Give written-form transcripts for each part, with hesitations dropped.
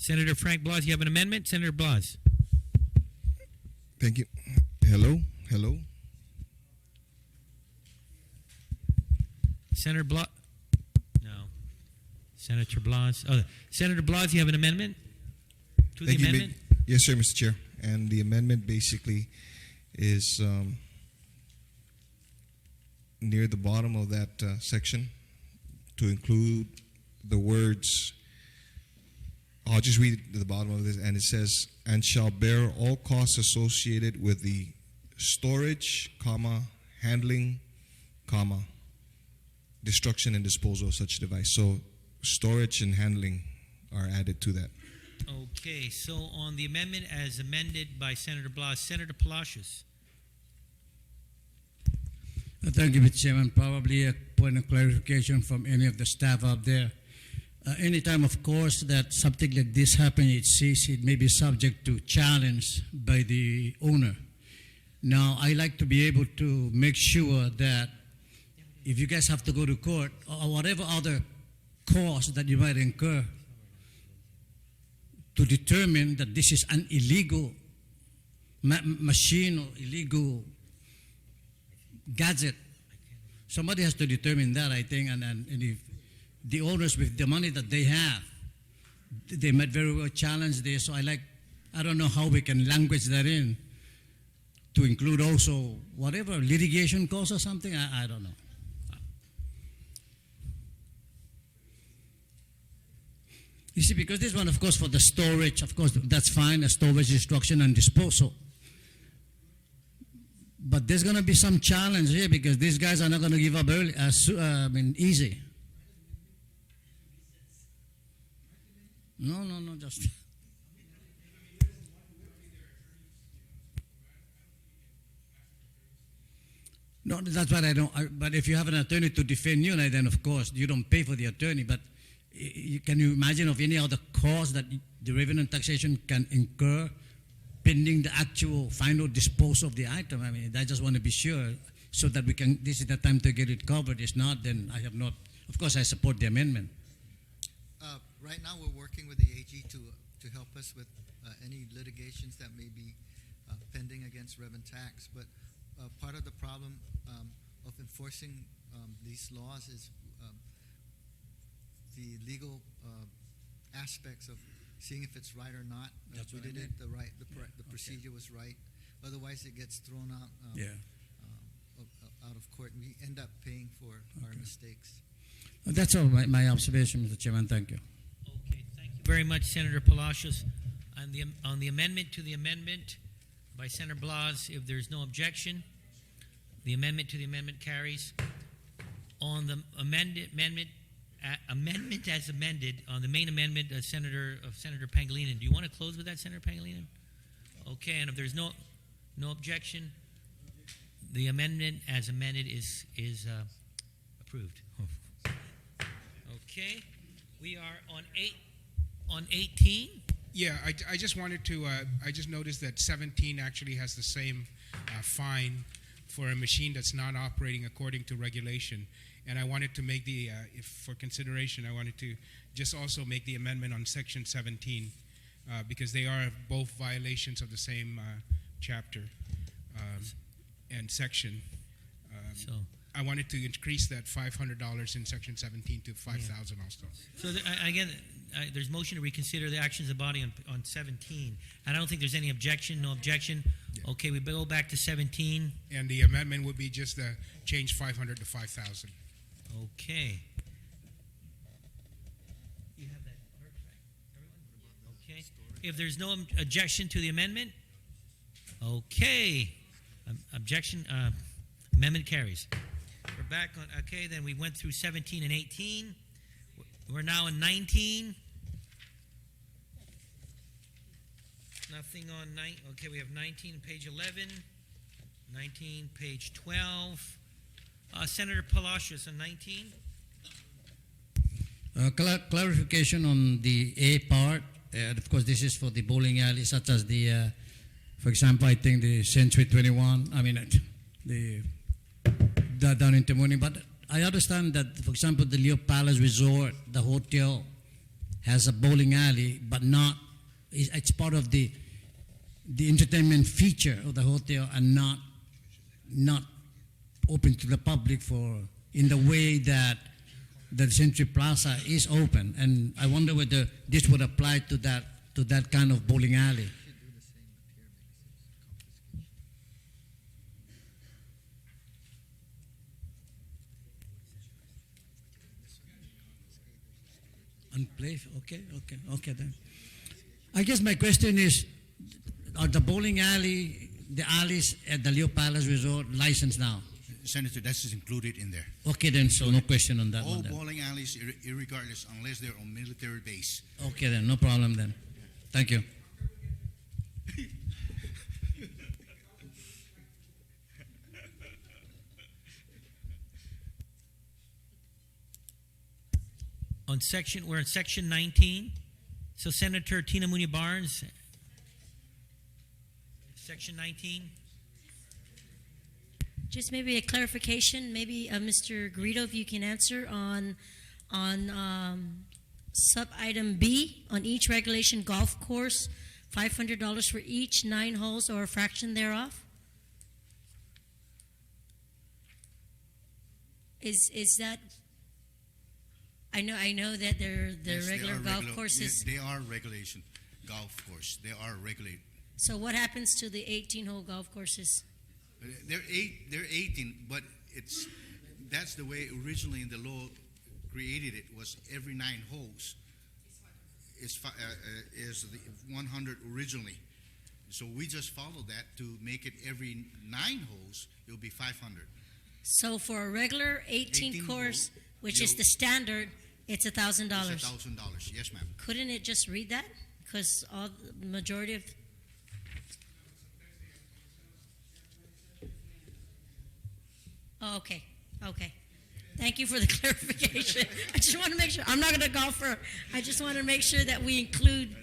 Senator Frank Blas, you have an amendment? Senator Blas. Thank you. Hello? Hello? Senator Blas? No. Senator Blas. Oh, Senator Blas, you have an amendment to the Thank you. amendment? Yes, sir, Mr. Chair. And the amendment basically is near the bottom of that section to include the words. I'll just read the bottom of this, and it says, "And shall bear all costs associated with the storage, comma, handling, comma, destruction and disposal of such device." So storage and handling are added to that. Okay, so on the amendment as amended by Senator Blas, Senator Palacios. Thank you, Mr. Chairman. Probably a point of clarification from any of the staff out there. Anytime, of course, that something like this happens, it may be subject to challenge by the owner. Now, I like to be able to make sure that if you guys have to go to court or whatever other cost that you might incur to determine that this is an illegal machine or illegal gadget, somebody has to determine that, I think, and if the owners with the money that they have, they might very well challenge this. So I don't know how we can language that in to include also whatever litigation costs or something. I don't know. You see, because this one, of course, for the storage, of course, that's fine, storage, destruction, and disposal. But there's going to be some challenge here because these guys are not going to give up early, easy. No, just. No, that's what I don't. But if you have an attorney to defend you, then of course you don't pay for the attorney. But can you imagine of any other cost that the revenue and taxation can incur pending the actual final disposal of the item? I mean, I just want to be sure so that we can. This is the time to get it covered. If not, then I have not. Of course, I support the amendment. Right now, we're working with the AG to help us with any litigations that may be pending against rev and tax. But part of the problem of enforcing these laws is the legal aspects of seeing if it's right or not. That's we what I did meant. it the right. The procedure was right. Otherwise, it gets thrown out. Out of court, and we end up paying for our mistakes. That's all my observation, Mr. Chairman. Thank you. Okay, thank you very much, Senator Palacios. On the amendment to the amendment by Senator Blas, if there's no objection, the amendment to the amendment carries. On the amendment as amended, on the main amendment of Senator Pangilinan, do you want to close with that, Senator Pangilinan? Okay, and if there's no objection, the amendment as amended is approved. Okay, we are on 18. Yeah, I just wanted to, I just noticed that 17 actually has the same fine for a machine that's not operating according to regulation. And I wanted to make for consideration, I wanted to just also make the amendment on section 17 because they are both violations of the same chapter and section. So I wanted to increase that $500 in section 17 to $5,000 also. So again, there's motion to reconsider the actions of the body on 17. And I don't think there's any objection. No objection. Yeah. Okay, we go back to 17. And the amendment would be just change 500 to 5,000. Okay. You have that, everyone? Okay. If there's no objection to the amendment, okay. Objection. Amendment carries. We're back on. Okay, then we went through 17 and 18. We're now in 19. Nothing on 9. Okay, we have 19, page 11. 19, page 12. Senator Palacios on 19. Clarification on the A part. Of course, this is for the bowling alley, such as the, for example, I think the Century 21. I mean, the down in Timoni. But I understand that, for example, the Leo Palace Resort, the hotel, has a bowling alley, but not, it's part of the entertainment feature of the hotel and not open to the public for in the way that the Century Plaza is open. And I wonder whether this would apply to that kind of bowling alley. Unplaced. Okay then. I guess my question is, are the bowling alley, the alleys at the Leo Palace Resort licensed now? Senator, that's just included in there. Okay then, so no question on that All one then. bowling alleys, irregardless, unless they're on military base. Okay then, no problem then. Thank you. We're in section 19. So Senator Tina Muñoz Barnes, section 19. Just maybe a clarification, maybe Mr. Garrido, if you can answer on sub-item B, on each regulation golf course, $500 for each 9 holes or a fraction thereof? Is that? I know that they're Yes, they regular are golf regular- courses. They are regulation golf course. They are regulated. So what happens to the 18-hole golf courses? They're 18, but that's the way originally in the law created it, was every 9 holes is the 100 originally. So we just followed that to make it every 9 holes, it'll be 500. So for a regular 18 18 course, hole, which is you'll- the standard, it's $1,000. It's $1,000. Yes, ma'am. Couldn't it just read that? Because the majority of. Oh, okay. Thank you for the clarification. I just want to make sure. I'm not going to golf for. I just want to make sure that we include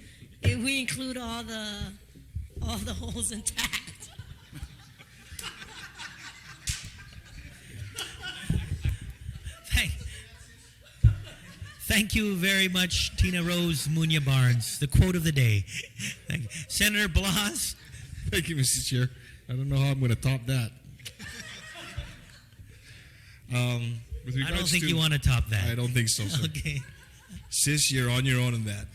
all the holes intact. Thank you very much, Tina Rose Muñoz Barnes. The quote of the day. Thank you. Senator Blas. Thank you, Mr. Chair. I don't know how I'm going to top that. With I don't regards think to- you want to top that. I don't think so, sir. Okay. Sis, you're on your own in that.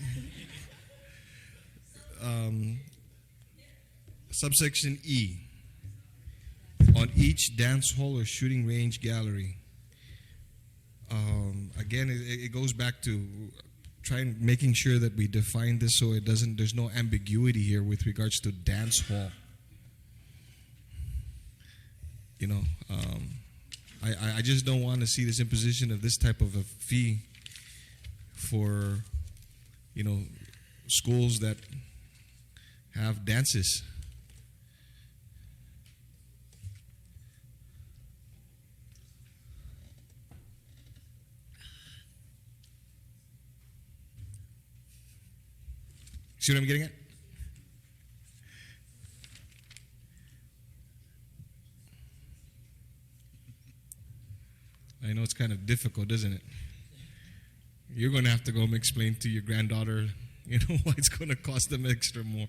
Subsection E. On each dance hall or shooting range gallery. Again, it goes back to making sure that we define this so there's no ambiguity here with regards to dance hall. You know, I just don't want to see this imposition of this type of a fee for, schools that have dances. See what I'm getting at? I know it's kind of difficult, isn't it? You're going to have to go and explain to your granddaughter, why it's going to cost them extra more.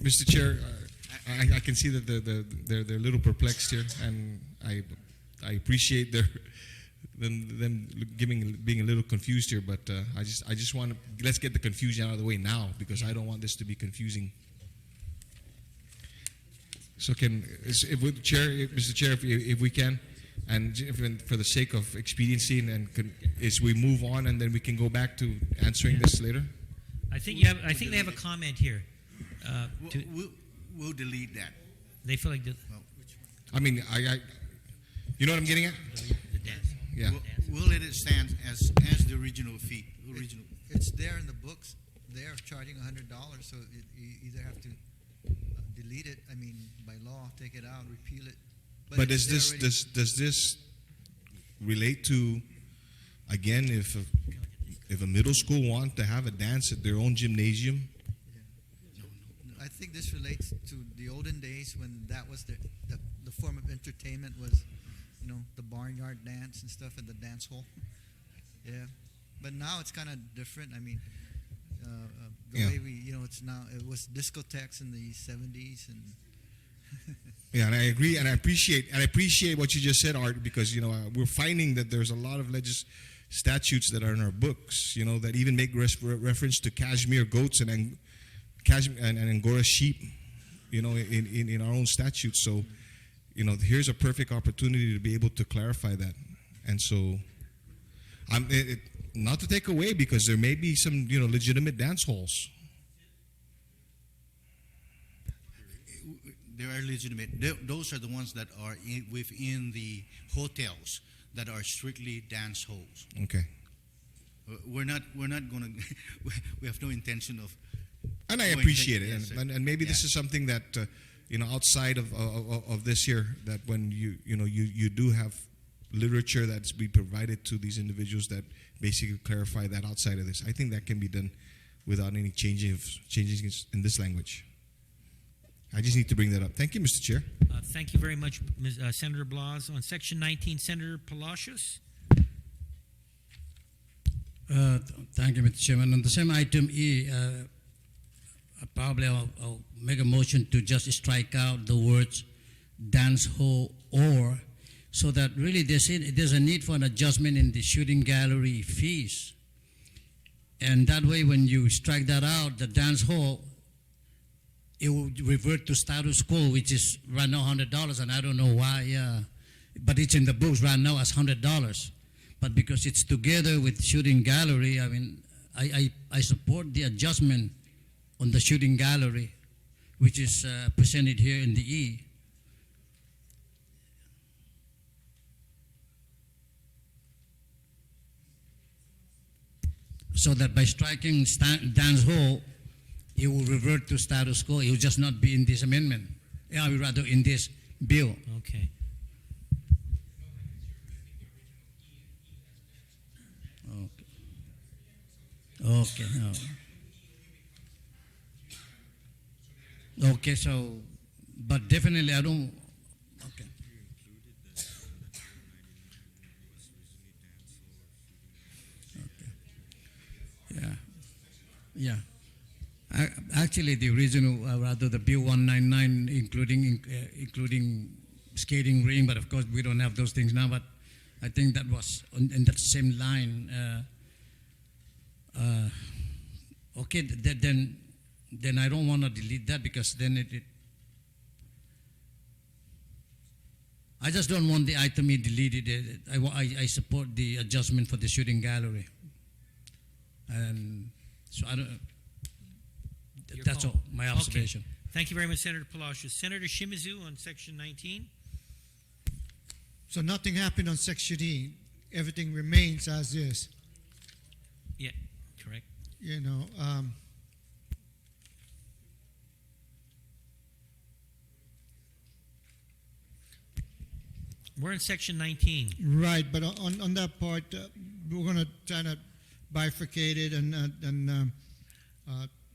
Mr. Chair, I can see that they're a little perplexed here, and I appreciate them being a little confused here, but I just want to let's get the confusion out of the way now, because I don't want this to be confusing. So Mr. Chair, if we can, and for the sake of expediency, as we move on, and then we can go back to answering this later. I think they have a comment here. We'll delete that. They feel like I mean, you know what I'm getting at? the dance. Yeah. We'll let it stand as the original fee. It's there in the books. They're charging $100, so you either have to delete it. I mean, by law, take it out, repeal it. But it's does there this already. does this relate to, again, if a middle school want to have a dance at their own gymnasium? I think this relates to the olden days when that was the form of entertainment was the barnyard dance and stuff at the dance hall. Yeah, but now it's kind of different. I mean, the Yeah. way it's now. It was discotheques in the '70s, and Yeah, and I agree, and I appreciate what you just said, Art, because we're finding that there's a lot of statutes that are in our books, that even make reference to cashmere goats and Angora sheep, in our own statutes. So, here's a perfect opportunity to be able to clarify that, and so, not to take away, because there may be some legitimate dance halls. They are legitimate. Those are the ones that are within the hotels that are strictly dance halls. Okay. We're not going to. We have no intention of. And I going appreciate to- it, yes, sir. and maybe this Yeah. is something that outside of this here, that when you do have literature that's be provided to these individuals that basically clarify that outside of this, I think that can be done without any changes in this language. I just need to bring that up. Thank you, Mr. Chair. Thank you very much, Senator Blas. On Section 19, Senator Palacios. Thank you, Mr. Chairman. On the same item E, probably I'll make a motion to just strike out the words dance hall or, so that really there's a need for an adjustment in the shooting gallery fees. And that way, when you strike that out, the dance hall, it will revert to status quo, which is right now $100, and I don't know why, but it's in the books right now as $100. But because it's together with shooting gallery, I mean, I support the adjustment on the shooting gallery, which is presented here in the E. So that by striking dance hall, it will revert to status quo. It will just not be in this amendment. Rather in this bill. Okay. Okay. Okay, so, but definitely I don't, okay. Okay. Yeah. Actually, the original, rather the Bill 199, including skating ring, but of course we don't have those things now. But I think that was in that same line. Okay, then I don't want to delete that, because then it I just don't want the item E deleted. I support the adjustment for the shooting gallery, and so I don't. Your That's call. all. My Okay. observation. Thank you very much, Senator Palacios. Senator Shimizu on Section 19. So nothing happened on Section E. Everything remains as is. Yeah, correct. We're in Section 19. Right, but on that part, we're going to try to bifurcate it and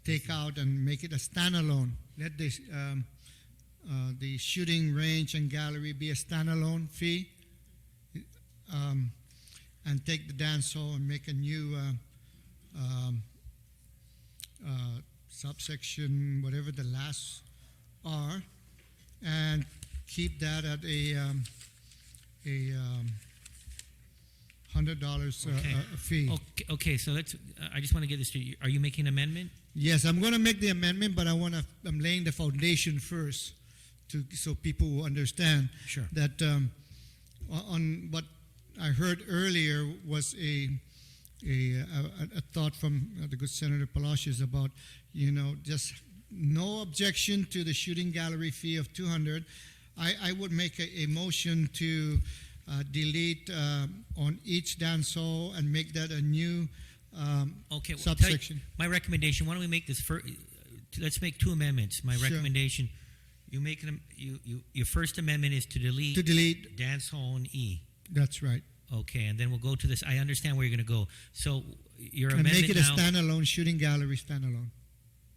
take out and make it a standalone. Let the shooting range and gallery be a standalone fee, and take the dance hall and make a new subsection, whatever the last are, and keep that at a $100 Okay. a fee. Okay, so let's. I just want to get this straight. Are you making an amendment? Yes, I'm going to make the amendment, but I'm laying the foundation first, so people will understand Sure. that on what I heard earlier was a thought from the good Senator Palacios about just no objection to the shooting gallery fee of $200. I would make a motion to delete on each dance hall and make that a new Okay. subsection. My recommendation. Why don't we make this first? Let's make two amendments. My Sure. recommendation. You make your first amendment is to delete dance hall and E. That's right. Okay, and then we'll go to this. I understand where you're going to go. So your And amendment make it a now. standalone shooting gallery standalone.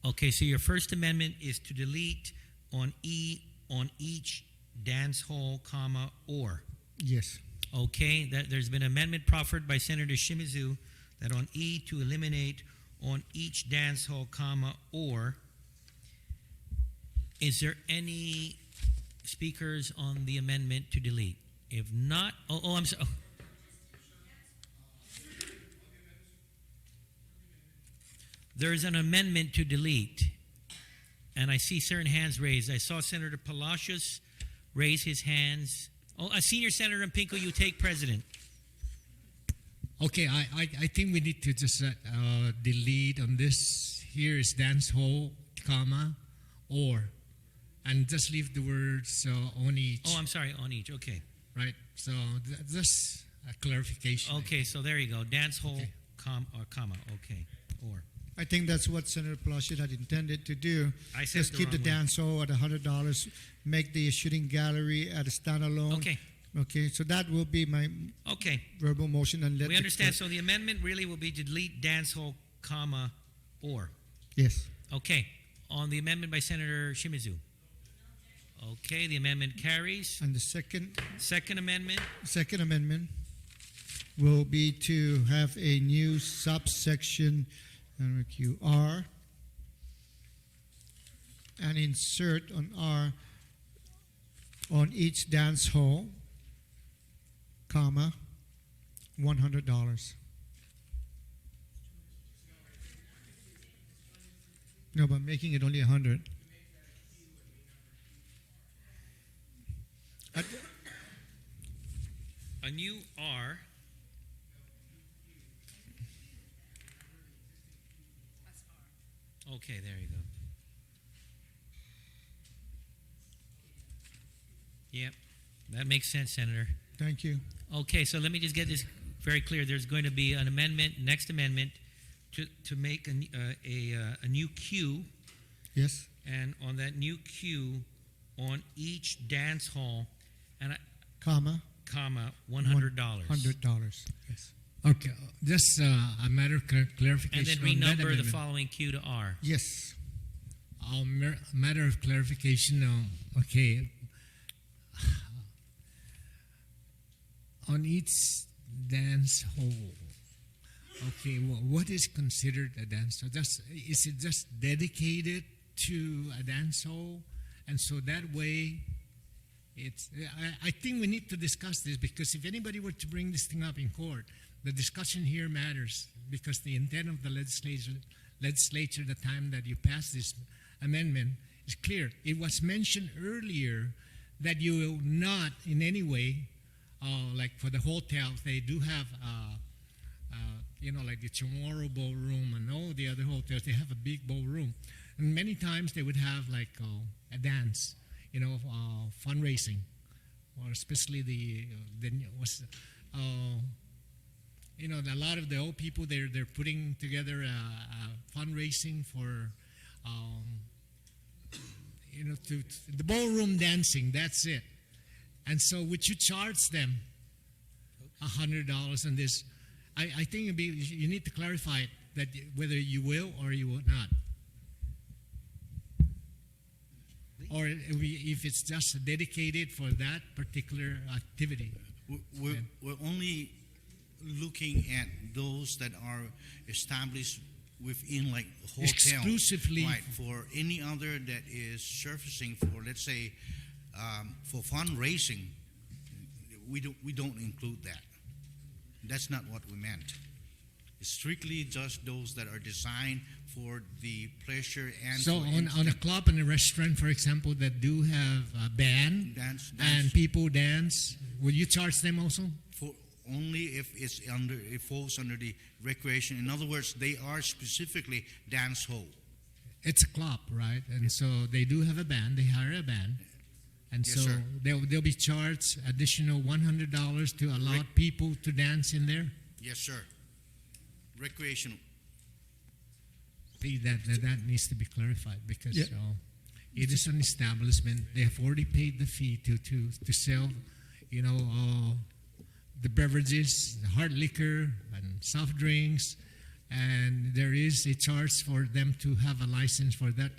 Okay, so your first amendment is to delete on E on each dance hall, comma, or. Yes. Okay, that there's been amendment proffered by Senator Shimizu that on E to eliminate on each dance hall, comma, or. Is there any speakers on the amendment to delete? If not, I'm sorry. There is an amendment to delete, and I see certain hands raised. I saw Senator Palacios raise his hands. A senior senator in Pinko, you take president. Okay, I think we need to just delete on this. Here is dance hall, comma, or, and just leave the words on each. Oh, I'm sorry, on each. Okay. Right. So just a clarification. Okay, so there you go. Dance hall, Okay. comma. Okay, or. I think that's what Senator Palacios had intended to do. I said Just the keep the wrong way. dance hall at $100, make the shooting gallery at a standalone. Okay. Okay, so that will be my Okay. verbal motion and let We the understand. clerk- So the amendment really will be to delete dance hall, comma, or. Yes. Okay. On the amendment by Senator Shimizu. Okay, the amendment carries. And the second Second amendment will be to have a new subsection R and insert on R on each dance hall, comma, $100. No, but making it only 100. a new R. Okay, there you go. Yep, that makes sense, Senator. Thank you. Okay, so let me just get this very clear. There's going to be an amendment, next amendment, to make a new Q, Yes. and on that new Q, on each dance hall, and Comma, comma, $100. $100. Yes. Okay, just a matter of And clarification then on that renumber the amendment. following Q to R. Yes. Matter of clarification. Okay. On each dance hall. Okay, what is considered a dance hall? Is it just dedicated to a dance hall? And so that way, I think we need to discuss this, because if anybody were to bring this thing up in court, the discussion here matters, because the intent of the legislature, the time that you pass this amendment, is clear. It was mentioned earlier that you will not in any way, like for the hotels, they do have, like the Chamorro Ballroom and all the other hotels, they have a big ballroom. And many times they would have like a dance, fundraising, or especially a lot of the old people, they're putting together a fundraising for, to the ballroom dancing. That's it. And so, would you charge them $100 on this? I think you need to clarify it, that whether you will or you will not, or if it's just dedicated for that particular activity. We're only looking at those that are established within like hotel. Exclusively. Right. For any other that is surfacing for, let's say, for fundraising, we don't include that. That's not what we meant. It's strictly just those that are designed for the pleasure and So for on a club and a restaurant, for example, that do have a band dance and people dance, will you charge them also? for only if it falls under the recreation. In other words, they are specifically dance hall. It's a club, right? And so they do have a band. They hire a band, and Yes, so sir. they'll be charged additional $100 to allow people to dance in there. Yes, sir. Recreational. See, that needs to be clarified, because Yeah. it is an establishment. They have already paid the fee to sell, the beverages, the hard liquor and soft drinks, and there is a charge for them to have a license for that.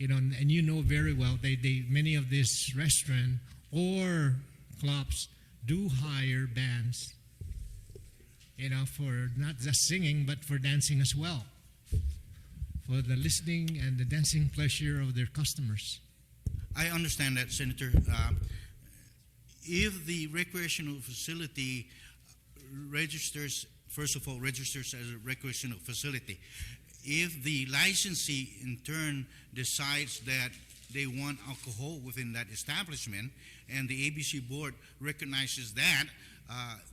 And very well, they many of these restaurants or clubs, do hire bands, for not just singing but for dancing as well, for the listening and the dancing pleasure of their customers. I understand that, Senator. If the recreational facility registers as a recreational facility, if the licensee in turn decides that they want alcohol within that establishment and the ABC board recognizes that,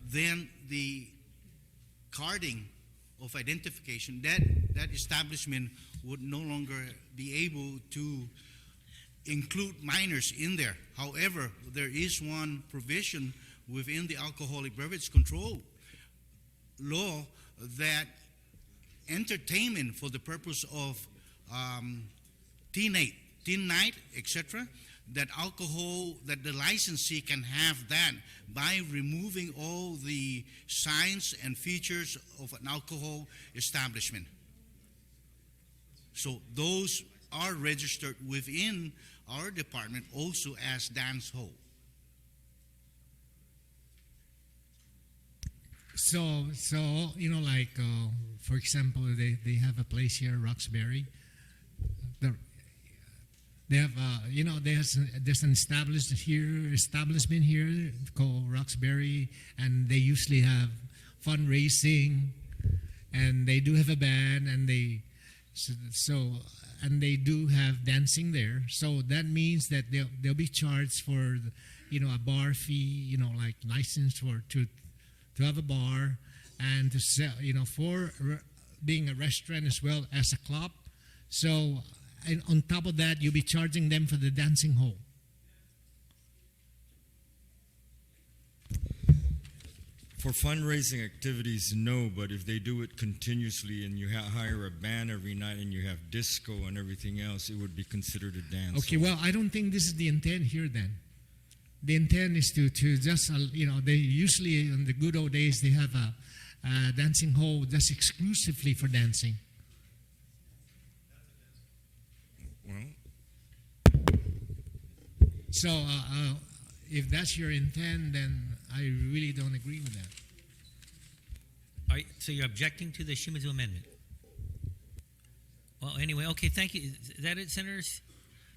then the carding of identification, that establishment would no longer be able to include minors in there. However, there is one provision within the Alcoholic Beverage Control law that entertainment for the purpose of teen night, etc., that alcohol, that the licensee can have that by removing all the signs and features of an alcohol establishment. So those are registered within our department also as dance hall. So for example, they have a place here, Roxbury. They have, there's an establishment here called Roxbury, and they usually have fundraising, and they do have a band, and they do have dancing there. So that means that they'll be charged for, a bar fee, like license to have a bar, and to sell, for being a restaurant as well as a club. So, and on top of that, you'll be charging them for the dancing hall. For fundraising activities, no, but if they do it continuously and you hire a band every night and you have disco and everything else, it would be considered a dance. Okay, hall. well, I don't think this is the intent here then. The intent is to just, they usually, in the good old days, they have a dancing hall just exclusively for dancing. Well, So, if that's your intent, then I really don't agree with that. All right, so you're objecting to the Shimazu amendment? Well, anyway, okay, thank you. Is that it, Senators?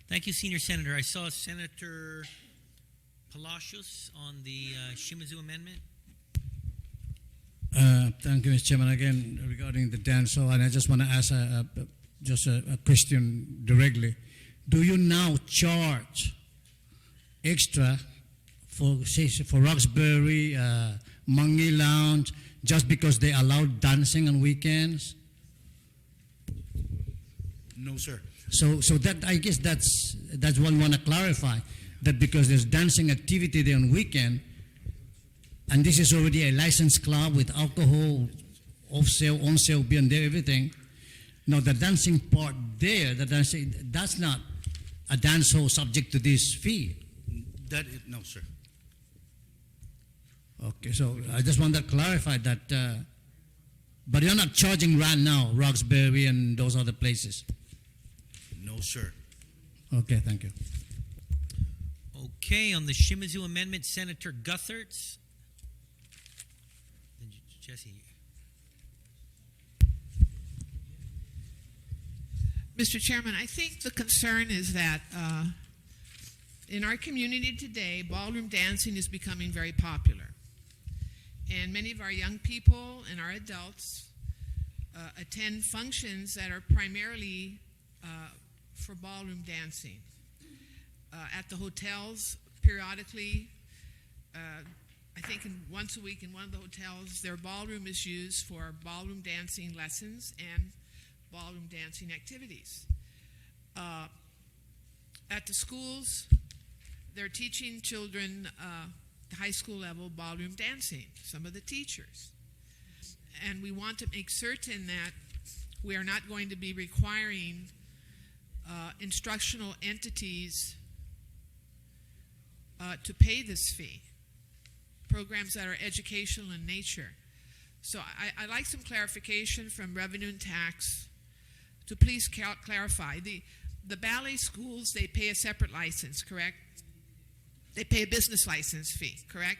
Thank you, Senior Senator. I saw Senator Palacios on the Shimazu amendment. Thank you, Mr. Chairman. Again, regarding the dance hall, and I just want to ask just a question directly. Do you now charge extra for Roxbury, Mangi Lounge, just because they allow dancing on weekends? No, sir. So that, I guess that's what I want to clarify, that because there's dancing activity there on weekend, and this is already a licensed club with alcohol, off-sale, on-sale, beer and there, everything. Now, the dancing part there, that's not a dance hall subject to this fee. No, sir. Okay, so I just want to clarify that. But you're not charging right now, Roxbury and those other places. No, sir. Okay, thank you. Okay, on the Shimazu amendment, Senator Guthertz. Jesse. Mr. Chairman, I think the concern is that in our community today, ballroom dancing is becoming very popular. And many of our young people and our adults attend functions that are primarily for ballroom dancing. At the hotels, periodically, I think once a week in one of the hotels, their ballroom is used for ballroom dancing lessons and ballroom dancing activities. At the schools, they're teaching children high school level ballroom dancing, some of the teachers. And we want to make certain that we are not going to be requiring instructional entities to pay this fee, programs that are educational in nature. So I'd like some clarification from Revenue and Tax to please clarify. The ballet schools, they pay a separate license, correct? They pay a business license fee, correct?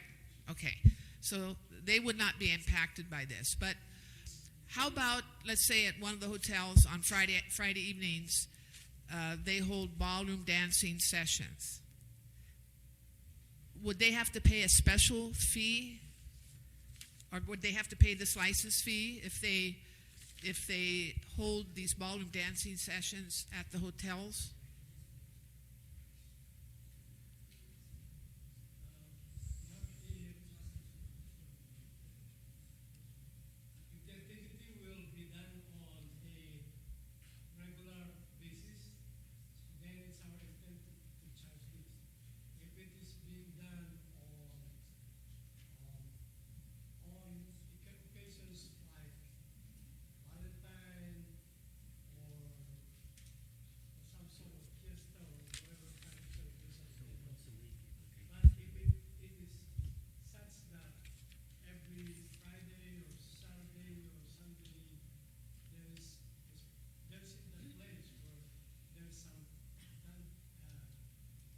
Okay, so they would not be impacted by this. But how about, let's say, at one of the hotels on Friday evenings, they hold ballroom dancing sessions? Would they have to pay a special fee, or would they have to pay this license fee if they hold these ballroom dancing sessions at the hotels? If the activity will be done on a regular basis, then it's our intent to charge this. If it is being done on occasions like Valentine or some sort of fiesta or whatever kind of celebration. But if it is such that every Friday or Saturday or Sunday there's that place where there's some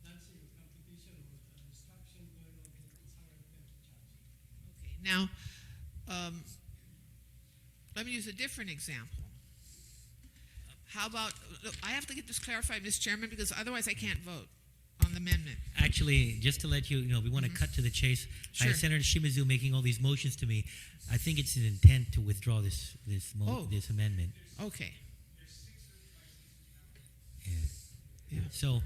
dancing or competition or instruction going on, then it's our intent to charge. Okay, now, let me use a different example. How about, look, I have to get this clarified, Mr. Chairman, because otherwise I can't vote on the amendment. Actually, just to let you know, we want to cut to the chase. I Sure. have Senator Shimizu making all these motions to me. I think it's an intent to withdraw this amendment. Okay. So,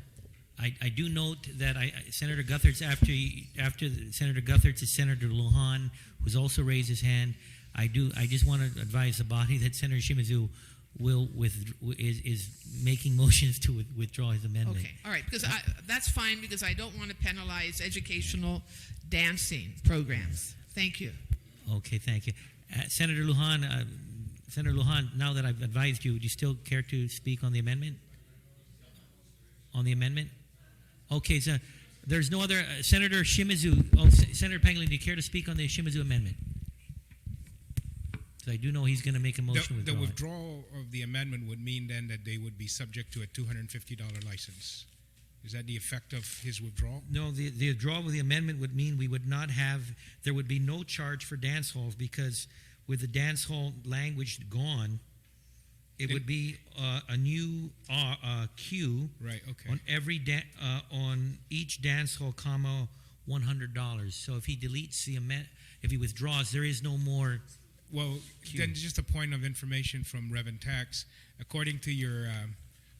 I do note that Senator Guthertz, after Senator Guthertz is Senator Lujan, who's also raised his hand. I just want to advise the body that Senator Shimizu is making motions to withdraw his amendment. Okay, all right, because that's fine, because I don't want to penalize educational dancing programs. Thank you. Okay, thank you. Senator Lujan, now that I've advised you, would you still care to speak on the amendment? On the amendment? Okay, so there's no other. Senator Shimizu, Senator Pangolin, do you care to speak on the Shimizu amendment? So I do know he's going to make a motion to The withdraw it. withdrawal of the amendment would mean then that they would be subject to a $250 license. Is that the effect of his withdrawal? No, the withdrawal of the amendment would mean we would not have, there would be no charge for dance halls, because with the dance hall language gone, it would be a new queue Right, okay. on every on each dance hall, comma, $100. So if he deletes the if he withdraws, there is no more. Well, then just a point of information from Reverend Tax. According to your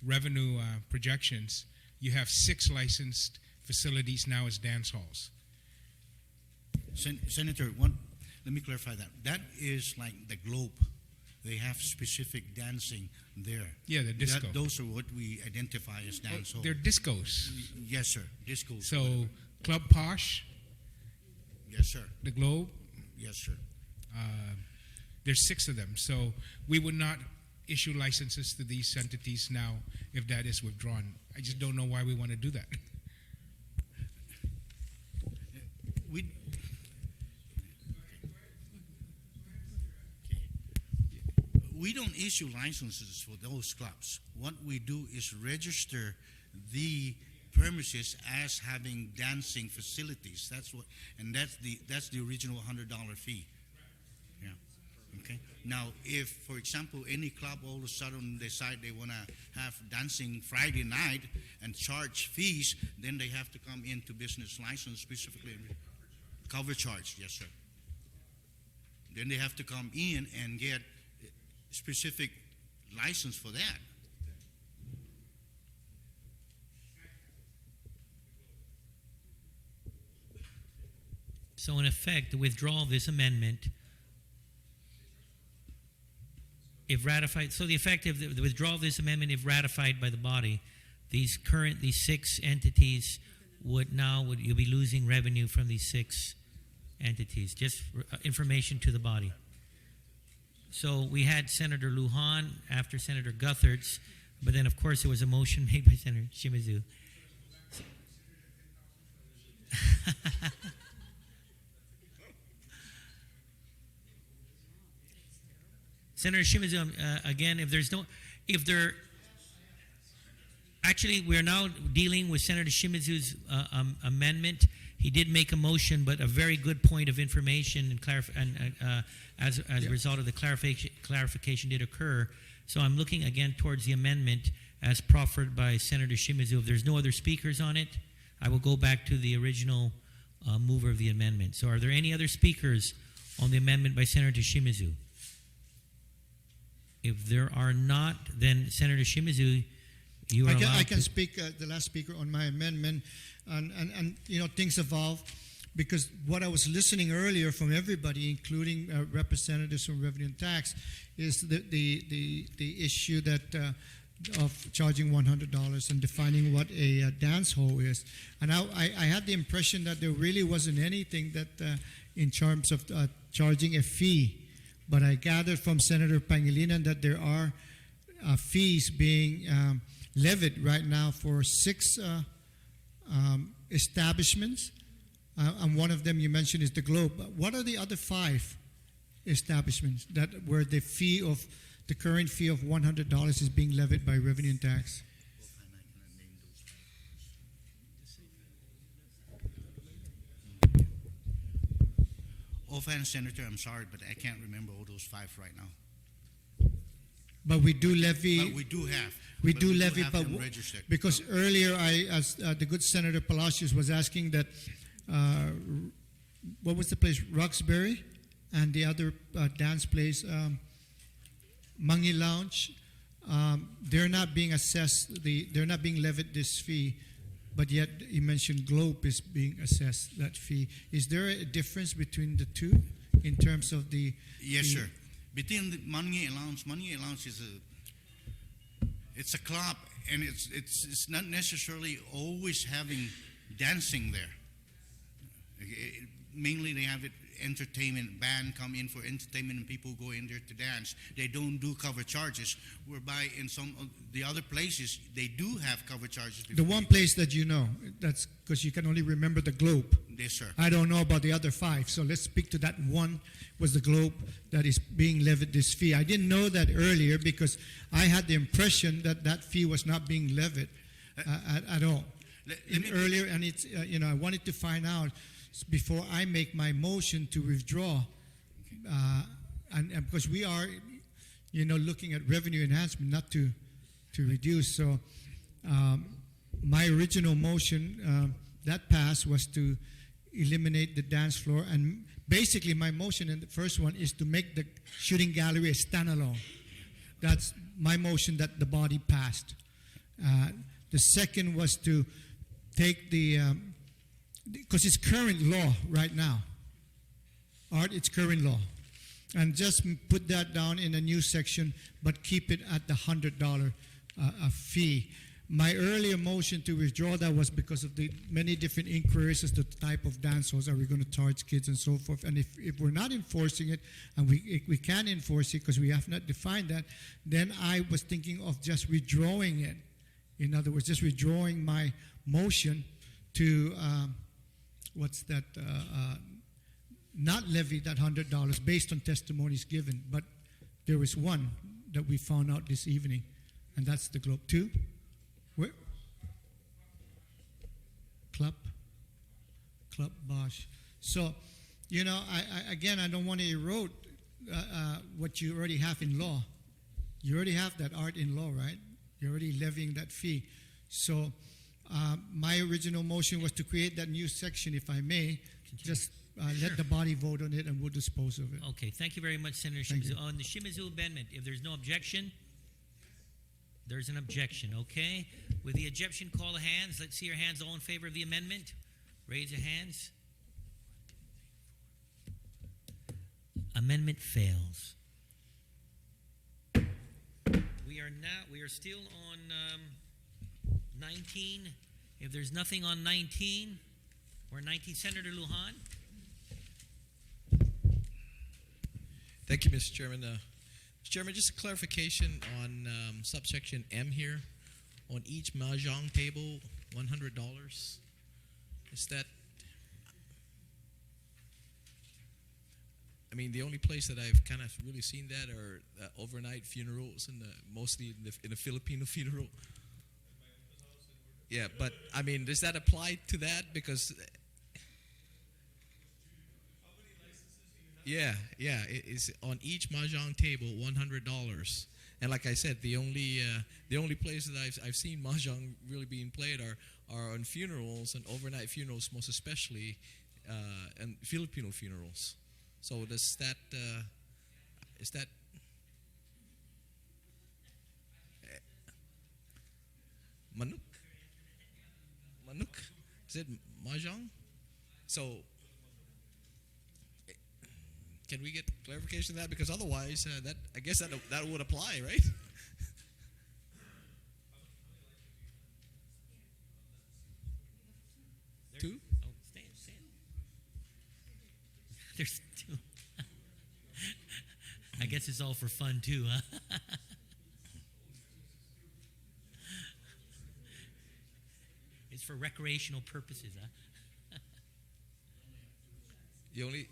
revenue projections, you have 6 licensed facilities now as dance halls. Senator, let me clarify that. That is like the Globe. They have specific dancing there. Yeah, the disco. Those are what we identify as dance halls. They're discos. Yes, sir. Discos. So Club Posh, yes, sir. the Globe, Yes, sir. there's 6 of them. So we would not issue licenses to these entities now if that is withdrawn. I just don't know why we want to do that. We don't issue licenses for those clubs. What we do is register the premises as having dancing facilities. That's the original $100 fee. Yeah. Okay. Now, if, for example, any club all of a sudden decide they want to have dancing Friday night and charge fees, then they have to come into business license specifically. Cover charge, yes, sir. Then they have to come in and get specific license for that. So in effect, the withdrawal of this amendment, if ratified, so the effect of the withdrawal of this amendment, if ratified by the body, these 6 entities you'll be losing revenue from these 6 entities. Just information to the body. So we had Senator Lujan after Senator Guthertz, but then of course there was a motion made by Senator Shimizu. Senator Shimizu, again, actually, we're now dealing with Senator Shimizu's amendment. he did make a motion, but a very good point of information and as a result of the clarification did occur. So I'm looking again towards the amendment as proffered by Senator Shimizu. If there's no other speakers on it, I will go back to the original mover of the amendment. So are there any other speakers on the amendment by Senator Shimizu? If there are not, then Senator Shimizu, you are allowed I can to speak, the last speaker, on my amendment, and things evolve, because what I was listening earlier from everybody, including representatives from Revenue and Tax, is the issue that of charging $100 and defining what a dance hall is. And I had the impression that there really wasn't anything that in terms of charging a fee. But I gathered from Senator Pangilinan that there are fees being levied right now for 6 establishments. And one of them you mentioned is the Globe. What are the other 5 establishments that where the current fee of $100 is being levied by Revenue and Tax? Offhand, Senator, I'm sorry, but I can't remember all those 5 right now. But we do levy. But we do have. We but do we levy, have but them registered. because earlier, as the good Senator Palacios was asking that, what was the place, Roxbury, and the other dance place, Mangi Lounge, they're not being assessed. They're not being levied this fee, but yet you mentioned Globe is being assessed that fee. Is there a difference between the two in terms of the? Yes, sir. Between the Mangi Lounge is it's a club, and it's not necessarily always having dancing there. Mainly they have it entertainment, band come in for entertainment and people go in there to dance. They don't do cover charges, whereby in some of the other places they do have cover charges. The one place that you know, that's because you can only remember the Globe. Yes, sir. I don't know about the other 5, so let's speak to that one. Was the Globe that is being levied this fee? I didn't know that earlier because I had the impression that that fee was not being levied at all earlier, and it's I wanted to find out before I make my motion to withdraw, and because we are looking at revenue enhancement, not to reduce. So my original motion that passed was to eliminate the dance floor, and basically my motion in the first one is to make the shooting gallery a standalone. That's my motion that the body passed. The second was to take because it's current law right now. Art, it's current law. And just put that down in a new section, but keep it at the $100 fee. My earlier motion to withdraw that was because of the many different inquiries as to the type of dance halls are we going to charge kids and so forth. And if we're not enforcing it, and we can enforce it because we have not defined that, then I was thinking of just withdrawing it. In other words, just withdrawing my motion to, not levy that $100 based on testimonies given. But there is one that we found out this evening, and that's the Globe 2. Where? Club Bosch. So, I don't want to erode what you already have in law. You already have that art in law, right? You're already levying that fee. So, my original motion was to create that new section, if I may. Just let the body vote on it, and we'll dispose of it. Okay, thank you very much, Senator Shimizu. On the Shimizu amendment, if there's no objection, there's an objection, okay? With the objection, call the hands. Let's see your hands all in favor of the amendment. Raise your hands. Amendment fails. We are still on 19. If there's nothing on 19, or 19, Senator Lujan. Thank you, Mr. Chairman. Mr. Chairman, just a clarification on subsection M here. On each mahjong table, $100. Is that? I mean, the only place that I've kind of really seen that are overnight funerals, and mostly in a Filipino funeral. Yeah, but I mean, does that apply to that? Because Yeah, it's on each mahjong table, $100. And like I said, the only places that I've seen mahjong really being played are on funerals and overnight funerals, most especially, and Filipino funerals. So is that Manuk? Manuk? Is it mahjong? So can we get clarification of that? Because otherwise, I guess that would apply, right? Two? Oh, stand. There's two. I guess it's all for fun too, huh? It's for recreational purposes, huh? You only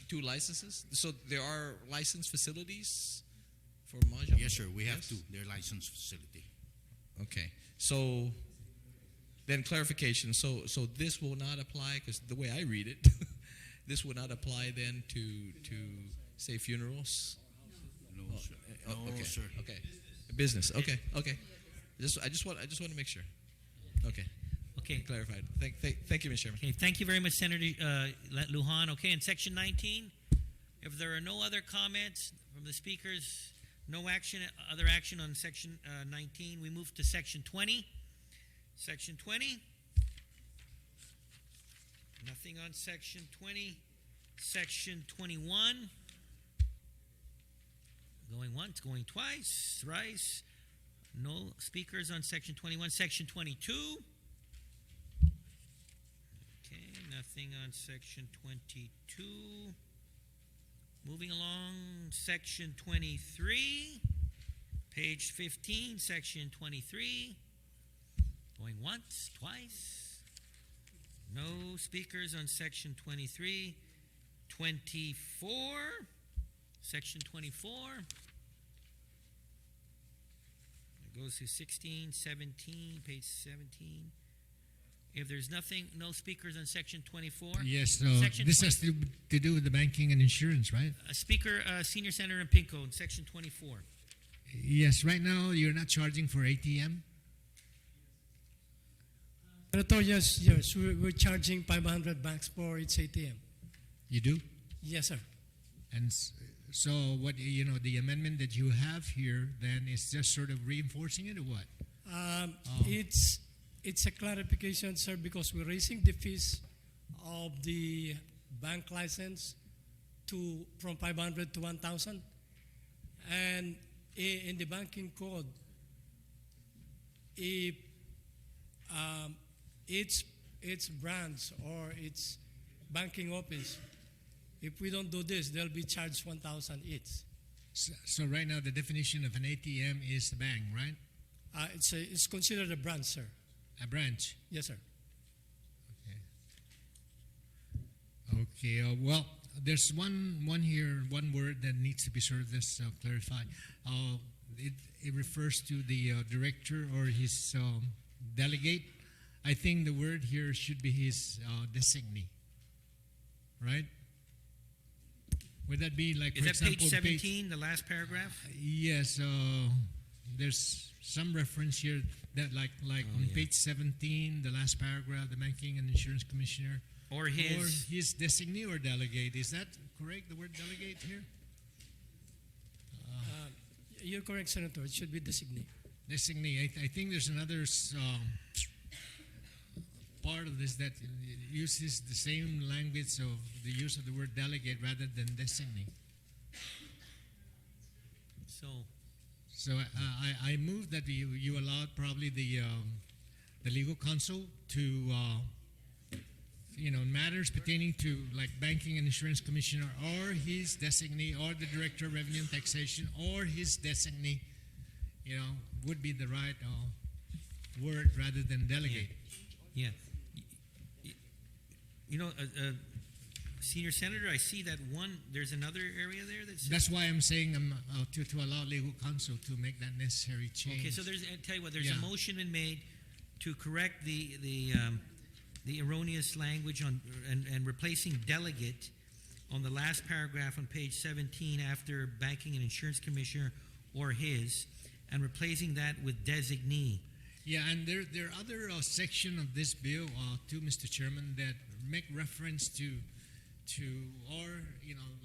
2 licenses? So there are licensed facilities for mahjong? Yes, sir. We have Yes? 2. They're licensed facility. Okay. So then clarification. So this will not apply, because the way I read it, this would not apply then to say funerals? No, sir. Okay. No, sir. Okay. Business. Okay. I just want to make sure. Okay. Okay. Clarified. Thank you, Mr. Chairman. Okay, thank you very much, Senator Lujan. Okay, in section 19, if there are no other comments from the speakers, no other action on section 19, we move to section 20. Section 20. Nothing on section 20. Section 21. Going once, going twice, thrice. No speakers on section 21. Section 22. Okay, nothing on section 22. Moving along, section 23. Page 15, section 23. Going once, twice. No speakers on section 23. 24. Section 24. It goes to 16, 17, page 17. If there's no speakers on section 24. Yes, so Section this 20 has to do with the banking and insurance, right? Speaker, Senior Senator Pinko, in section 24. Yes, right now you're not charging for ATM? Senator, yes, we're charging 500 bucks for its ATM. You do? Yes, sir. And so what, the amendment that you have here then is just sort of reinforcing it or what? It's a clarification, sir, because we're raising the fees of the bank license from 500 to 1,000. And in the banking code, if its branch or its banking office, if we don't do this, they'll be charged 1,000 each. So right now the definition of an ATM is the bank, right? It's considered a branch, sir. A branch. Yes, sir. Okay. Well, there's one word that needs to be sort of this clarified. It refers to the director or his delegate. I think the word here should be his designee. Right? Would that be like, Is for that example, page 17, the last paragraph? Yes. There's some reference here that like on page 17, the last paragraph, the banking and insurance commissioner. Or his designee or delegate. Is that correct, the word delegate here? You're correct, Senator. It should be designee. Designee. I think there's another part of this that uses the same language of the use of the word delegate rather than designee. So I move that you allowed probably the legal counsel to matters pertaining to like banking and insurance commissioner or his designee or the director of revenue and taxation or his designee, would be the right word rather than delegate. Yeah. Senior Senator, I see that there's another area there That's why I'm saying to allow legal counsel to make that necessary change. Okay, so there's a motion been made to correct the erroneous language on and replacing delegate on the last paragraph on page 17 after banking and insurance commissioner or his, and replacing that with designee. Yeah, and there are other section of this bill, too, Mr. Chairman, that make reference to or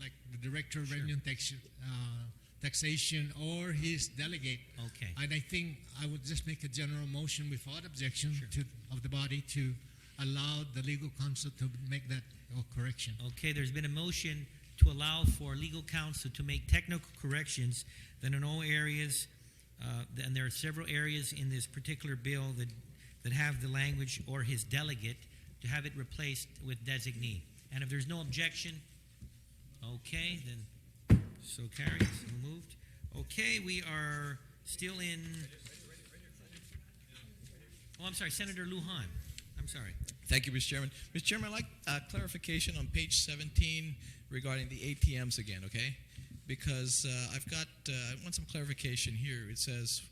like the director of revenue and taxation or his delegate. Okay. And I think I would just make a general motion without objection of the body to allow the legal counsel to make that correction. Okay, there's been a motion to allow for legal counsel to make technical corrections that in all areas, and there are several areas in this particular bill that have the language or his delegate, to have it replaced with designee. And if there's no objection, okay, then so carried, so moved. Okay, we are still in. Oh, I'm sorry, Senator Lujan. I'm sorry. Thank you, Mr. Chairman. Mr. Chairman, I'd like clarification on page 17 regarding the ATMs again, okay? Because I want some clarification here. It says,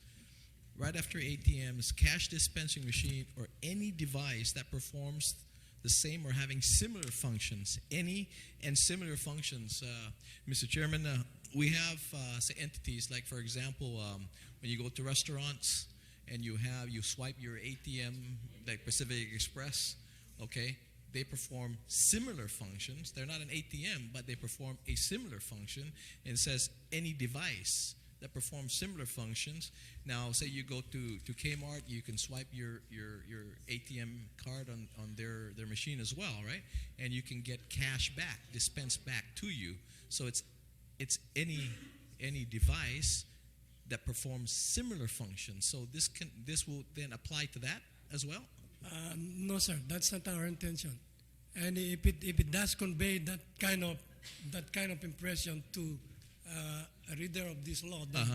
right after ATMs, cash dispensing machine or any device that performs the same or having similar functions, any and similar functions. Mr. Chairman, we have say entities like, for example, when you go to restaurants and you swipe your ATM, like Pacific Express, okay? They perform similar functions. They're not an ATM, but they perform a similar function. And it says any device that performs similar functions. Now, say you go to Kmart, you can swipe your ATM card on their machine as well, right? And you can get cash back, dispensed back to you. So it's any device that performs similar functions. So this will then apply to that as well? No, sir, that's not our intention. And if it does convey that kind of impression to a reader of this law, then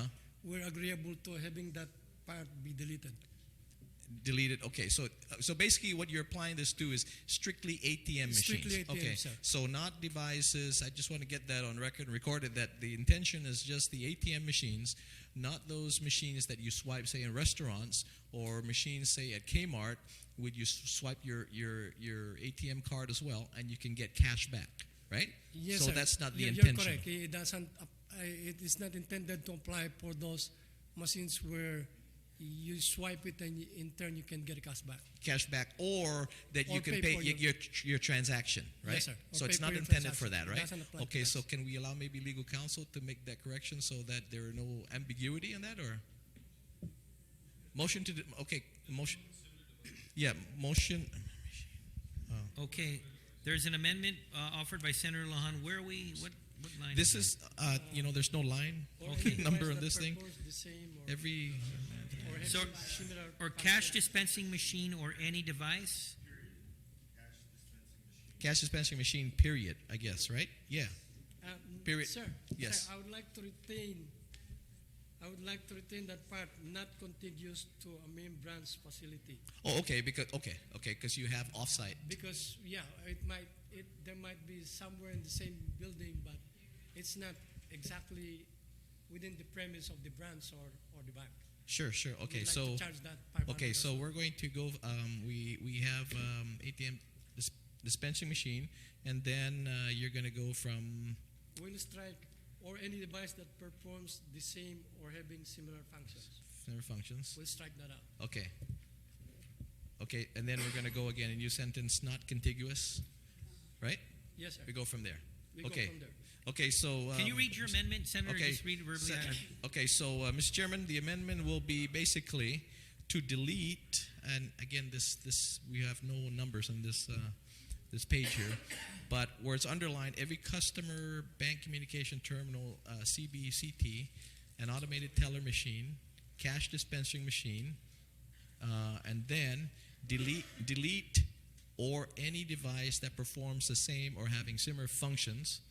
we're agreeable to having that part be deleted. Deleted. Okay, so basically, what you're applying this to is strictly ATM machines. Strictly ATM, okay, sir. so not devices. I just want to get that on record and recorded that the intention is just the ATM machines, not those machines that you swipe, say in restaurants, or machines, say at Kmart, would you swipe your ATM card as well, and you can get cash back, right? Yes, so sir. that's not the You're intention. correct. It doesn't. It is not intended to apply for those machines where you swipe it and in turn you can get a cash back. Cash back, or that you Or can pay pay for your transaction, right? Yes, sir. Or So it's pay not for your intended for transaction. that, It right? doesn't apply to Okay, that. so can we allow maybe legal counsel to make that correction so that there are no ambiguity in that, or motion to motion? Yeah, motion. Okay, there's an amendment offered by Senator Lujan. Where are we? What line? This is there's no line Okay. number on this thing. The same or, Every or having So- similar or cash dispensing machine or any device? cash dispensing machine, period. I guess, right? Yeah. Period. Sir, Yes. sir, I would like to retain that part, not contiguous to a main branch facility. Oh, okay. Because you have offsite. Because there might be somewhere in the same building, but it's not exactly within the premise of the branch or the bank. Sure. We'd Okay, like so to charge that 500 okay, so also. we're going to go. We have ATM dispensing machine, and then you're going to go from. Will strike or any device that performs the same or having similar functions. Similar functions. We'll strike that out. Okay. Okay, and then we're going to go again. A new sentence, not contiguous, right? Yes, sir. We go from there. We okay. go from there. Okay, so Can you read your amendment, Senator? Okay. Just read it verbally. Okay, so Mr. Chairman, the amendment will be basically to delete, and again, this we have no numbers on this this page here, but where it's underlined, every customer bank communication terminal, CBCT, an automated teller machine, cash dispensing machine, and then delete or any device that performs the same or having similar functions.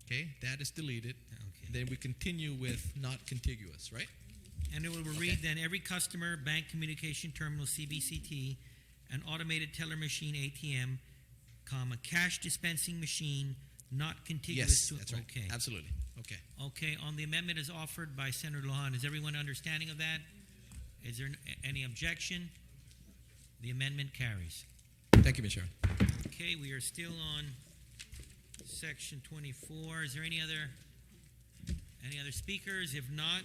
Okay, that is deleted. Okay. Then we continue with not contiguous, right? And it will read then every customer bank communication terminal CBCT, an automated teller machine ATM, comma cash dispensing machine not contiguous Yes, to. that's right. Okay. Absolutely. Okay. Okay. On the amendment as offered by Senator Lujan, is everyone understanding of that? Is there any objection? The amendment carries. Thank you, Mr. Chairman. Okay, we are still on Section 24. Is there any other speakers? If not,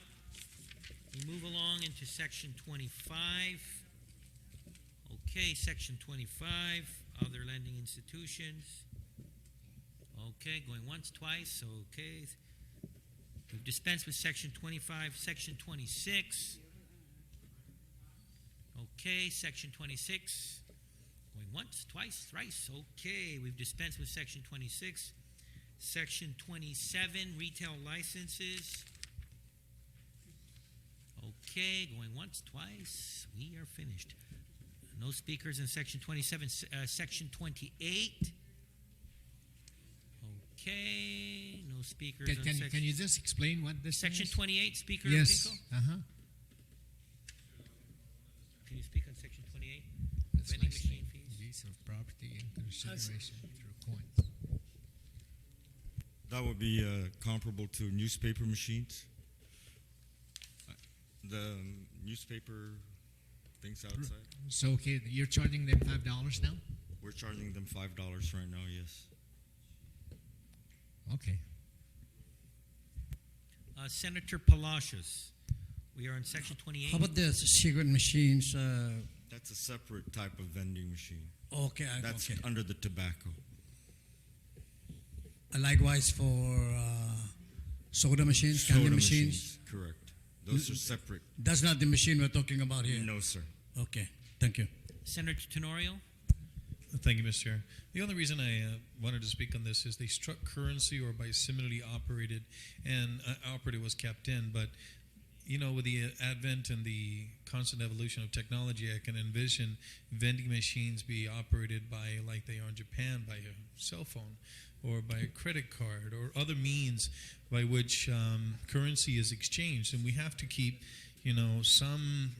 we move along into Section 25. Okay, Section 25, other lending institutions. Okay, going once, twice. Okay. We've dispensed with Section 25. Section 26. Okay, Section 26. Going once, twice, thrice. Okay, we've dispensed with Section 26. Section 27, retail licenses. Okay, going once, twice. We are finished. No speakers in Section 27. Section 28. Okay, no speakers on Section... Can you just explain what this Section is? 28, Speaker Yes. Pico? Uh-huh. Can you speak on Section 28? That's Vending my machine saying. fees? Lease of property in consideration through coins. That would be comparable to newspaper machines. The newspaper things outside. So, okay, you're charging them $5 now? We're charging them $5 right now, yes. Okay. Senator Palacios, we are on Section 28. How about the cigarette machines? That's a separate type of vending machine. Okay, That's okay. under the tobacco. Likewise for soda machines, candy Soda machines. correct. Those are separate. That's not the machine we're talking about here. No, sir. Okay, thank you. Senator Tenorio. Thank you, Mr. Chair. The only reason I wanted to speak on this is they struck currency or by similarly operated, and operated was kept in. But, you know, with the advent and the constant evolution of technology, I can envision vending machines be operated by, like they are in Japan, by a cell phone or by a credit card or other means by which currency is exchanged. And we have to keep, you know, some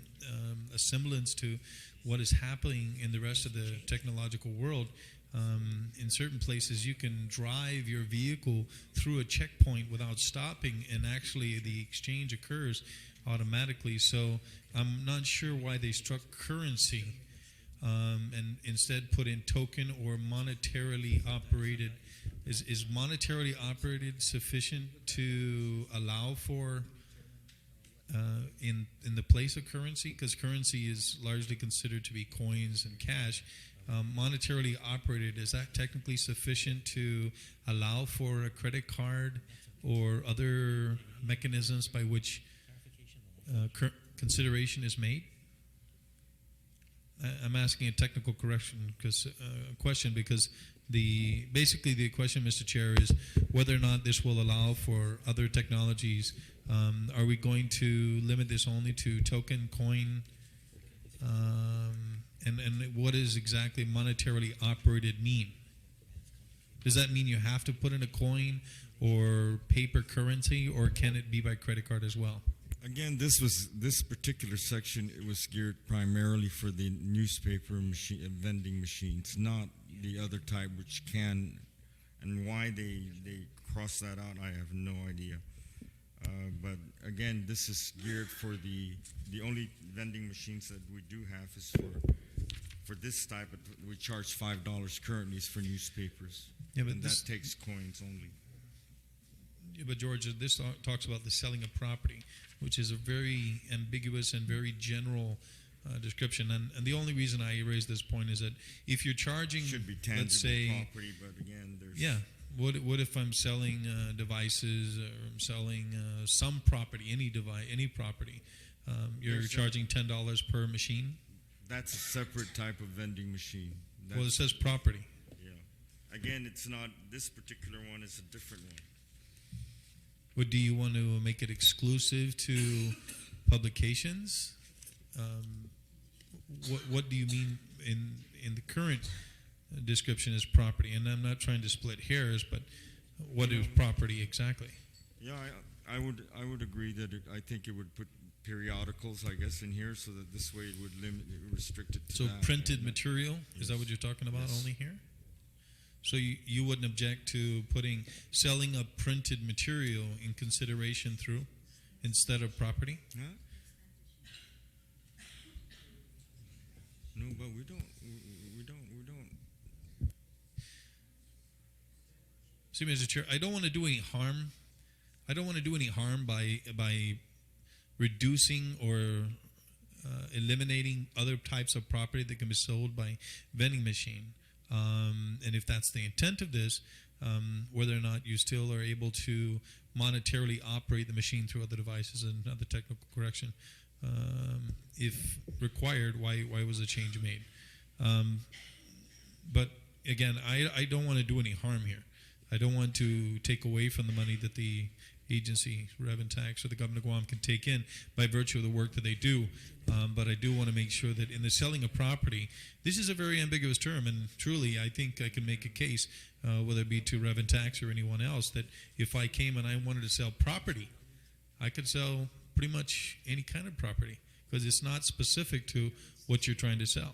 a semblance to what is happening in the rest of the technological world. In certain places, you can drive your vehicle through a checkpoint without stopping, and actually the exchange occurs automatically. So I'm not sure why they struck currency and instead put in token or monetarily operated. Is monetarily operated sufficient to allow for in the place of currency? Because currency is largely considered to be coins and cash. Monetarily operated, is that technically sufficient to allow for a credit card or other mechanisms by which consideration is made? I'm asking a technical question because basically the question, Mr. Chair, is whether or not this will allow for other technologies. Are we going to limit this only to token, coin, and what does exactly monetarily operated mean? Does that mean you have to put in a coin or paper currency, or can it be by credit card as well? Again, this particular section, it was geared primarily for the newspaper vending machines, not the other type which can, and why they crossed that out, I have no idea. But again, this is geared for the only vending machines that we do have is for this type. We charge $5 currently is for newspapers, Yeah, but and this- that takes coins only. Yeah, but George, this talks about the selling of property, which is a very ambiguous and very general description. And the only reason I raise this point is that if you're charging, Should be tangible let's say, property, but again, there's yeah, what if I'm selling devices, or I'm selling some property, any property? You're There's charging $10 per machine. That's a separate type of vending machine. Well, it That's- says property. yeah. Again, it's not this particular one; is a different one. What do you want to make it exclusive to publications? What do you mean in the current description as property? And I'm not trying to split hairs, but what is property exactly? Yeah, I would agree that I think it would put periodicals, I guess, in here, so that this way it would restrict it to So that. printed material, is that Yes. what you're talking about Yes. only here? So you wouldn't object to selling a printed material in consideration through instead of property? Huh? No, but we don't. See, Mr. Chair, I don't want to do any harm. I don't want to do any harm by reducing or eliminating other types of property that can be sold by vending machine. And if that's the intent of this, whether or not you still are able to monetarily operate the machine through other devices and other technical correction, if required, why was a change made? But again, I don't want to do any harm here. I don't want to take away from the money that the agency, Rev and Tax, or the government of Guam can take in by virtue of the work that they do. But I do want to make sure that in the selling of property, this is a very ambiguous term, and truly I think I can make a case, whether it be to Rev and Tax or anyone else, that if I came and I wanted to sell property, I could sell pretty much any kind of property because it's not specific to what you're trying to sell.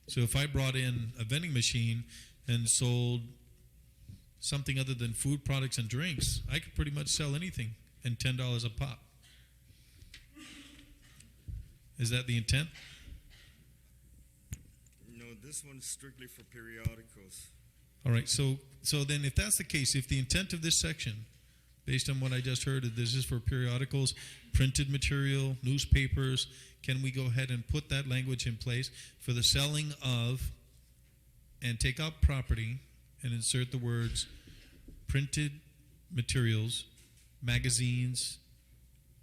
So if I brought in a vending machine and sold something other than food products and drinks, I could pretty much sell anything and $10 a pop. Is that the intent? No, this one is strictly for periodicals. All right, so then if that's the case, if the intent of this section, based on what I just heard, that this is for periodicals, printed material, newspapers, can we go ahead and put that language in place for the selling of, and take out property and insert the words printed materials, magazines,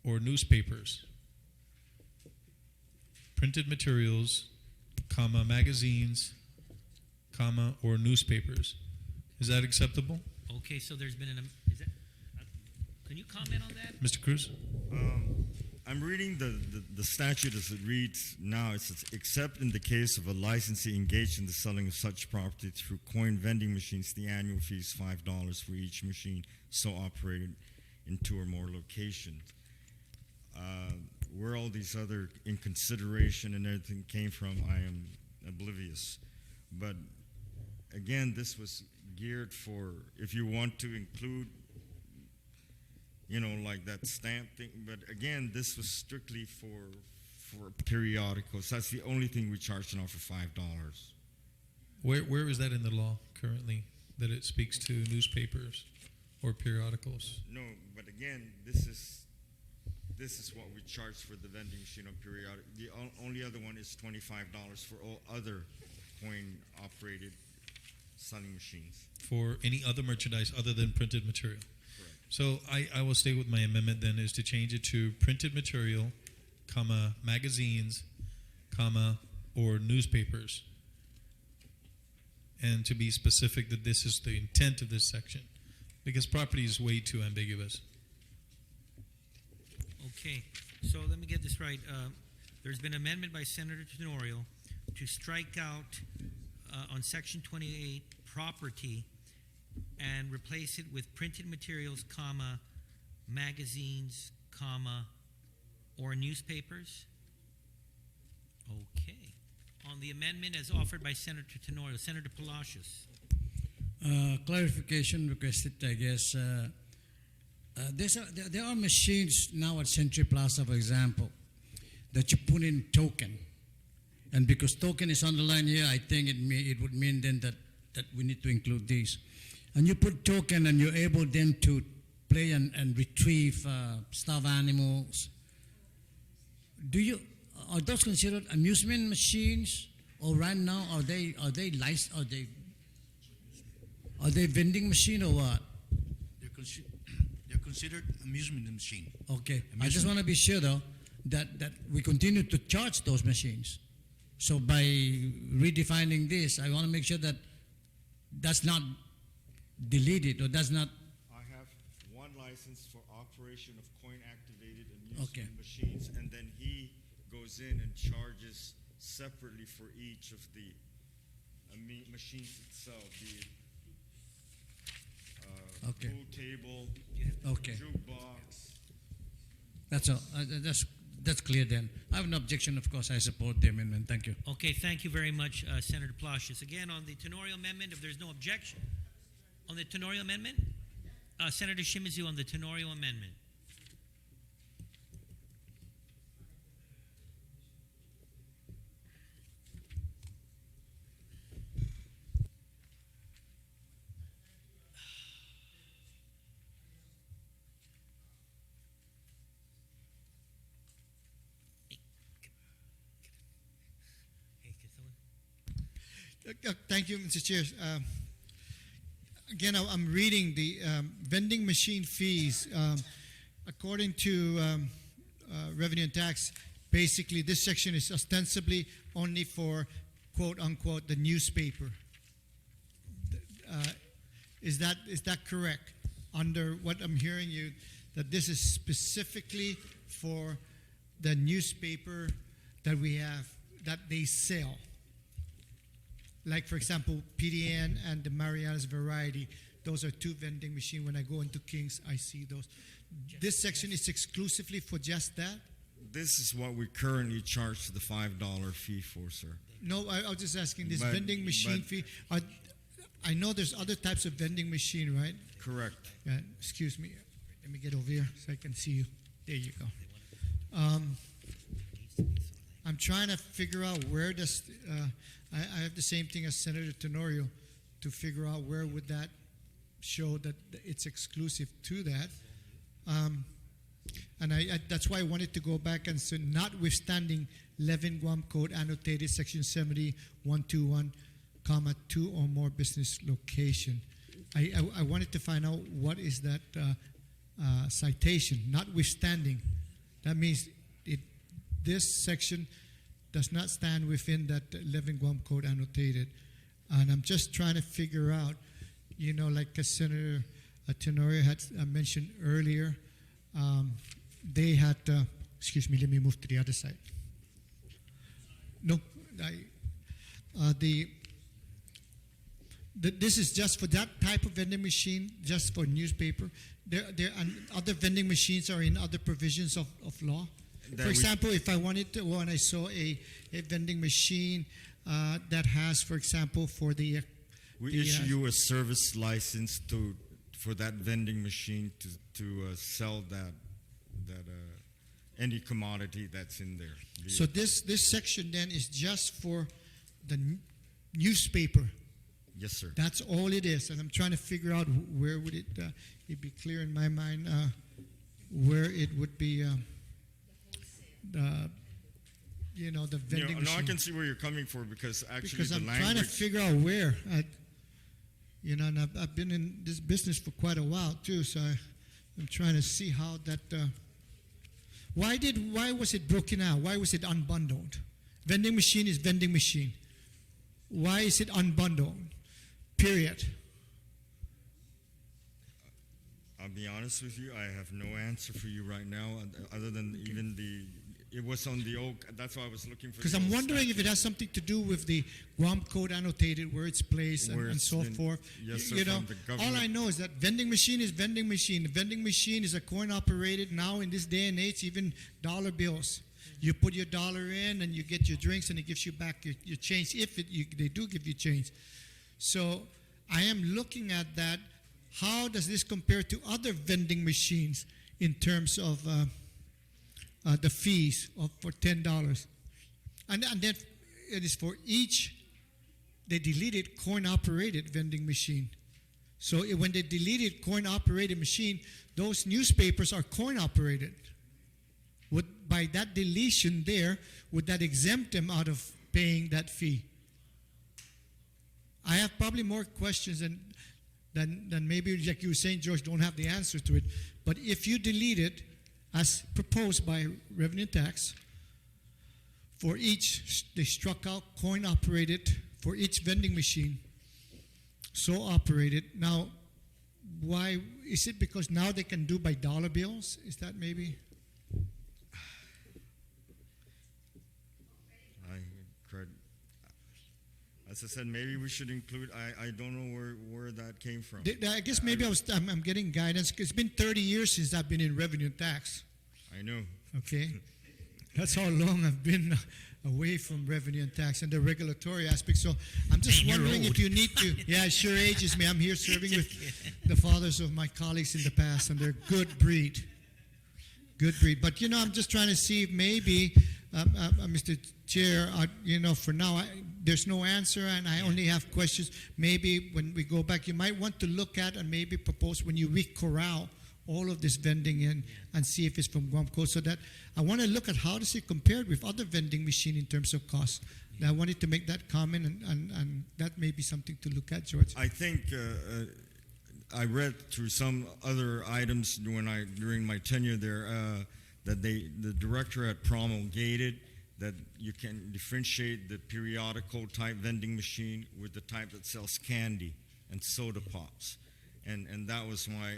or newspapers? Printed materials, comma, magazines, comma, or newspapers. Is that acceptable? Okay, so there's been can you comment on that? Mr. Cruz? I'm reading the statute as it reads now. It says, except in the case of a licensee engaged in the selling of such property through coin vending machines, the annual fee is $5 for each machine so operated in 2 or more locations. Where all these other in consideration and everything came from, I am oblivious. But again, this was geared for, if you want to include, like that stamp thing. But again, this was strictly for periodicals. That's the only thing we charge now for $5. Where is that in the law currently, that it speaks to newspapers or periodicals? No, but again, this is what we charge for the vending machine or periodic. The only other one is $25 for all other coin-operated selling machines. For any other merchandise other than printed material. So I will stay with my amendment then, is to change it to printed material, comma, magazines, comma, or newspapers. And to be specific that this is the intent of this section, because property is way too ambiguous. Okay, so let me get this right. There's been an amendment by Senator Tenorio to strike out on Section 28 property and replace it with printed materials, comma, magazines, comma, or newspapers. Okay. On the amendment as offered by Senator Tenorio, Senator Palacios. Clarification requested, I guess. There are machines now at Century Plaza, for example, that you put in token. And because token is underlined here, I think it would mean then that we need to include these. And you put token and you're able then to play and retrieve stuffed animals. Are those considered amusement machines? Or right now are they vending machine or what? They're considered amusement machine. Okay. I just want to be sure though that we continue to charge those machines. So by redefining this, I want to make sure that that's not deleted or that's not. I have one license for operation of coin-activated amusement machines, and then he goes in and charges separately for each of the machines itself, be it pool table, jukebox. That's all. That's clear then. I have no objection, of course. I support the amendment. Thank you. Okay, thank you very much, Senator Palacios. Again, on the Tenorio amendment, if there's no objection. On the Tenorio amendment? Senator Shimizu on the Tenorio amendment. Thank you, Mr. Chair. Again, I'm reading the vending machine fees. According to revenue and tax, basically this section is ostensibly only for quote unquote the newspaper. Is that correct? Under what I'm hearing you, that this is specifically for the newspaper that we have that they sell. Like, for example, PDN and the Mariana's Variety. Those are two vending machines. When I go into King's, I see those. This section is exclusively for just that? This is what we currently charge the $5 fee for, sir. No, I was just asking this But- vending machine but- fee. I know there's other types of vending machine, right? Correct. Excuse me. Let me get over here so I can see you. There you go. I'm trying to figure out where does I have the same thing as Senator Tenorio to figure out where would that show that it's exclusive to that. And that's why I wanted to go back and say, notwithstanding 11 Guam Code annotated section 70121, comma 2 or more business location. I wanted to find out what is that citation, notwithstanding. That means this section does not stand within that 11 Guam Code annotated. And I'm just trying to figure out, like Senator Tenorio had mentioned earlier, they had, excuse me, let me move to the other side. No, this is just for that type of vending machine, just for newspaper. There and other vending machines are in other provisions of law. For example, if I wanted to, when I saw a vending machine that has, for example, for the We issue you a service license for that vending machine to sell that any commodity that's in there. So this section then is just for the newspaper. Yes, sir. That's all it is, and I'm trying to figure out where would it'd be clear in my mind where it would be. The vending machine. No, I can see where you're coming from because actually because the I'm language. trying to figure out where. And I've been in this business for quite a while too, so I'm trying to see how that. Why was it broken out? Why was it unbundled? Vending machine is vending machine. Why is it unbundled? Period. I'll be honest with you, I have no answer for you right now, other than even it was on the oak. That's why I was looking for. Because I'm wondering if it has something to do with the Guam Code annotated, where it's placed and so forth. Yes, sir, from the all I know is that vending machine is vending machine. The vending machine is a coin operated now in this day and age, even dollar bills. You put your dollar in and you get your drinks and it gives you back your change if they do give you change. So I am looking at that. How does this compare to other vending machines in terms of the fees for $10? And then it is for each, they deleted coin-operated vending machine. So when they deleted coin-operated machine, those newspapers are coin-operated. By that deletion there, would that exempt them out of paying that fee? I have probably more questions than maybe, like you were saying, George, don't have the answer to it. But if you delete it, as proposed by revenue tax, for each, they struck out coin operated for each vending machine, so operated. Now, why is it? Because now they can do by dollar bills? Is that maybe? As I said, maybe we should include. I don't know where that came from. I guess maybe I'm getting guidance. It's been 30 years since I've been in revenue tax. I know. Okay, that's how long I've been away from revenue and tax and the regulatory aspect. So I'm just wondering if you need to. Yeah, it sure ages me. I'm here serving with the fathers of my colleagues in the past, and they're good breed. Good breed. But I'm just trying to see if maybe, Mr. Chair, for now, there's no answer, and I only have questions. Maybe when we go back, you might want to look at and maybe propose when you re-corral all of this vending in and see if it's from Guam Code, so that I want to look at how does it compare with other vending machine in terms of cost. I wanted to make that comment, and that may be something to look at, George. I think I read through some other items during my tenure there that the director had promulgated that you can differentiate the periodical type vending machine with the type that sells candy and soda pops, and that was why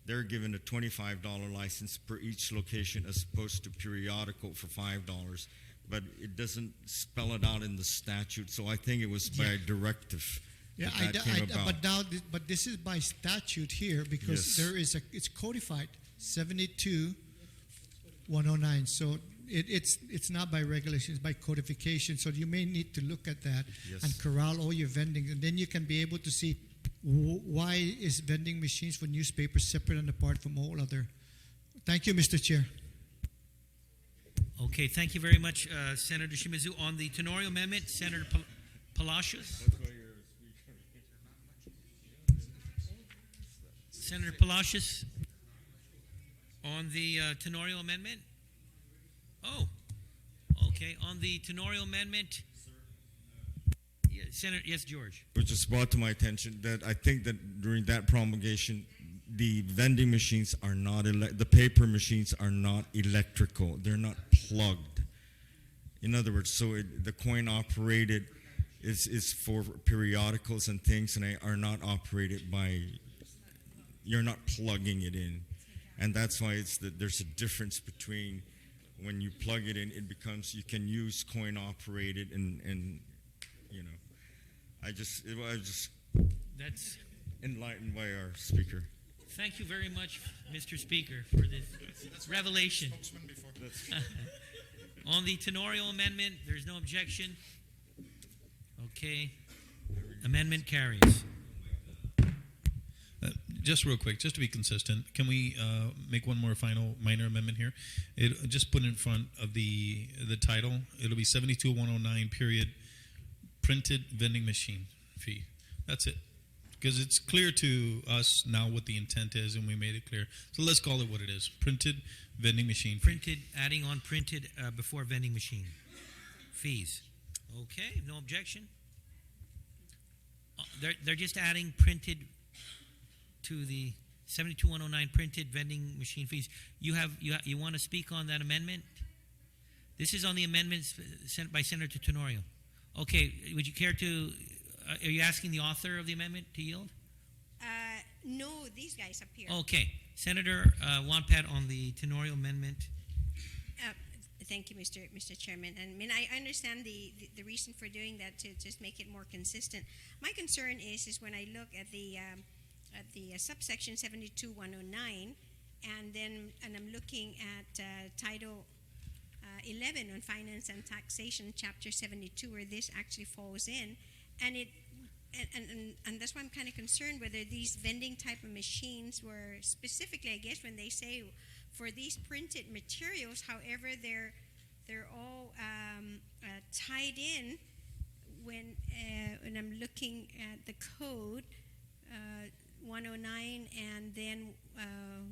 they're given a $25 license per each location as opposed to periodical for $5. But it doesn't spell it out in the statute, so I think it was by directive. Yeah, that came about. but this is by statute here because Yes. it's codified 72-109. So it's not by regulation, it's by codification. So you may need to look at that Yes. and corral all your vending, and then you can be able to see why is vending machines for newspapers separate and apart from all other. Thank you, Mr. Chair. Okay, thank you very much, Senator Shimizu. On the Tenorio Amendment, Senator Palacios. Senator Palacios, on the Tenorio Amendment? Oh, okay. On the Tenorio Amendment, Senator, yes, George. Which was brought to my attention that I think that during that promulgation, the vending machines are not, the paper machines are not electrical. They're not plugged. In other words, so the coin operated is for periodicals and things, and they are not operated by, you're not plugging it in. And that's why there's a difference between when you plug it in, it becomes, you can use coin operated and I just That's. enlightened by our speaker. Thank you very much, Mr. Speaker, for this revelation. On the Tenorio Amendment, there's no objection. Okay. Amendment carries. Just real quick, just to be consistent, can we make one more final minor amendment here? Just put in front of the title. It'll be 72-109 period printed vending machine fee. That's it. Because it's clear to us now what the intent is, and we made it clear. So let's call it what it is: printed vending machine fee. Printed, adding on printed before vending machine fees. Okay, no objection. They're just adding printed to the 72-109 printed vending machine fees. You want to speak on that amendment? This is on the amendments sent by Senator Tenorio. Okay, would you care to? Are you asking the author of the amendment to yield? No, these guys up here. Okay, Senator Wampat on the Tenorio amendment. Thank you, Mr. Chairman. And I mean, I understand the reason for doing that to just make it more consistent. My concern is when I look at the subsection 72-109, and I'm looking at Title 11 on Finance and Taxation, Chapter 72, where this actually falls in, and that's why I'm kind of concerned whether these vending type of machines were specifically, I guess, when they say for these printed materials. However, they're all tied in when I'm looking at the code. 109 and then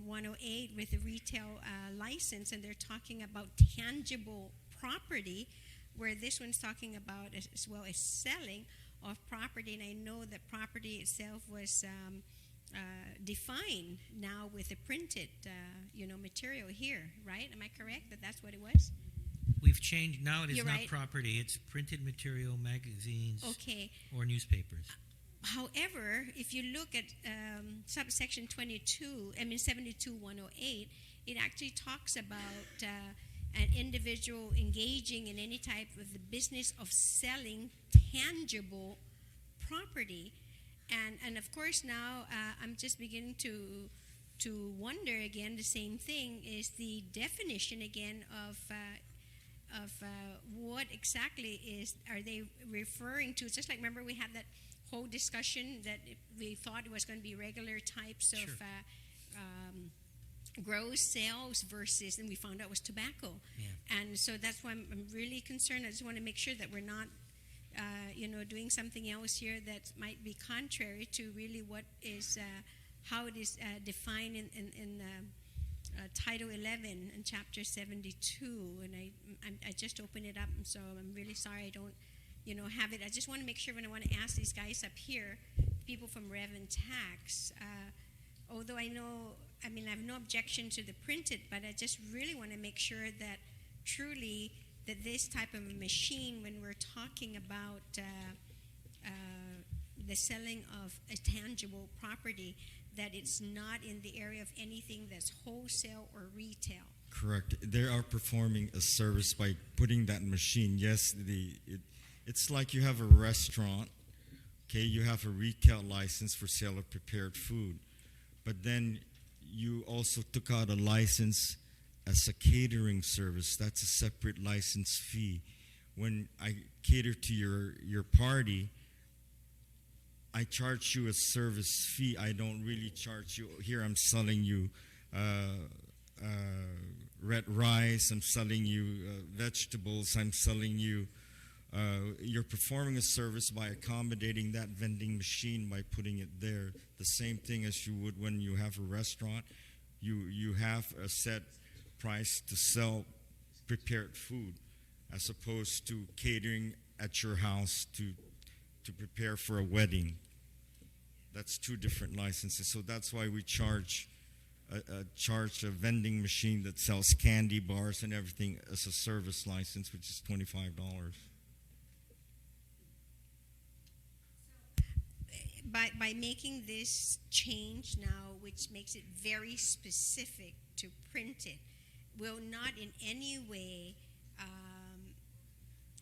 108 with the retail license, and they're talking about tangible property, where this one's talking about as well as selling of property. And I know that property itself was defined now with the printed material here, right? Am I correct that that's what it was? We've changed. Now it is You're not right. property. It's printed material, magazines, Okay. or newspapers. However, if you look at subsection 72-108, it actually talks about an individual engaging in any type of the business of selling tangible property. And of course now I'm just beginning to wonder again, the same thing is the definition again of what exactly are they referring to. It's just like, remember we had that whole discussion that we thought it was going to be regular types Sure. of gross sales versus, and we found out it was tobacco. Yeah. And so that's why I'm really concerned. I just want to make sure that we're not doing something else here that might be contrary to really what is how it is defined Title 11 and Chapter 72, and I just opened it up, and so I'm really sorry I don't, have it. I just want to make sure when I want to ask these guys up here, people from Rev and Tax, although I have no objection to the printed, but I just really want to make sure that truly that this type of machine, when we're talking about the selling of a tangible property, that it's not in the area of anything that's wholesale or retail. Correct. They are performing a service by putting that machine. Yes, it's like you have a restaurant. Okay, you have a retail license for sale of prepared food, but then you also took out a license as a catering service. That's a separate license fee. When I cater to your party, I charge you a service fee. I don't really charge you. Here I'm selling you red rice. I'm selling you vegetables. I'm selling you. You're performing a service by accommodating that vending machine by putting it there. The same thing as you would when you have a restaurant. You have a set price to sell prepared food, as opposed to catering at your house to prepare for a wedding. That's two different licenses. So that's why we charge a vending machine that sells candy bars and everything as a service license, which is $25. By making this change now, which makes it very specific to printed, will not in any way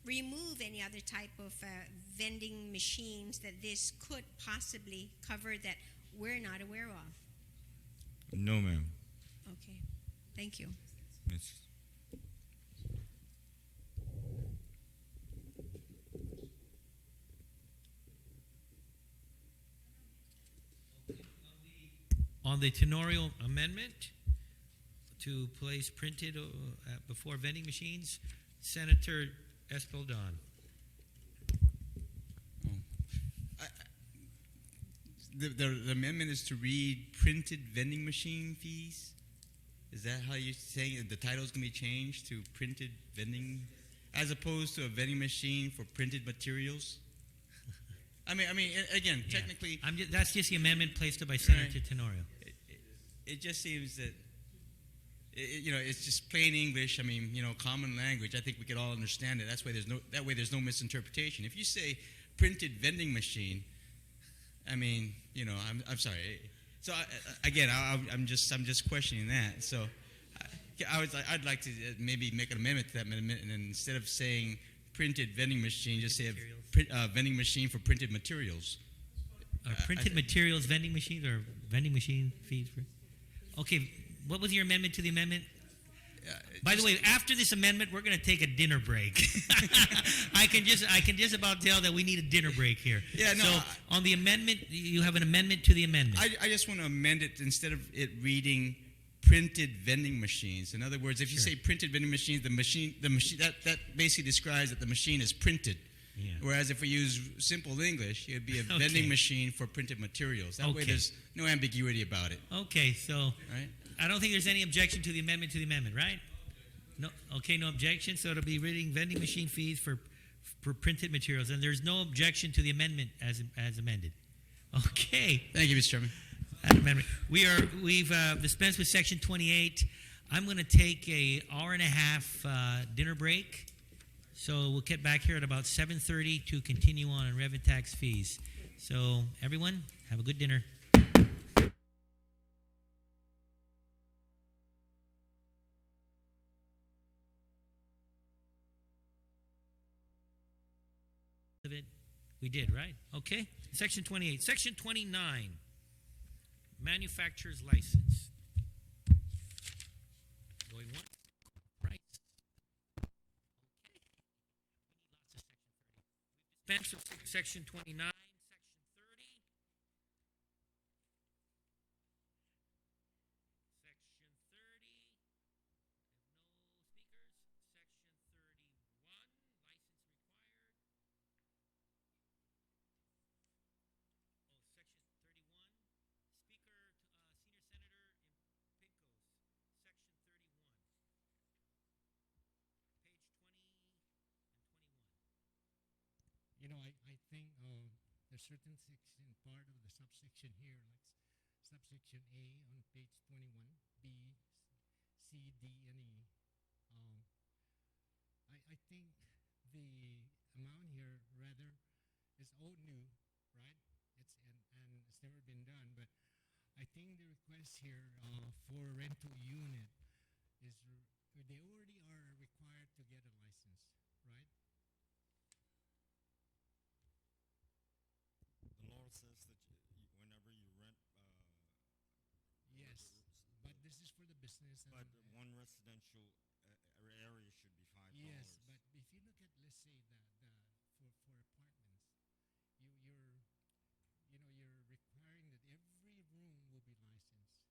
remove any other type of vending machines that this could possibly cover that we're not aware of. No, ma'am. Okay, thank you. It's, On the Tenorio amendment to place printed before vending machines, Senator Espaldon. The amendment is to read printed vending machine fees. Is that how you're saying it? The title is going to be changed to printed vending, as opposed to a vending machine for printed materials? I mean, again, Yeah. technically, That's just the amendment placed by Senator Tenorio. it just seems that it's just plain English. I mean, common language. I think we could all understand it. That way there's no misinterpretation. If you say printed vending machine, I mean, I'm sorry. So I'm just questioning that. So I'd like to maybe make an amendment to that amendment, and instead of saying printed vending machine, just say a vending machine for printed materials. Printed materials vending machines or vending machine fees for? Okay, what was your amendment to the amendment? By the way, after this amendment, we're going to take a dinner break. I can just about tell that we need a dinner break here. Yeah, no. So on the amendment, you have an amendment to the amendment. I just want to amend it instead of it reading printed vending machines. In other words, if you say printed vending machines, the machine that basically describes that the machine is printed. Yeah. Whereas if we use simple English, it would be a vending machine for printed materials. That way there's no ambiguity about it. Okay, so right? I don't think there's any objection to the amendment, right? No. Okay, no objection. So it'll be reading vending machine fees for printed materials, and there's no objection to the amendment as amended. Okay. Thank you, Mr. Chairman. That amendment. We've dispensed with Section 28. I'm going to take a hour and a half dinner break. So we'll get back here at about 7:30 to continue on revenue tax fees. So everyone, have a good dinner. Of it, we did, right? Okay. Section 28. Section 29, manufacturer's license. Going once, right? Dispense with Section 29. think there's certain section part of the subsection here, like subsection A on page 21, B, C, D, and E. I think the amount here rather is all new, right? And it's never been done, but I think the request here for rental unit is they already are required to get a license, right? The law says that whenever you rent. Yes, but this is for the business. But one residential area should be $5. Yes, but if you look at, let's say, for apartments, you're requiring that every room will be licensed.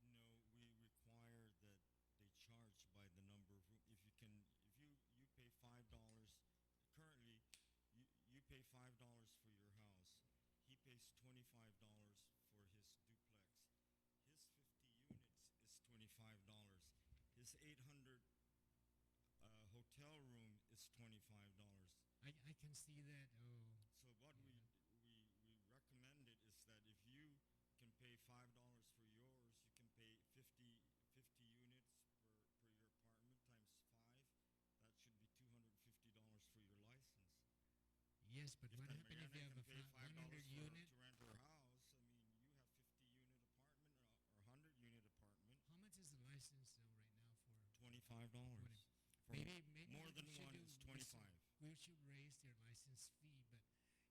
No, we require that they charge by the number of rooms. If you pay $5 currently, you pay $5 for your house. He pays $25 for his duplex. His 50 units is $25. His 800 hotel room is $25. I can see that. Oh. So what we recommended is that if you can pay $5 for yours, you can pay 50 units per your apartment times 5. That should be $250 for your license. Yes, but what happens if you have a $100 unit? To rent your house, I mean, you have 50-unit apartment or 100-unit apartment. How much is the license though right now for? $25. Maybe more than one is 25. We should raise their license fee, but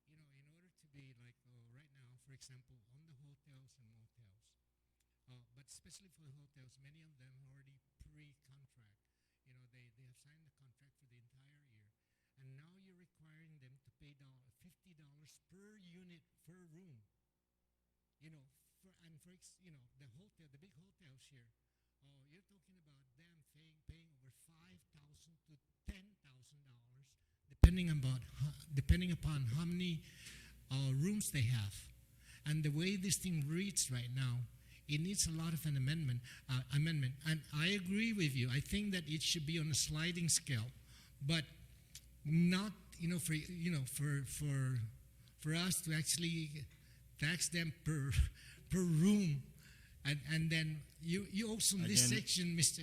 in order to be like right now, for example, on the hotels and motels, but especially for the hotels, many of them are already pre-contract. They have signed the contract for the entire year, and now you're requiring them to pay $50 per unit per room. The big hotels here. Oh, you're talking about them paying over $5,000 to $10,000, depending upon how many rooms they have. And the way this thing reads right now, it needs a lot of an amendment. And I agree with you. I think that it should be on a sliding scale, but not for us to actually tax them per room. And then you also in this section, Mr.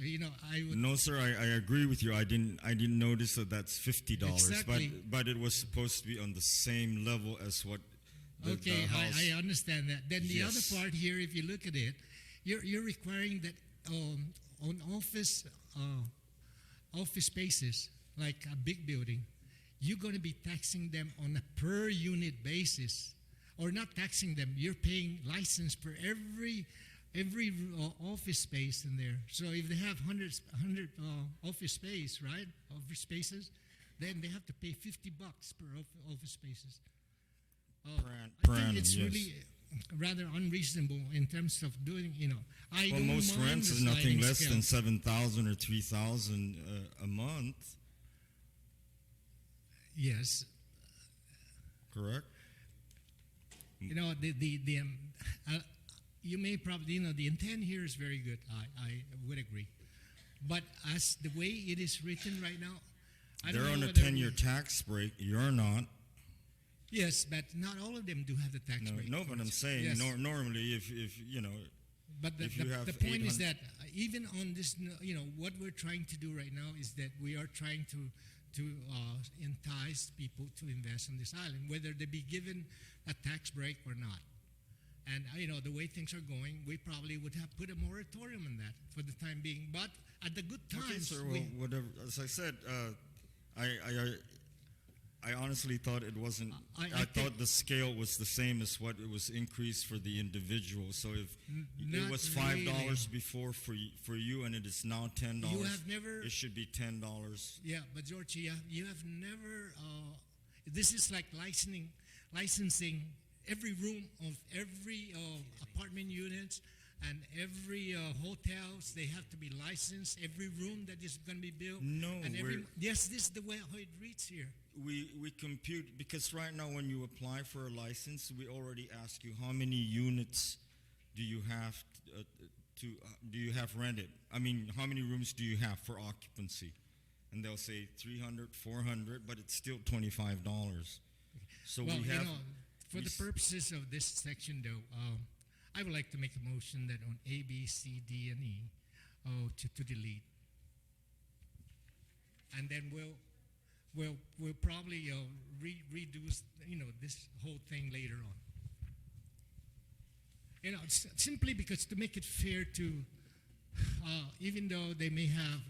I would. No, sir, I agree with you. I didn't notice that that's $50. Exactly. But it was supposed to be on the same level as what. Okay, I understand that. Then the Yes. other part here, if you look at it, you're requiring that on office spaces like a big building, you're going to be taxing them on a per unit basis, or not taxing them. You're paying license for every office space in there. So if they have 100 office space, right, office spaces, then they have to pay $50 per office spaces. I think it's really rather unreasonable in terms of doing. Most rents is nothing less than $7,000 or $3,000 a month. Yes. Correct. You may probably, the intent here is very good. I would agree. But as the way it is written right now, they're on a 10-year tax break. You're not. Yes, but not all of them do have the tax break. No, but I'm saying Yes. Normally, if But the point is that even on this, what we're trying to do right now is that we are trying to entice people to invest on this island, whether they be given a tax break or not. And the way things are going, we probably would have put a moratorium on that for the time being. But at the good times, okay, sir. Well, whatever. As I said, I honestly thought it wasn't. I thought the scale was the same as what it was increased for the individual. So if it was $5 before for you, and it is now $10, you have never. It should be $10. Yeah, but George, you have never. This is like licensing every room of every apartment units and every hotels. They have to be licensed. Every room that is going to be built. No, and yes, this is the way how it reads here. We compute, because right now when you apply for a license, we already ask you how many units do you have do you have rented? I mean, how many rooms do you have for occupancy? And they'll say 300, 400, but it's still $25. So Well, we have. for the purposes of this section, though, I would like to make a motion that on A, B, C, D, and E, to delete, and then we'll probably redo this whole thing later on. Simply because to make it fair to, even though they may have,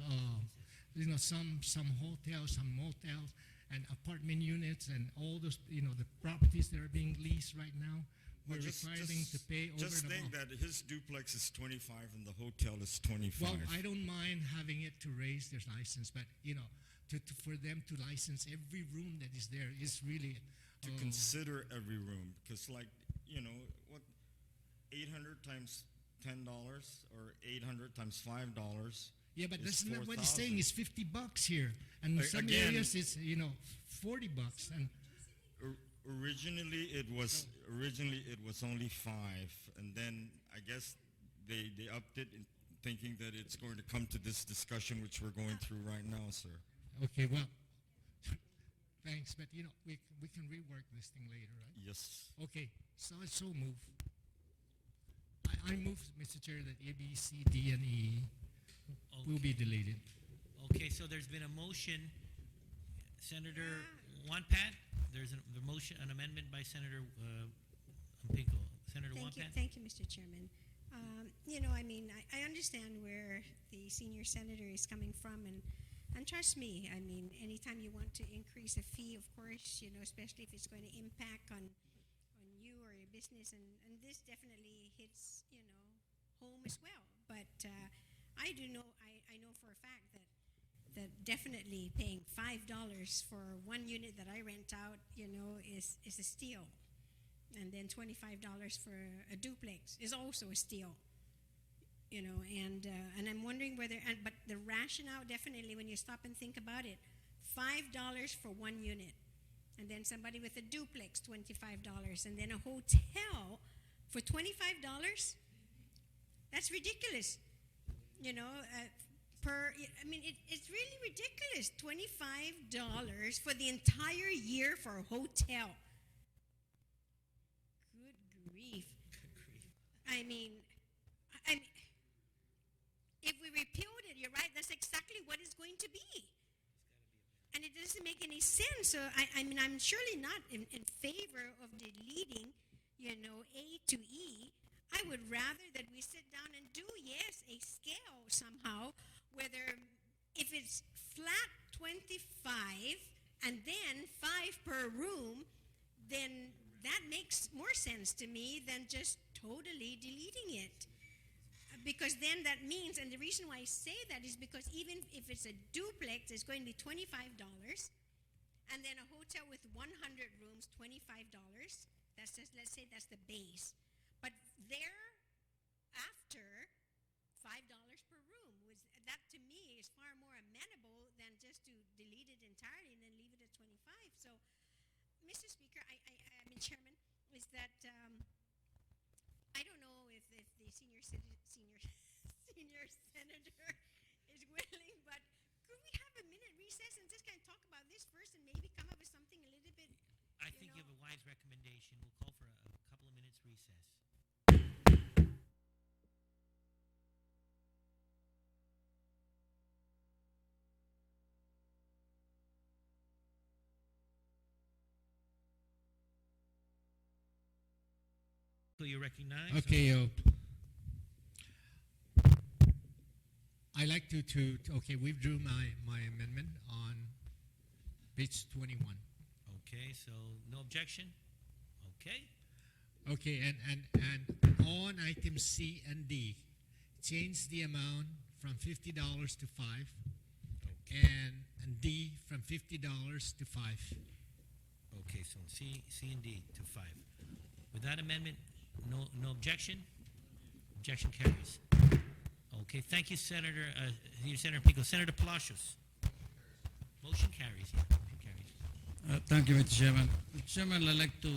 some hotels, some motels, and apartment units, and all those, the properties that are being leased right now, we're requiring to pay over Just and think above. that his duplex is 25 and the hotel is 25. Well, I don't mind having it to raise their license, but for them to license every room that is there is really to consider every room, because what 800 times $10 or 800 times $5. Yeah, but is that's not what he's 4,000. saying. It's $50 here, and in some Again- areas it's $40. And Originally it was only 5, and then I guess they upped it, thinking that it's going to come to this discussion which we're going through right now, sir. okay, well, thanks, but we can rework this thing later, right? Yes. Okay, so move. I move, Mr. Chair, that A, B, C, D, and E will be deleted. Okay, so there's been a motion, Senator Wampat. There's the motion, an amendment by Senator Pinko. Senator Wampat. Thank you, Mr. Chairman. I understand where the senior senator is coming from, and trust me, anytime you want to increase a fee, of course, especially if it's going to impact on you or your business, and this definitely hits, home as well. But I know for a fact that definitely paying $5 for one unit that I rent out, is a steal. And then $25 for a duplex is also a steal. And I'm wondering but the rationale, definitely, when you stop and think about it, $5 for one unit, and then somebody with a duplex, $25, and then a hotel for $25. That's ridiculous. It's really ridiculous. $25 for the entire year for a hotel. Good grief. If we repealed it, you're right, that's exactly what it's going to be. And it doesn't make any sense. So I'm surely not in favor of deleting, A to E. I would rather that we sit down and do, yes, a scale somehow, whether if it's flat 25 and then 5 per room, then that makes more sense to me than just totally deleting it. Because then that means, and the reason why I say that is because even if it's a duplex, it's going to be $25, and then a hotel with 100 rooms, $25. That's just, let's say that's the base. But thereafter, $5 per room. That to me is far more amenable than just to delete it entirely and then leave it at 25. So, Mr. Speaker, Chairman, is that I don't know if the senior senator is willing, but could we have a minute recess and just kind of talk about this first and maybe come up with something a little bit? I think you have a wise recommendation. We'll call for a couple of minutes recess. So you recognize? Okay, I like to withdrew my amendment on page 21. Okay, so no objection? Okay. Okay, and on item C and D, change the amount from $50 to $5, and D from $50 to $5. Okay, so C and D to 5. With that amendment, no objection? Objection carries. Okay, thank you, Senator Pico. Senator Palacios. Motion carries. Yeah, motion carries. Thank you, Mr. Chairman. Mr. Chairman, I'd like to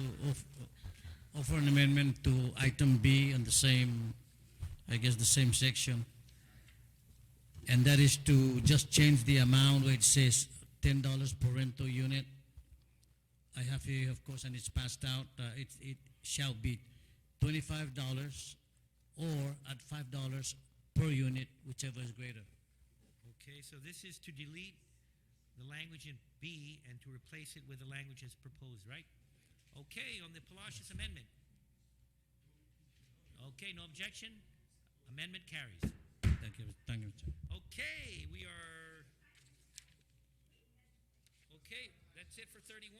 offer an amendment to item B on the same section. And that is to just change the amount where it says $10 per rental unit I have here, of course, and it's passed out. It shall be $25 or at $5 per unit, whichever is greater. Okay, so this is to delete the language in B and to replace it with the language as proposed, right? Okay, on the Palacios amendment. Okay, no objection. Amendment carries. Thank you. Thank you, Chair. Okay, we are. Okay, that's it for 31.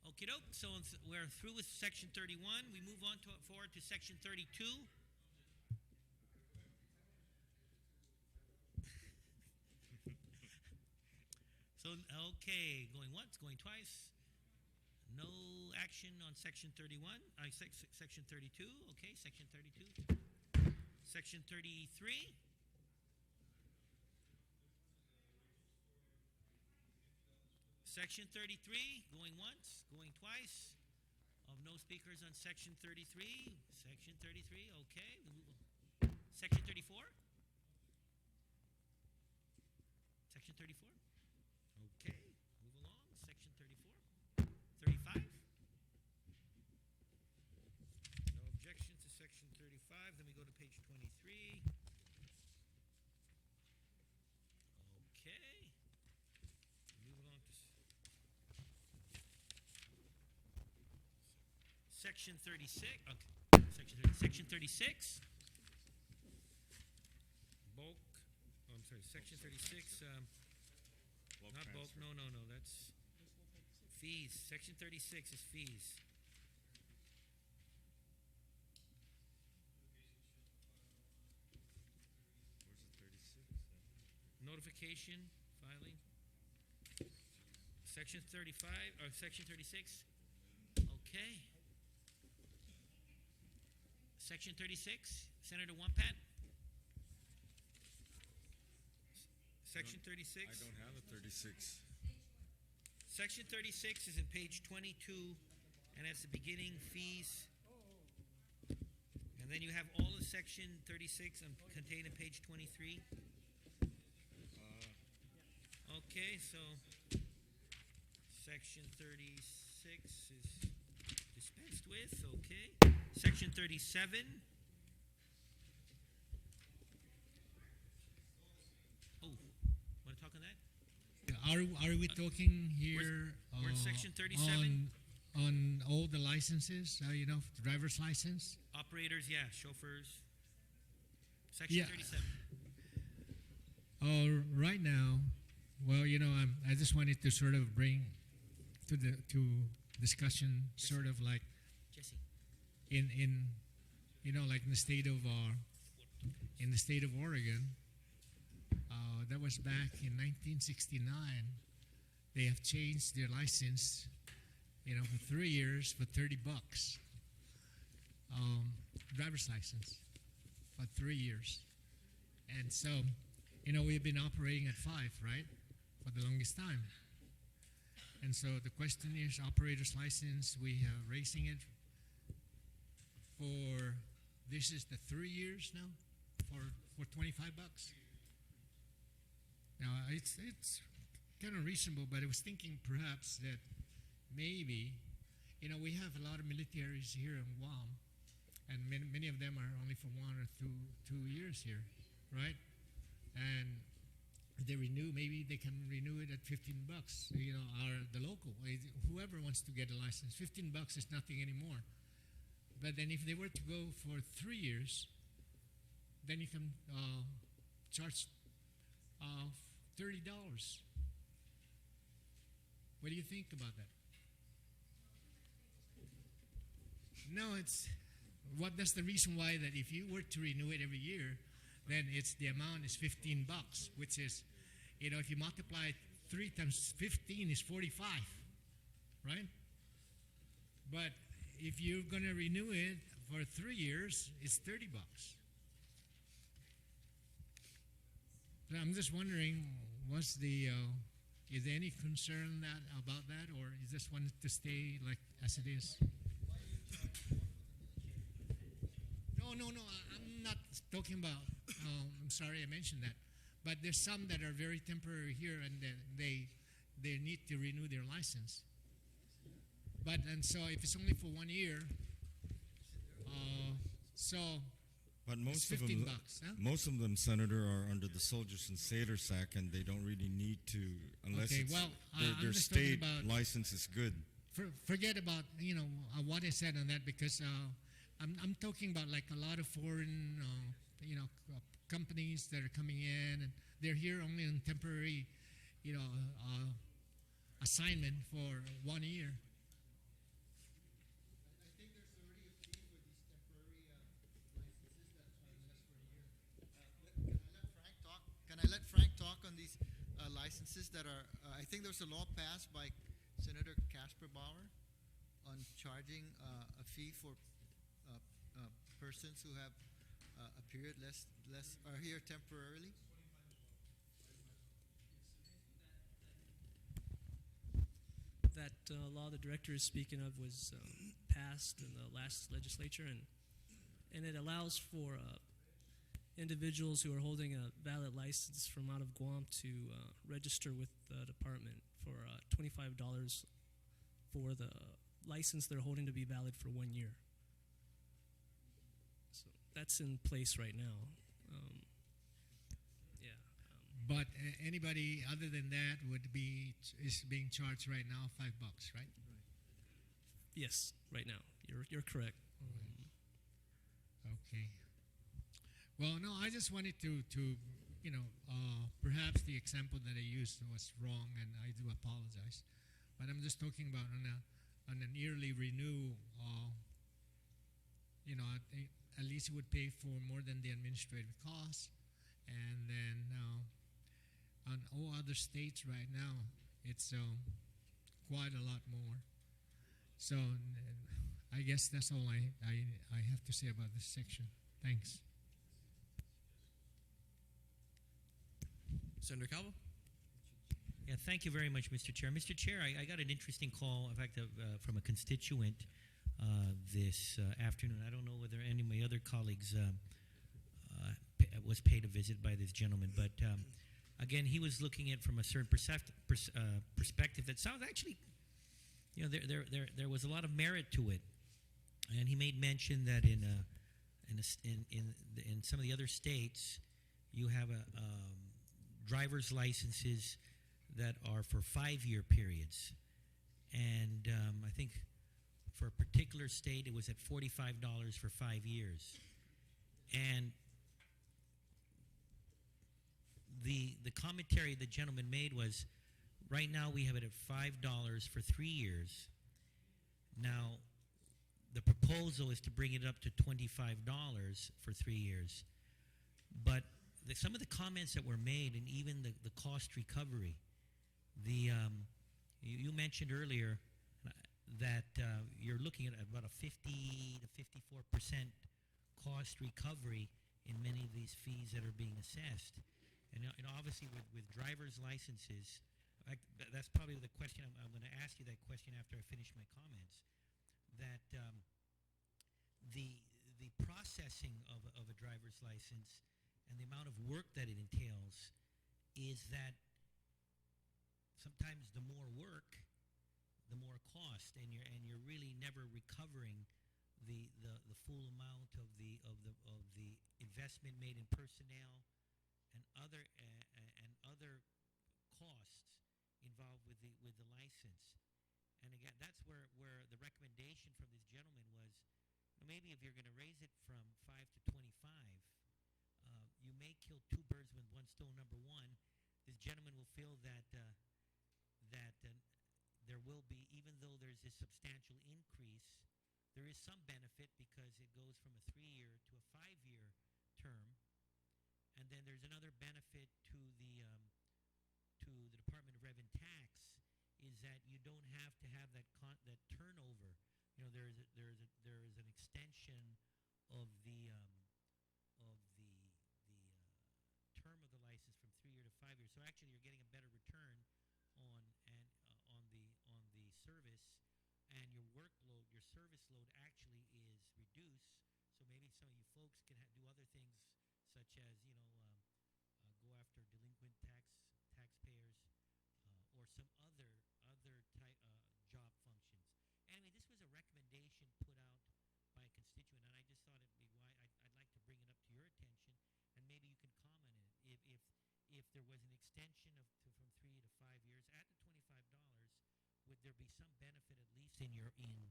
Okay, doke. So we're through with section 31. We move on forward to section 32. So, okay, going once, going twice. No action on section 31. Section 32. Okay, section 32. Section 33. Section 33, going once, going twice. Of no speakers on section 33. Section 33, okay. We move on. Section 34. Section 34. Okay, move along. Section 34. 35. No objection to section 35. Then we go to page 23. Okay. Move along to section 36. Okay. Section 36. Bulk. Oh, I'm sorry. Section 36. Not bulk. No. That's fees. Section 36 is fees. Where's the 36? Notification, filing. Section 35 or section 36. Okay. Section 36, Senator Wampat. Section 36. I don't have a 36. Section 36 is in page 22, and that's the beginning fees. And then you have all of section 36 contained in page 23. Okay, so section 36 is dispensed with. Okay. Section 37. Oh, want to talk on that? Are we talking here We're in section 37. on all the licenses? Driver's license. Operators, yeah, chauffeurs. Section Yeah. 37. Right now, well, I just wanted to sort of bring to discussion, sort of like Jesse. in like in the state of Oregon. That was back in 1969. They have changed their license, for 3 years for $30. Driver's license for 3 years, and so we've been operating at 5, right, for the longest time. And so the question is, operator's license, we are raising it for, this is the 3 years now, for $25. Now, it's kind of reasonable, but I was thinking perhaps that maybe, we have a lot of militaries here in Guam, and many of them are only for 1 or 2 years here, right? And they renew, maybe they can renew it at $15, the local, whoever wants to get a license. $15 is nothing anymore. But then if they were to go for 3 years, then you can charge $30. What do you think about that? No, that's the reason why that if you were to renew it every year, then the amount is $15, which is, if you multiply it 3 times 15 is 45, right? But if you're going to renew it for 3 years, it's $30. So I'm just wondering, is there any concern about that, or is this one to stay like as it is? No, I'm not talking about, I'm sorry I mentioned that. But there's some that are very temporary here, and then they need to renew their license. But and so if it's only for 1 year, so But it's most of 15 them, bucks. Huh? most of them, Senator, are under the Soldiers and Sailors Act, and they don't really need to unless Okay, it's, well, their, I'm their just talking state about- license is good. Forget about what I said on that, because I'm talking about like a lot of foreign companies that are coming in, and they're here only on temporary assignment for 1 year. I think there's already a fee for these temporary licenses that are less for a year. Can I let Frank talk? Can I let Frank talk on these licenses that are? I think there's a law passed by Senator Casper Bauer on charging a fee for persons who have a period less are here temporarily. That law the director is speaking of was passed in the last legislature, and it allows for individuals who are holding a valid license from out of Guam to register with the department for $25 for the license they're holding to be valid for 1 year. So that's in place right now. But anybody other than that is being charged right now $5, right? Yes, right now. You're correct. Okay. Well, no, I just wanted to perhaps the example that I used was wrong, and I do apologize. But I'm just talking about on an yearly renewal. At least it would pay for more than the administrative costs, and then on all other states right now, it's quite a lot more. So I guess that's all I have to say about this section. Thanks. Senator Calvo? Yeah, thank you very much, Mr. Chair. Mr. Chair, I got an interesting call, in fact, from a constituent this afternoon. I don't know whether any of my other colleagues was paid a visit by this gentleman, but again, he was looking at it from a certain perspective that sounds actually, there was a lot of merit to it, and he made mention that in some of the other states, you have driver's licenses that are for 5-year periods, and I think for a particular state it was at $45 for 5 years, and the commentary the gentleman made was, right now we have it at $5 for 3 years. Now, the proposal is to bring it up to $25 for 3 years. But some of the comments that were made, and even the cost recovery, you mentioned earlier that you're looking at about a 50 to 54% cost recovery in many of these fees that are being assessed. And obviously with driver's licenses, that's probably the question. I'm going to ask you that question after I finish my comments. That the processing of a driver's license and the amount of work that it entails is that sometimes the more work, the more cost, and you're really never recovering the full amount of the investment made in personnel and other costs involved with the license. And again, that's where the recommendation from this gentleman was, maybe if you're going to raise it from 5 to 25, you may kill 2 birds with one stone. Number one, this gentleman will feel that there will be, even though there's this substantial increase, there is some benefit because it goes from a 3-year to a 5-year term. And then there's another benefit to the Department of Revenue and Tax, is that you don't have to have that turnover. There is an extension of the term of the license from 3 years to 5 years. So actually, you're getting a better return on the service, and your workload, your service load actually is reduced. So maybe some of you folks can do other things, such as go after delinquent taxpayers, or some other extension from 3 to 5 years at the $25, would there be some benefit at least in your the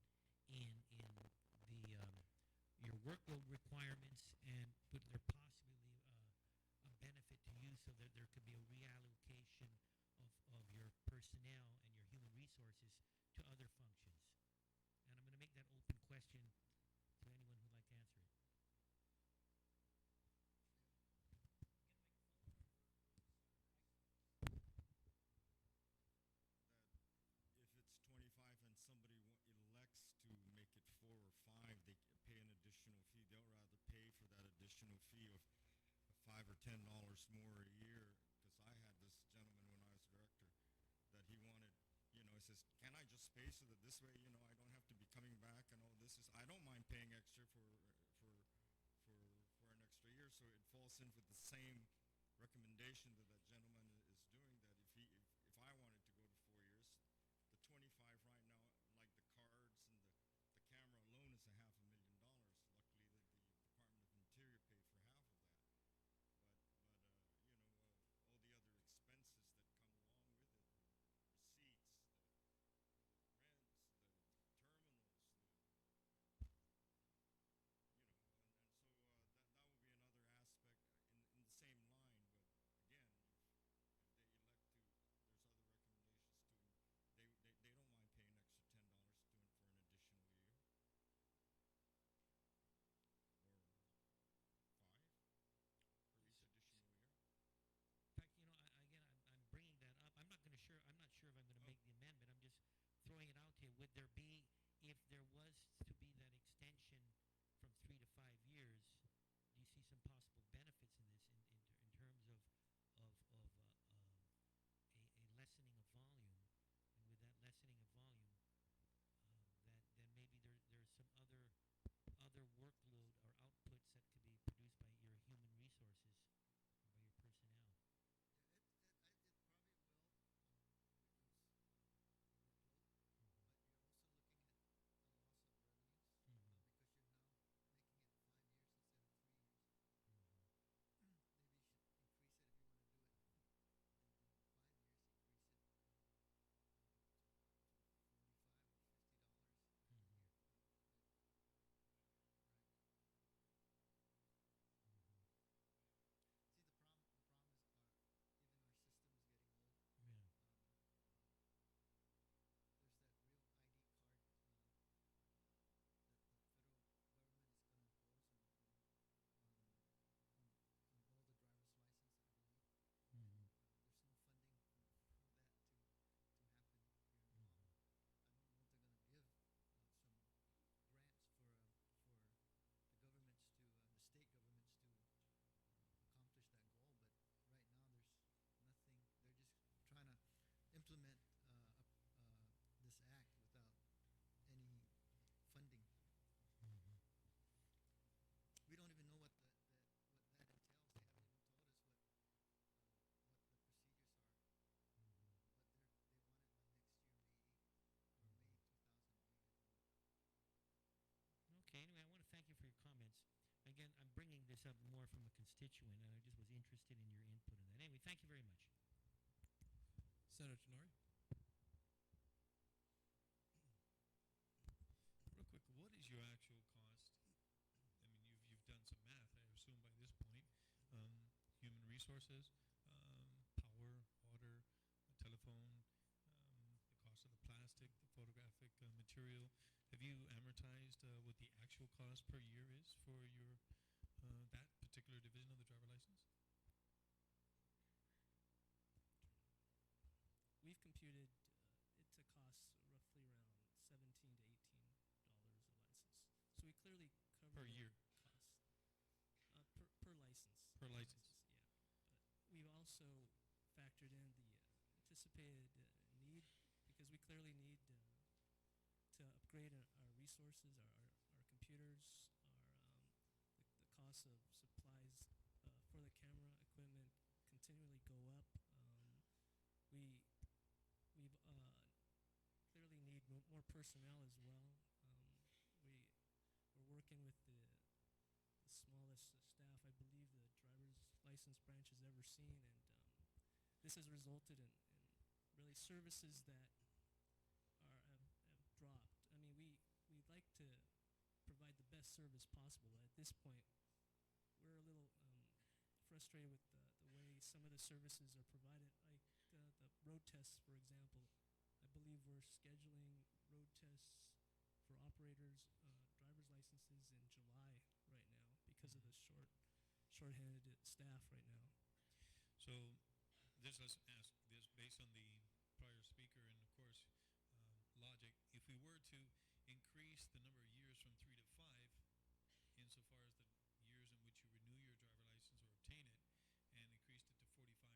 your workload requirements, and would there possibly a benefit to you so that there could be a reallocation of your personnel and your human resources to other functions? And I'm going to make that open question to anyone who'd like to answer it. That if it's 25 and somebody elects to make it 4 or 5, they pay an additional fee. They'll rather pay for that additional fee of $5 or $10 more a year. Because I had this gentleman when I was director that he wanted, he says, can I just pay so that this way, I don't have to be coming back and all this I don't mind paying extra for an extra year. So it falls in with the same recommendation that gentleman is doing, that if I wanted to go to 4 years, the 25 right now, like the cards and the camera alone is $500,000. Luckily, the Department of Interior paid for half of that. But all the other expenses that come along with it, the receipts, the rents, the terminals, and so that would be another aspect in the same line. But again, if they elect to, there's other recommendations to. They don't mind paying extra $10 for an additional year or 5 for each additional year. In fact, I'm bringing that up. I'm not sure if I'm going to make the amendment. I'm just throwing it out to you. Would there be, if there was to be that extension from 3 to 5 years, do you see some possible benefits in this in terms of a lessening of volume? And with that lessening of volume, that then maybe there's some other workload or outputs that could be produced by your human resources, or by your personnel. It probably will reduce workload, but you're also looking at a loss of revenues because you're now making it 5 years instead of 3 years. Maybe you should increase it if you want to do it in 5 years. Increase it to $45 or $50 a year. Right. See, the problem is even our system is getting old. Yeah. There's that real ID card that the federal government is going to impose on all the driver's license, I believe. There's no funding for that to happen here in Guam. I don't know if they're going to give some grants for the governments the state governments to accomplish that goal, but right now there's nothing. They're just trying to implement this act without any funding. We don't even know what that entails. They haven't even told us what the procedures are. But they want it by next year, May 8th, or May 2008, I believe. Okay. Anyway, I want to thank you for your comments. Again, I'm bringing this up more from a constituent, and I just was interested in your input on that. Anyway, thank you very much. Senator Tenori. Real quick, what is your actual cost? I mean, you've done some math, I assume, by this point. Human resources, power, water, telephone, the cost of the plastic, the photographic material. Have you amortized what the actual cost per year is for your that particular division of the driver license? We've computed it to cost roughly around $17 to $18 a license. So we clearly cover Per year. cost per license. Per license. Yeah, but we've also factored in the anticipated need, because we clearly need to upgrade our resources, our computers, the cost of supplies for the camera equipment continually go up. We clearly need more personnel as well. We're working with the smallest staff I believe the driver's license branch has ever seen, and this has resulted in really services that have dropped. I mean, we'd like to provide the best service possible, but at this point, we're a little frustrated with the way some of the services are provided. Like the road tests, for example. I believe we're scheduling road tests for operators, driver's licenses in July right now because of the short-handed staff right now. So, let's ask this based on the prior speaker and, of course, logic. If we were to increase the number of years from 3 to 5, insofar as the years in which you renew your driver license or obtain it, and increased it to $45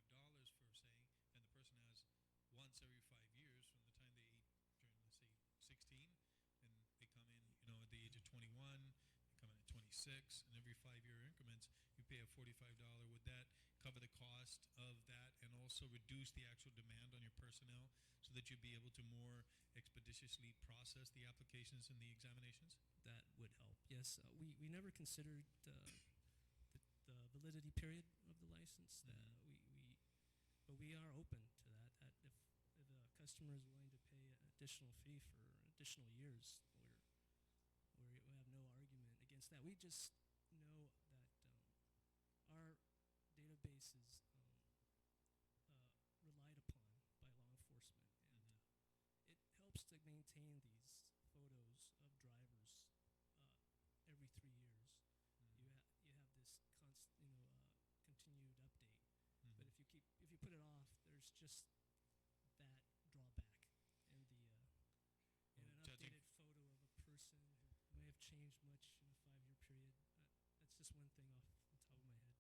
for say, and the person has once every 5 years from the time they turn, let's say, 16, and they come in, at the age of 21, they come in at 26, and every 5-year increments, you pay a $45. Would that cover the cost of that and also reduce the actual demand on your personnel so that you'd be able to more expeditiously process the applications and the examinations? That would help. Yes, we never considered the validity period of the license. But we are open to that. That if a customer is willing to pay an additional fee for additional years, we have no argument against that. We just know that our database is relied upon by law enforcement, and it helps to maintain these photos of drivers every 3 years. You have this continued update. But if you put it off, there's just that drawback, and an updated photo of a person who may have changed much in a 5-year period. That's just one thing off the top of my head.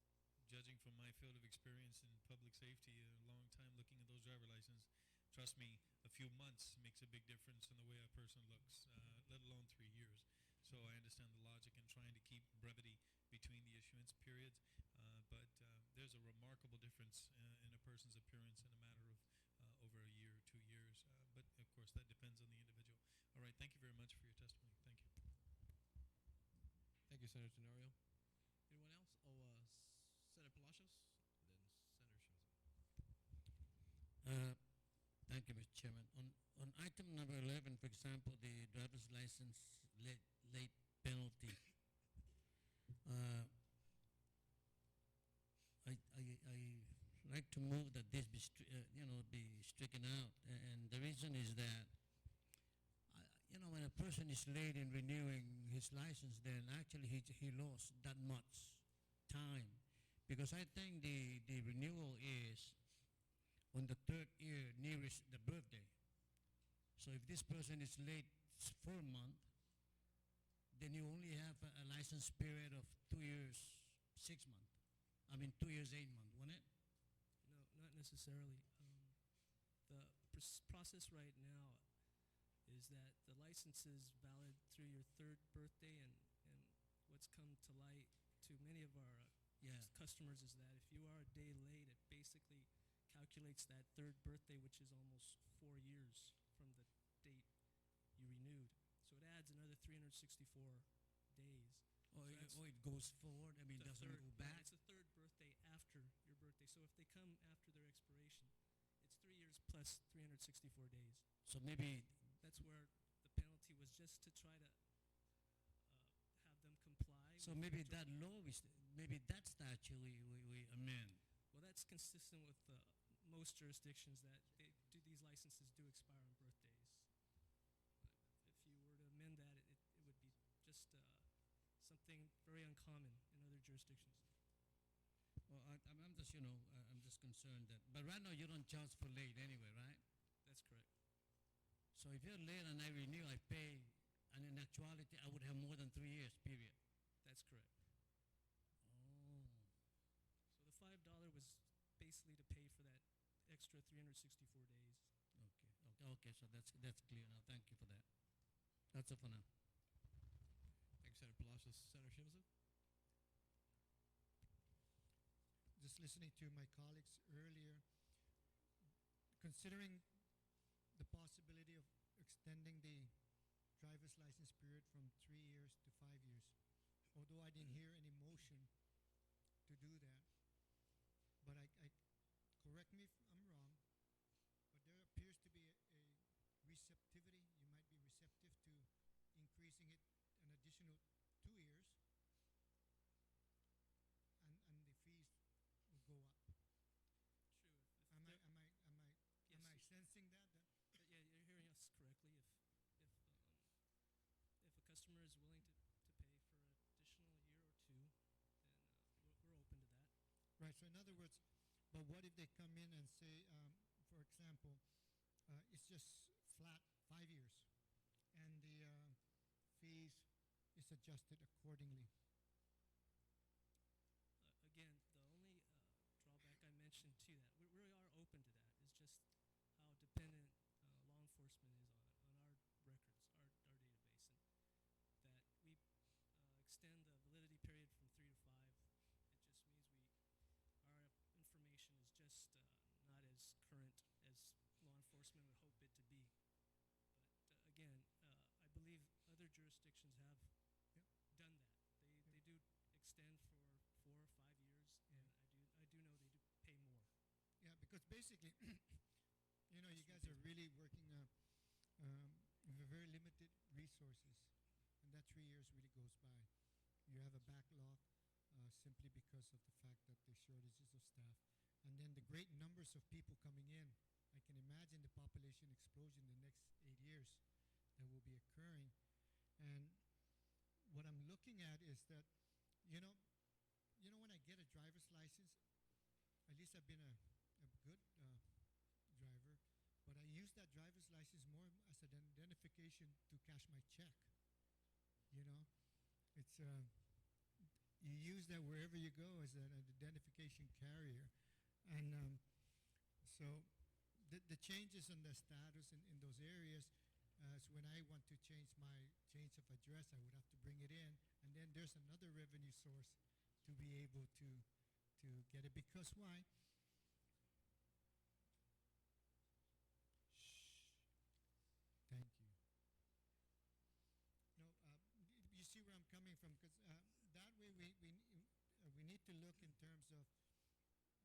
Judging from my field of experience in public safety, a long time looking at those driver licenses, trust me, a few months makes a big difference in the way a person looks, let alone 3 years. So I understand the logic in trying to keep brevity between the issuance periods, but there's a remarkable difference in a person's appearance in a matter of over a year or 2 years. But of course, that depends on the individual. All right, thank you very much for your testimony. Thank you. Thank you, Senator Tenorio. Anyone else? Senator Palacios, then Senator Shimza. Thank you, Mr. Chairman. On item number 11, for example, the driver's license late penalty. I like to move that this be stricken out, and the reason is that when a person is late in renewing his license, then actually he lost that much time, because I think the renewal is on the 3rd year nearest the birthday. So if this person is late for a month, then you only have a license period of 2 years, 6 months. 2 years, 8 months, wouldn't it? No, not necessarily. The process right now is that the license is valid through your 3rd birthday, and what's come to light to many of our customers is that if you are a day late, it basically calculates that 3rd birthday, which is almost 4 years from the date you renewed. So it adds another 364 days. It goes forward? Doesn't go back? It's the 3rd birthday after your birthday. So if they come after their expiration, it's 3 years plus 364 days. So maybe that's where the penalty was, just to try to have them comply. So maybe that law, maybe that statute we amend. Well, that's consistent with most jurisdictions, that these licenses do expire on birthdays. If you were to amend that, it would be just something very uncommon in other jurisdictions. Well, I'm just concerned that. But right now you don't charge for late anyway, right? That's correct. So if you're late and I renew, I pay, and in actuality I would have more than 3 years. Period. That's correct. Oh. So the $5 was basically to pay for that extra 364 days. Okay. So that's clear now. Thank you for that. That's it for now. Thank you, Senator Palacios. Senator Shimza. Just listening to my colleagues earlier, considering the possibility of extending the driver's license period from 3 years to 5 years, although I didn't hear any motion to do that. But I correct me if I'm So in other words, but what if they come in and say, for example, it's just flat 5 years, and the fees is adjusted accordingly? Again, the only drawback I mentioned to that, we are open to that. It's just how dependent law enforcement is on our records, our database, and that we extend the validity period from 3 to 5. It just means our information is just not as current as law enforcement would hope it to be. But again, I believe other jurisdictions have done that. They do extend for 4 or 5 years, and I do know they do pay more. Yeah, because basically, you know, you guys are really working with very limited resources, and that 3 years really goes by. You have a backlog simply because of the fact that there's shortages of staff, and then the great numbers of people coming in. I can imagine the population explosion in the next 8 years that will be occurring. And what I'm looking at is that, you know, when I get a driver's license, at least I've been a good driver, but I use that driver's license more as an identification to cash my check. You know, it's you use that wherever you go as an identification carrier, and so the changes in the status in those areas. So when I want to change my change of address, I would have to bring it in, and then there's another revenue source to be able to get it. Because why? Shh. Thank you. No, you see where I'm coming from, because that way we need to look in terms of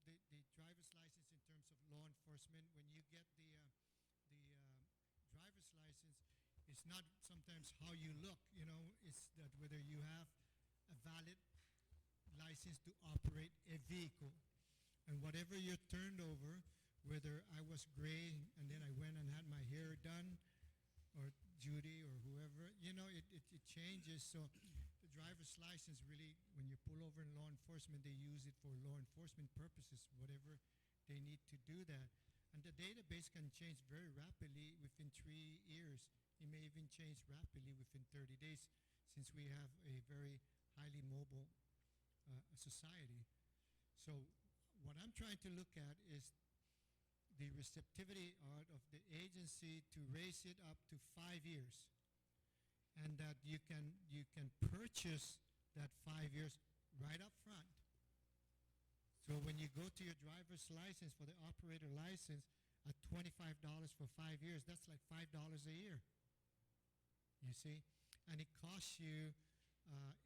the driver's license in terms of law enforcement. When you get the driver's license, it's not sometimes how you look, you know, it's that whether you have a valid license to operate a vehicle, and whatever you're turned over, whether I was gray and then I went and had my hair done, or Judy or whoever, you know, it changes. So the driver's license really, when you pull over in law enforcement, they use it for law enforcement purposes, whatever they need to do that. And the database can change very rapidly within 3 years. It may even change rapidly within 30 days, since we have a very highly mobile society. So what I'm trying to look at is the receptivity of the agency to raise it up to 5 years, and that you can purchase that 5 years right up front. So when you go to your driver's license for the operator license at $25 for 5 years, that's like $5 a year. You see, and it costs you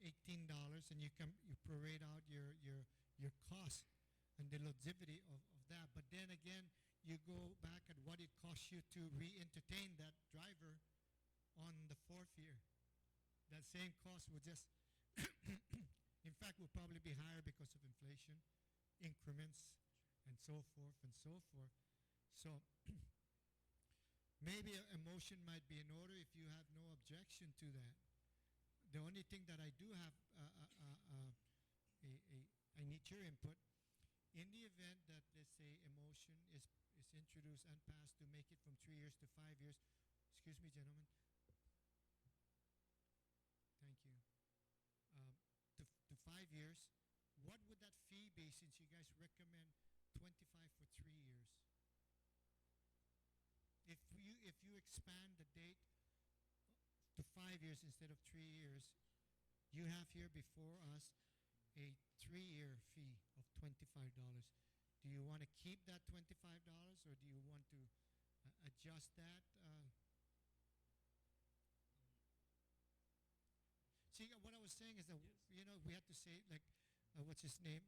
$18, and you prorate out your cost and the longevity of that. But then again, you go back at what it costs you to re-entertain that driver on the 4th year. That same cost will just, in fact, will probably be higher because of inflation, increments, and so forth and so forth. So maybe a motion might be in order if you have no objection to that. The only thing that I do have, I need your input. In the event that, let's say, a motion is introduced and passed to make it from 3 years to 5 years, excuse me, gentlemen. Thank you. To 5 years, what would that fee be, since you guys recommend 25 for 3 years? If you expand the date to 5 years instead of 3 years, you have here before us a 3-year fee of $25. Do you want to keep that $25, or do you want to adjust that? See, what I was saying is that, you know, we have to say, like, what's his name?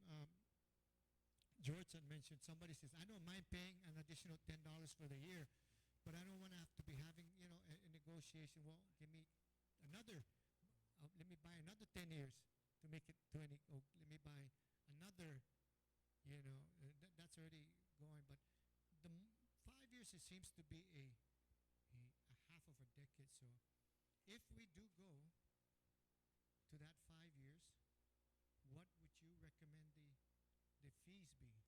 George had mentioned, somebody says, I don't mind paying an additional $10 for the year, but I don't want to have to be having, you know, a negotiation. Well, give me another, let me buy another 10 years to make it 20. Oh, let me buy another, you know, that's already going. But the 5 years, it seems to be a half of a decade. So if we do go to that 5 years, what would you recommend the fee fees be? It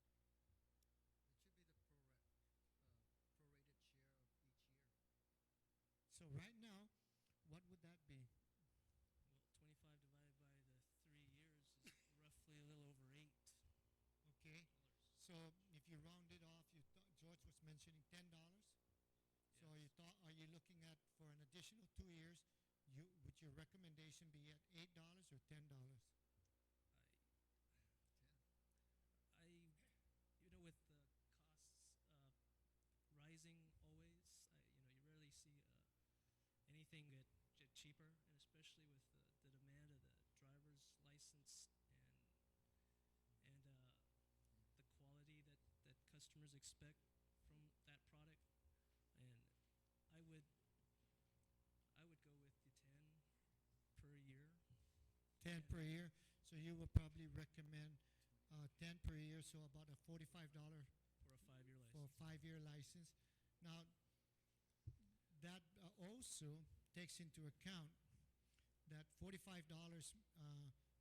should be the prorated share of each year. So right now, what would that be? Well, 25 divided by the 3 years is roughly a little over 8. Okay. So if you round it off, George was mentioning $10. So are you looking at for an additional 2 years? Would your recommendation be at $8 or $10? With the costs rising always, you rarely see anything get cheaper, and especially with the demand of the driver's license and the quality that customers expect from that product. And I would go with the 10 per year. 10 per year. So you would probably recommend 10 per year, so about a $45 for a 5-year license. For a 5-year license. Now, that also takes into account that $45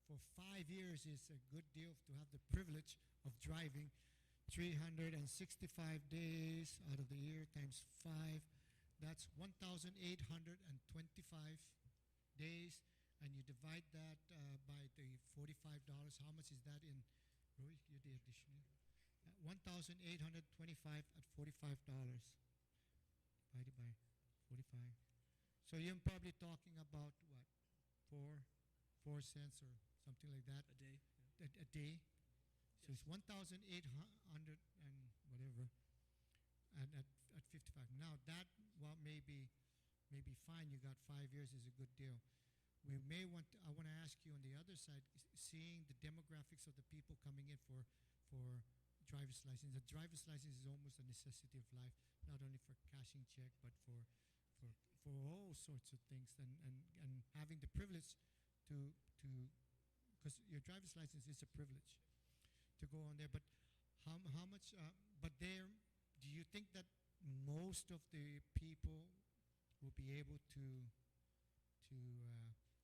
for 5 years is a good deal to have the privilege of driving 365 days out of the year times 5. That's 1,825 days, and you divide that by the $45. How much is that in? Roy, you're the additional. 1,825 at $45 divided by 45. So you're probably talking about what, 4 cents or something like that a day. A day. So it's 1,800 and whatever, and at 55. Now that may be fine. You got 5 years is a good deal. I want to ask you on the other side, seeing the demographics of the people coming in for driver's license. The driver's license is almost a necessity of life, not only for cashing check, but for all sorts of things, and having the privilege to because your driver's license is a privilege to go on there. But how much? But there, do you think that most of the people will be able to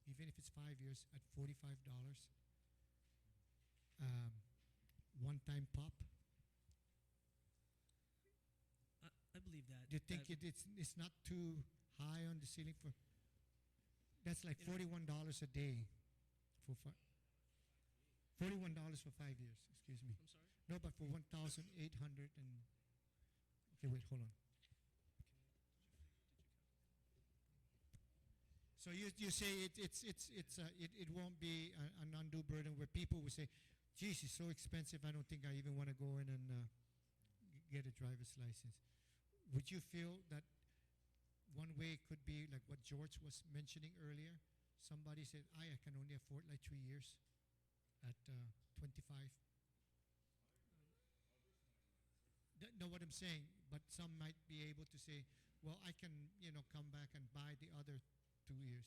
even if it's 5 years at $45, one-time pop? I believe that. Do you think it's not too high on the ceiling for? That's like $41 a day for $41 for 5 years. Excuse me. I'm sorry? No, but for 1,800 and. Okay, wait, hold on. So you say it won't be an undue burden where people will say, geez, it's so expensive, I don't think I even want to go in and get a driver's license. Would you feel that one way could be like what George was mentioning earlier? Somebody said, I can only afford like 3 years at 25. Know what I'm saying? But some might be able to say, well, I can, come back and buy the other 2 years.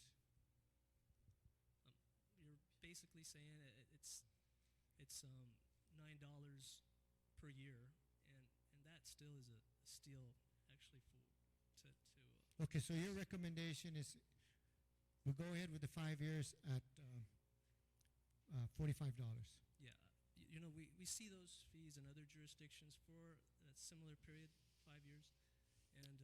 You're basically saying it's $9 per year, and that still is a steal, actually, to Okay, so your recommendation is we'll go ahead with the 5 years at $45. Yeah, we see those fees in other jurisdictions for a similar period, 5 years, and.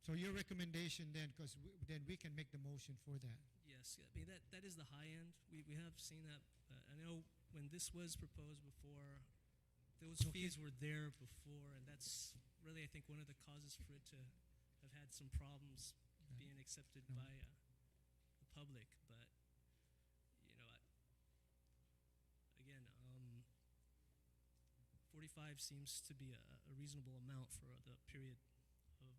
So your recommendation then, because then we can make the motion for that. Yes, I mean that is the high end. We have seen that. I know when this was proposed before, those fees were there before, and that's really, I think, one of the causes for it to have had some problems being accepted by the public. But again, 45 seems to be a reasonable amount for the period of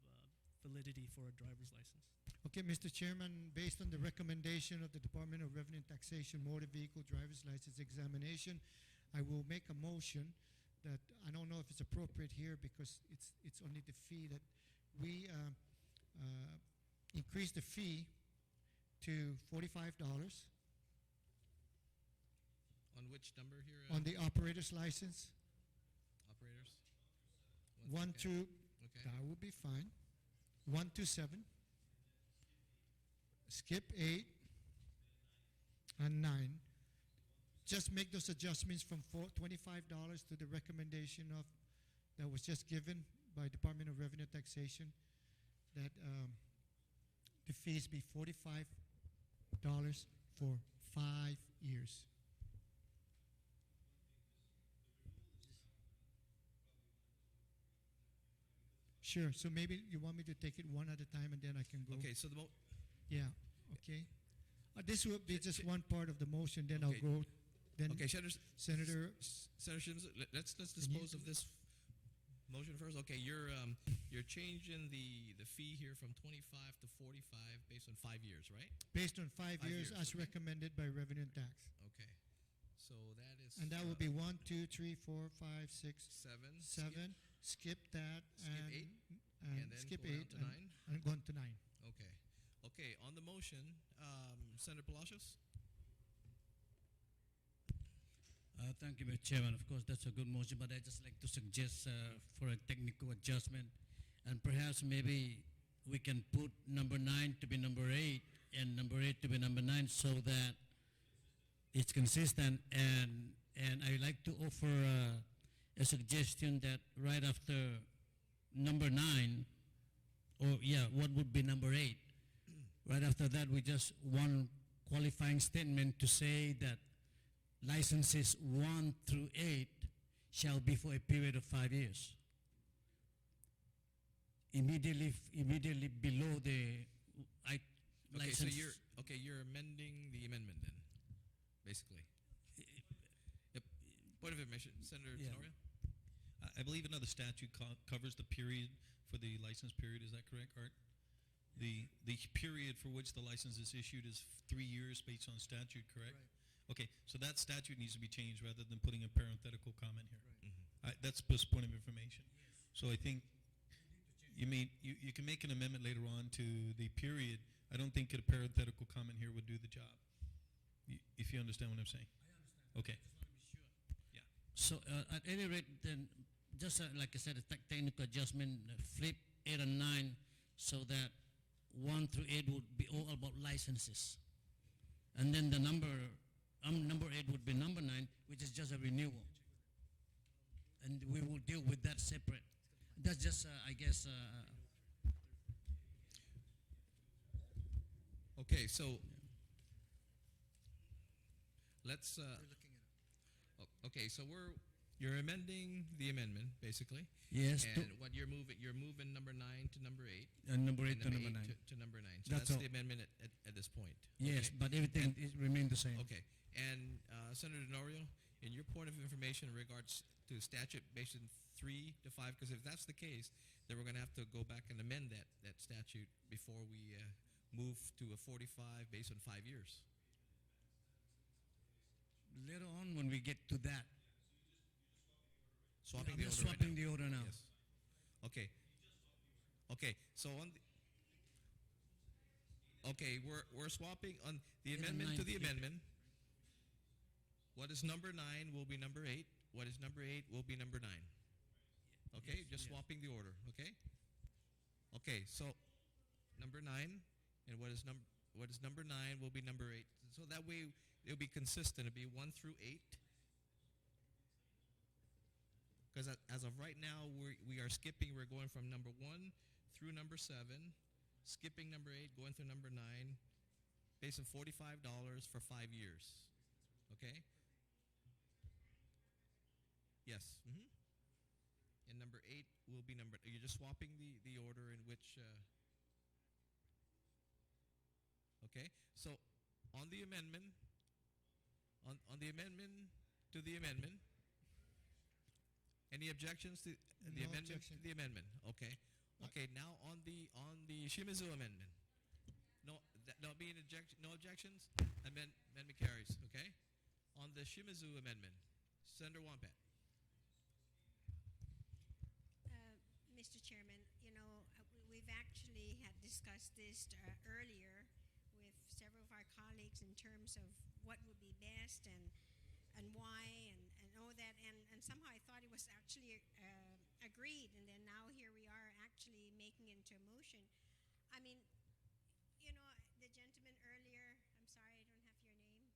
validity for a driver's license. Okay, Mr. Chairman, based on the recommendation of the Department of Revenue and Taxation Motor Vehicle Driver's License Examination, I will make a motion that, I don't know if it's appropriate here because it's only the fee, that we increase the fee to $45. On which number here? On the operator's license. Operators? 1 to, okay. That would be fine. 1 to 7. Skip 8 and 9. just make those adjustments from $25 to the recommendation of that was just given by Department of Revenue Taxation, that the fees be $45 for 5 years. Sure. So maybe you want me to take it one at a time, and then I can go. Okay, so Yeah. Okay. This will be just one part of the motion. Then Okay. I'll go. Then okay, Senator. Senator Shims, let's dispose of this motion first. Okay, you're changing the fee here from 25 to 45 based on 5 years, right? Based on 5 years, as okay. recommended by Revenue and Tax. Okay, so that is. And that will be 1, 2, 3, 4, 5, 6, 7. 7. Skip that. Skip and 8. And then skip go down 8. to 9. And go on to 9. Okay. Okay, on the motion, Senator Palacios? Thank you, Mr. Chairman. Of course, that's a good motion, but I'd just like to suggest for a technical adjustment, and perhaps maybe we can put number 9 to be number 8 and number 8 to be number 9 so that it's consistent. And I'd like to offer a suggestion that right after number 9, or what would be number 8? Right after that, we just one qualifying statement to say that licenses 1 through 8 shall be for a period of 5 years. Immediately below the license. So you're amending the amendment then, basically. Yep. Point of information, Senator Tenorio? I believe another statute covers the period for the license period. Is that correct, Art? The period for which the license is issued is 3 years based on statute, correct? Right. Okay, so that statute needs to be changed rather than putting a parenthetical comment here. Right. That's just point of information. So I think you can make an amendment later on to the period. I don't think a parenthetical comment here would do the job. If you understand what I'm saying. I understand. Okay. I just want to be sure. Yeah. So at any rate, then, just like I said, a technical adjustment, flip 8 and 9 so that 1 through 8 would be all about licenses. And then the number 8 would be number 9, which is just a renewal. And we will deal with that separate. That's just, I guess. Okay, so let's. We're looking at it. Okay, so you're amending the amendment basically. Yes. And what you're moving number 9 to number 8. And number 8 and to number 9. To number 9. So That's that's all. the amendment at this point. Yes, okay? but everything is remain the same. Okay, and Senator Denorio, in your point of information in regards to statute based in 3 to 5, because if that's the case, then we're going to have to go back and amend that statute before we move to a 45 based on 5 years. Later on, when we get to that. Swapping I'm the order just right swapping now. the order now. Yes. Okay. Okay. So on the. Okay, we're swapping on the amendment to the amendment. What is number 9 will be number 8. What is number 8 will be number 9. Okay, just swapping the order. Okay. Okay, so number 9, and what is number 9 will be number 8. So that way it'll be consistent. It'll be 1 through 8. Because as of right now, we are skipping. We're going from number 1 through number 7, skipping number 8, going through number 9, based on $45 for 5 years. Okay? Yes. Mm-hmm. And number 8 will be number. You're just swapping the order in which. Okay. So on the amendment, on the amendment to the amendment. Any objections to the No amendment? objection. To the amendment. Okay. Okay. Now on the Shimizu amendment. No being objection. No objections. Amendment carries. Okay. On the Shimizu amendment, Senator Wampat. Mr. Chairman, we've actually had discussed this earlier with several of our colleagues in terms of what would be best and why and all that, and somehow I thought it was actually agreed, and then now here we are actually making it into a motion. I mean, the gentleman earlier, I'm sorry I don't have your name,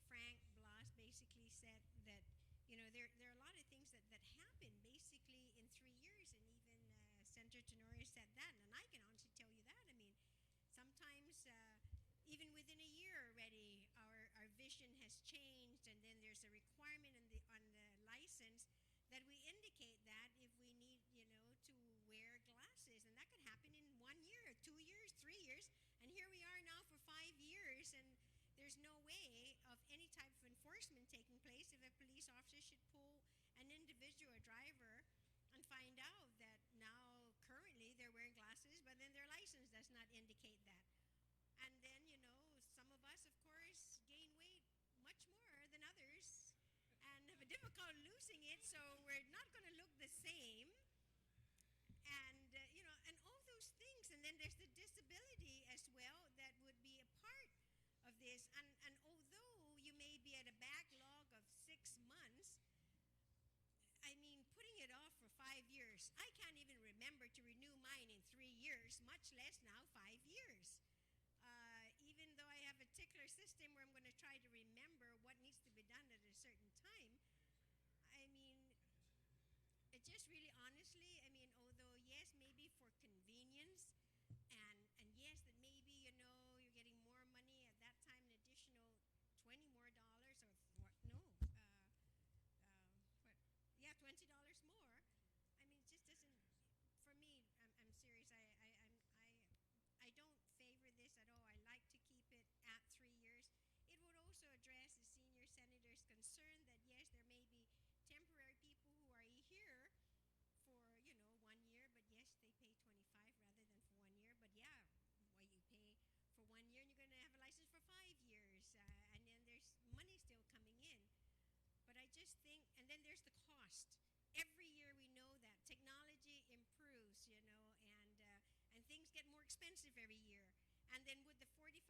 Frank Blas, called losing it, so we're not going to look the same. And, and all those things. And then there's the disability as well that would be a part of this. And although you may be at a backlog of 6 months, I mean, putting it off for 5 years, I can't even remember to renew mine in 3 years, much less now 5 years. Even though I have a tickler system where I'm going to try to remember what needs to be done at a certain time, I mean, it just really honestly, I mean, although yes, maybe for convenience, and yes, that maybe, you're getting more money at that time, an additional $20 more, or what, no, $20 more. I mean, it just doesn't, for me, I'm serious, I don't favor this at all. I like to keep it at 3 years. It would also address the senior senator's concern that yes, there may be temporary people who are here for 1 year, but yes, they pay $25 rather than for 1 year. But yeah, well, you pay for 1 year and you're going to have a license for 5 years, and then there's money still coming in. But I just think, and then there's the cost. Every year we know that technology improves, and things get more expensive every year. And then would the $45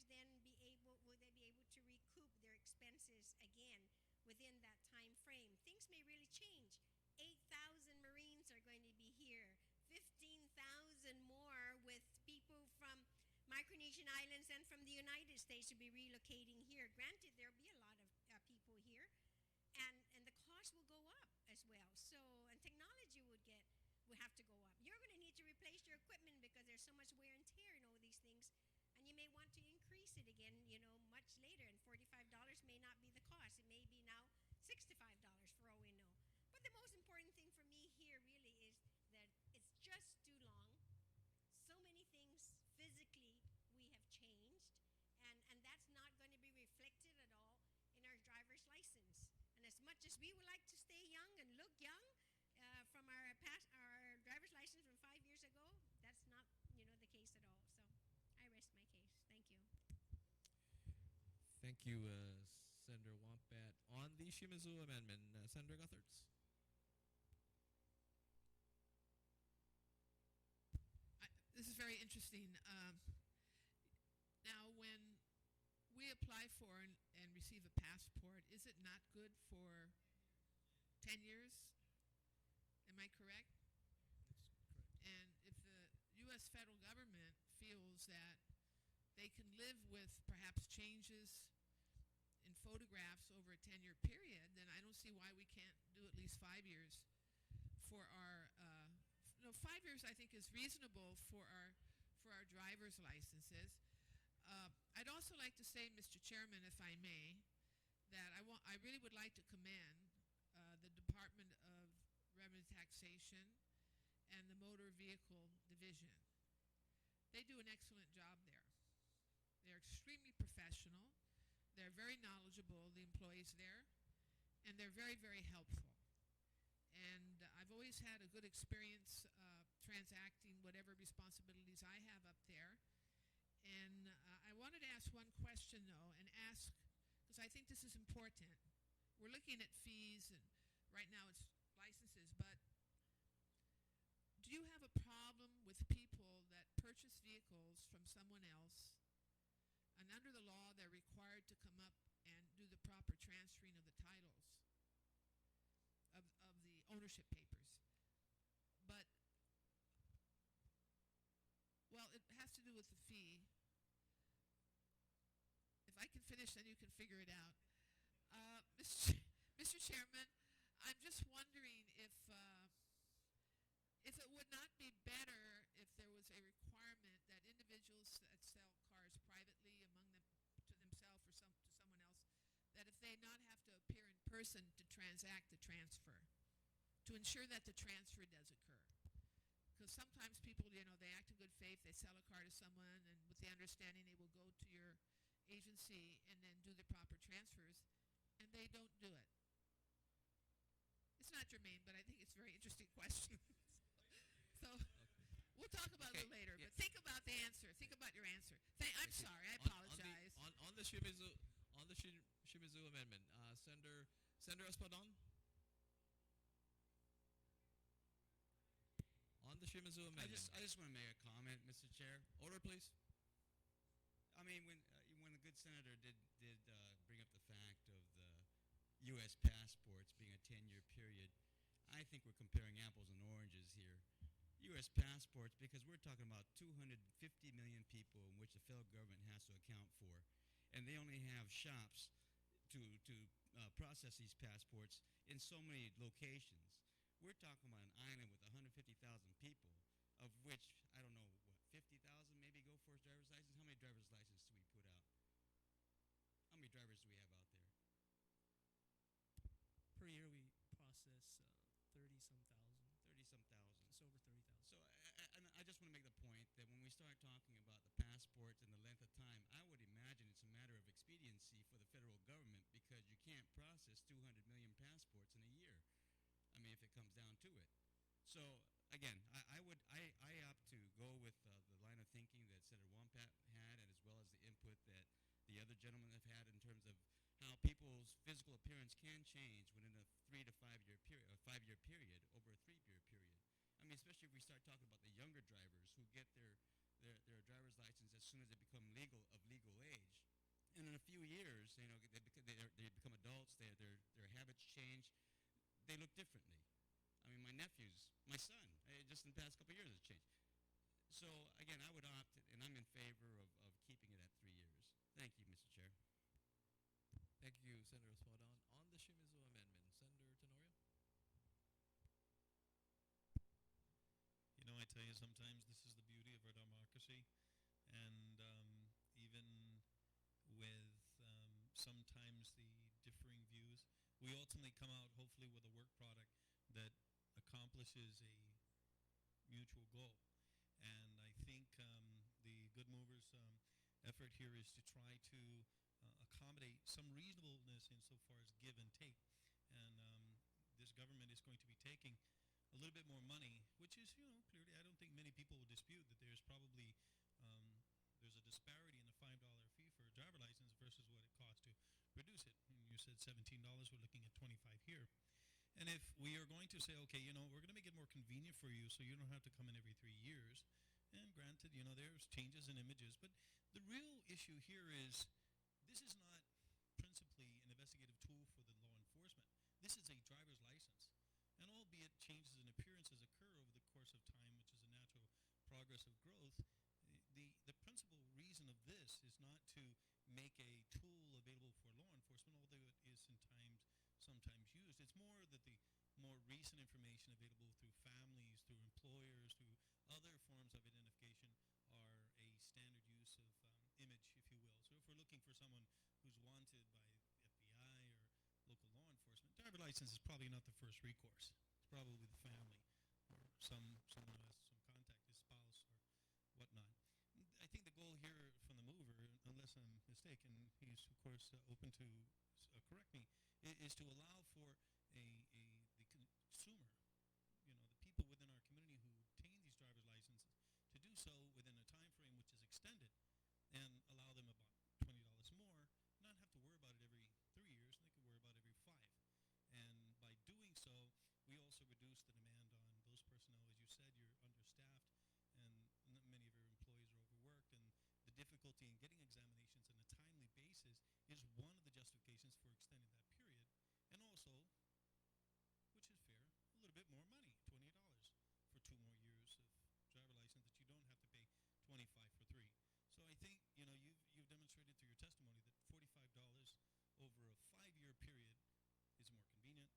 then would they be able to recoup their expenses again within that time frame? Things may really change. 8,000 Marines are going to be here. 15,000 more with people from Micronesian Islands and from the United States to be relocating here. Granted, there'll be a lot of people here, and the cost will go up as well. So, and technology will have to go up. You're going to need to replace your equipment because there's so much wear and tear in all these things, and you may want to increase it again, much later. And $45 may not be the cost. It may be now $65 for all we know. But the most important thing for me here really is that it's just too long. So many things physically we have changed, and that's not going to be reflected at all in our driver's license. And as much as we would like to stay young and look young from our driver's license from 5 years ago, that's not the case at all. So I rest my case. Thank you. Thank you, Senator Wampat. On the Shimizu amendment, Senator Gutherts. This is very interesting. Now, when we apply for and receive a passport, is it not good for 10 years? Am I correct? That's correct. And if the U.S. federal government feels that they can live with perhaps changes in photographs over a 10-year period, then I don't see why we can't do at least 5 years for our 5 years I think is reasonable for our driver's licenses. I'd also like to say, Mr. Chairman, if I may, that I really would like to commend the Department of Revenue Taxation and the Motor Vehicle Division. They do an excellent job there. They're extremely professional. They're very knowledgeable, the employees there, and they're very, very helpful. And I've always had a good experience transacting whatever responsibilities I have up there. And I wanted to ask one question, though, because I think this is important. We're looking at fees, and right now it's licenses, but do you have a problem with people that purchase vehicles from someone else, and under the law they're required to come up and do the proper transferring of the titles of the ownership papers? But, well, it has to do with the fee. If I can finish, then you can figure it out. Mr. Chairman, I'm just wondering if it would not be better if there was a requirement that individuals that sell cars privately among them to themselves or to someone else, that if they not have to appear in person to transact the transfer, to ensure that the transfer does occur. Because sometimes people, they act in good faith, they sell a car to someone, and with the understanding they will go to your agency and then do the proper transfers, and they don't do it. It's not germane, but I think it's a very interesting question. So we'll talk about it later, but think about the answer. Think about your answer. I'm sorry, I apologize. On the Shimizu amendment, Senator Espadon. Shimizu amendment. I just want to make a comment, Mr. Chair. Order, please. I mean, when the good senator did bring up the fact of the U.S. passports being a 10-year period, I think we're comparing apples and oranges here. U.S. passports, because we're talking about 250 million people in which the federal government has to account for, and they only have shops to process these passports in so many locations. We're talking about an island with 150,000 people, of which, I don't know, what, 50,000 maybe go for a driver's license? How many driver's licenses do we put out? How many drivers do we have out there? Per year, we process 30-some thousand. 30-some thousand. It's over 30,000. So I just want to make the point that when we start talking about the passports and the length of time, I would imagine it's a matter of expediency for the federal government, because you can't process 200 million passports in a year. I mean, if it comes down to it. So again, I opt to go with the line of thinking that Senator Wampat had, and as well as the input that the other gentlemen have had in terms of how people's physical appearance can change within a 3 to 5 year period, a 5-year period over a 3-year period. I mean, especially if we start talking about the younger drivers who get their driver's license as soon as they become legal age, and in a few years, you know, they become adults, their habits change, they look differently. I mean, my son, just in the past couple of years has changed. So again, I would opt, and I'm in favor of keeping it at 3 years. Thank you, Mr. Chair. Thank you, Senator Espadon. On the Shimizu amendment, Senator Tenorio? You know, I tell you, sometimes this is the beauty of our democracy, and even with sometimes the differing views, we ultimately come out hopefully with a work product that accomplishes a mutual goal. And I think the Good Movers' effort here is to try to accommodate some reasonableness insofar as give and take. And this government is going to be taking a little bit more money, which is, you know, clearly, I don't think many people will dispute that there's probably there's a disparity in the $5 fee for a driver license versus what it costs to produce it. And you said $17, we're looking at $25 here. And if we are going to say, okay, you know, we're going to make it more convenient for you so you don't have to come in every 3 years, and granted, you know, there's changes in images, but the real issue here is this is not principally an investigative tool for the law enforcement. This is a driver's license. And albeit changes in appearances occur over the course of time, which is a natural progress of growth, the principal reason of this is not to make a tool available for law enforcement, although it is sometimes used. It's more that the more recent information available through families, through employers, through other forms of identification are a standard use of image, if you will. So if we're looking for someone who's wanted by FBI or local law enforcement, driver license is probably not the first recourse. It's probably the family or someone who has some contact, his spouse or whatnot. I think the goal here from the mover, unless I'm mistaken, he's of course open to correct me, is to allow for the consumer, you know, the people within our community who obtain these driver's licenses to do so within a time frame which is extended, and allow them about $20 more, not have to worry about it every 3 years, they can worry about it every 5. And by doing so, we also reduce the demand on those personnel. As you said, you're understaffed, and many of your employees are overworked, and the difficulty in getting examinations on a timely basis is one of the justifications for extending that period. And also, which is fair, a little bit more money, $28 for 2 more years of driver license that you don't have to pay $25 for 3. So I think, you know, you've demonstrated through your testimony that $45 over a 5-year period is more convenient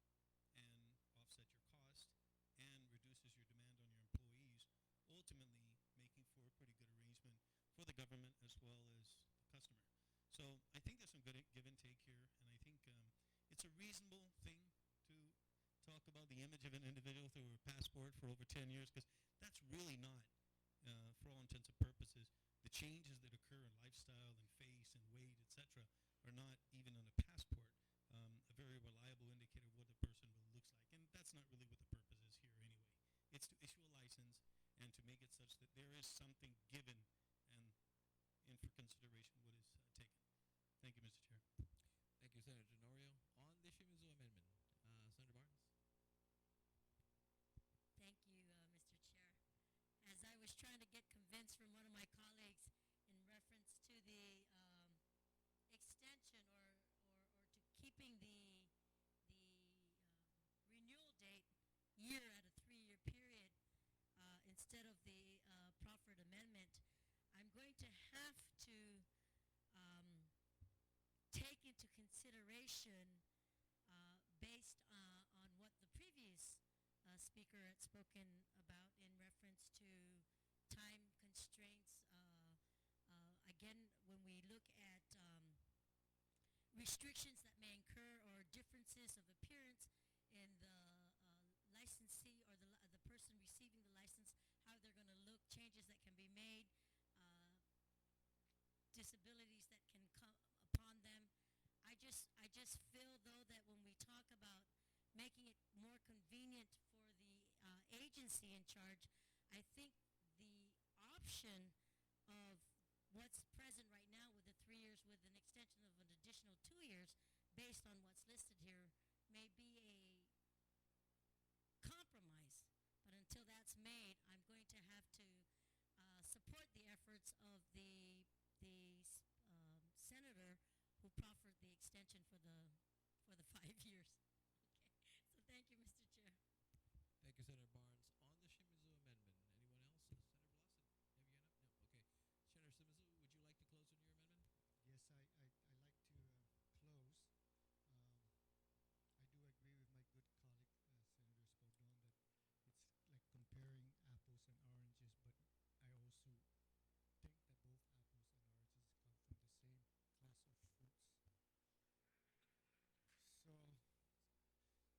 and offset your cost and reduces your demand on your employees, ultimately making for a pretty good arrangement for the government as well as the customer. So I think there's some good give and take here, and I think it's a reasonable thing to talk about the image of an individual through a passport for over 10 years, because that's really not, for all intents and purposes, the changes that occur in lifestyle and face and weight, etc., are not even on a passport a very reliable indicator of what the person really looks like. And that's not really what the purpose is here anyway. It's to issue a license and to make it such that there is something given and in for consideration what is taken. Thank you, Mr. Chair. Thank you, Senator Tenorio. On the Shimizu amendment, Senator Barnes? Thank you, Mr. Chair. trying to get convinced from one of my colleagues in reference to the extension or to keeping the renewal date year at a 3-year period instead of the proffered amendment. I'm going to have to take into consideration based on what the previous speaker had spoken about in reference to time constraints. Again, when we look at restrictions that may incur or differences of appearance in the licensee or the person receiving the license, how they're going to look, changes that can be made, disabilities that can come upon them. I just feel, though, that when we talk about making it more convenient for the agency in charge, I think the option of what's present right now with the 3 years with an extension of an additional 2 years based on what's listed here may be a compromise. But until that's made, I'm going to have to support the efforts of the senator who proffered the extension for the 5 years. Okay. So thank you, Mr. Chair. Thank you, Senator Barnes. On the Shimizu amendment, anyone else? Senator Blossom, have you got up? No. Okay. Senator Shimizu, would you like to close on your amendment? Yes, I like to close. I do agree with my good colleague, Senator Spodon, that it's like comparing apples and oranges, but I also think that both apples and oranges come from the same class of fruits.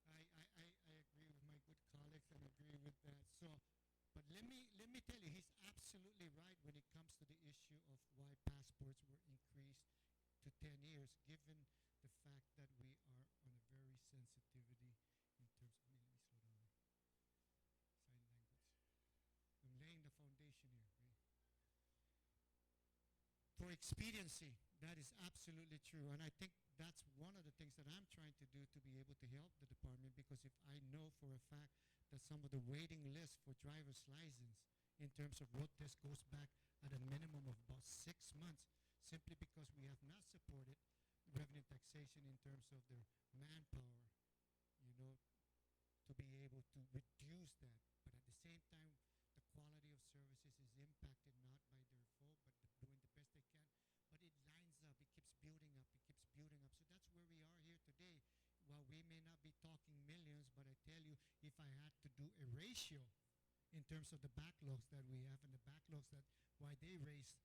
So I agree with my good colleagues and agree with that. So, but let me tell you, he's absolutely right when it comes to the issue of why passports were increased to 10 years, given the fact that we are on a very sensitivity in terms of, let me slow down. Sign language. I'm laying the foundation here. Okay? For expediency, that is absolutely true. And I think that's one of the things that I'm trying to do to be able to help the department, because if I know for a fact that some of the waiting lists for driver's license in terms of road test goes back at a minimum of about 6 months, simply because we have not supported revenue taxation in terms of their manpower, to be able to reduce that. But at the same time, the quality of services is impacted not by their fault, but doing the best they can. But it lines up, it keeps building up, it keeps building up. So that's where we are here today. While we may not be talking millions, but I tell you, if I had to do a ratio in terms of the backlogs that we have and the backlogs that why they raised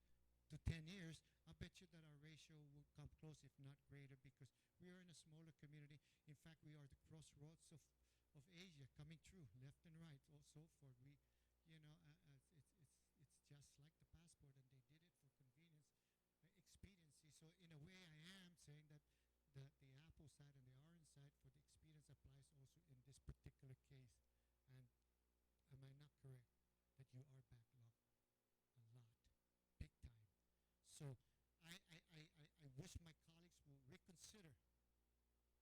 to 10 years, I bet you that our ratio will come close, if not greater, because we are in a smaller community. In fact, we are the crossroads of Asia, coming through left and right, or so forth. We, it's just like the passport, and they did it for convenience, expediency. So in a way, I am saying that the apple side and the orange side for the experience applies also in this particular case. And am I not correct that you are backlogged a lot, big time? So I wish my colleagues will reconsider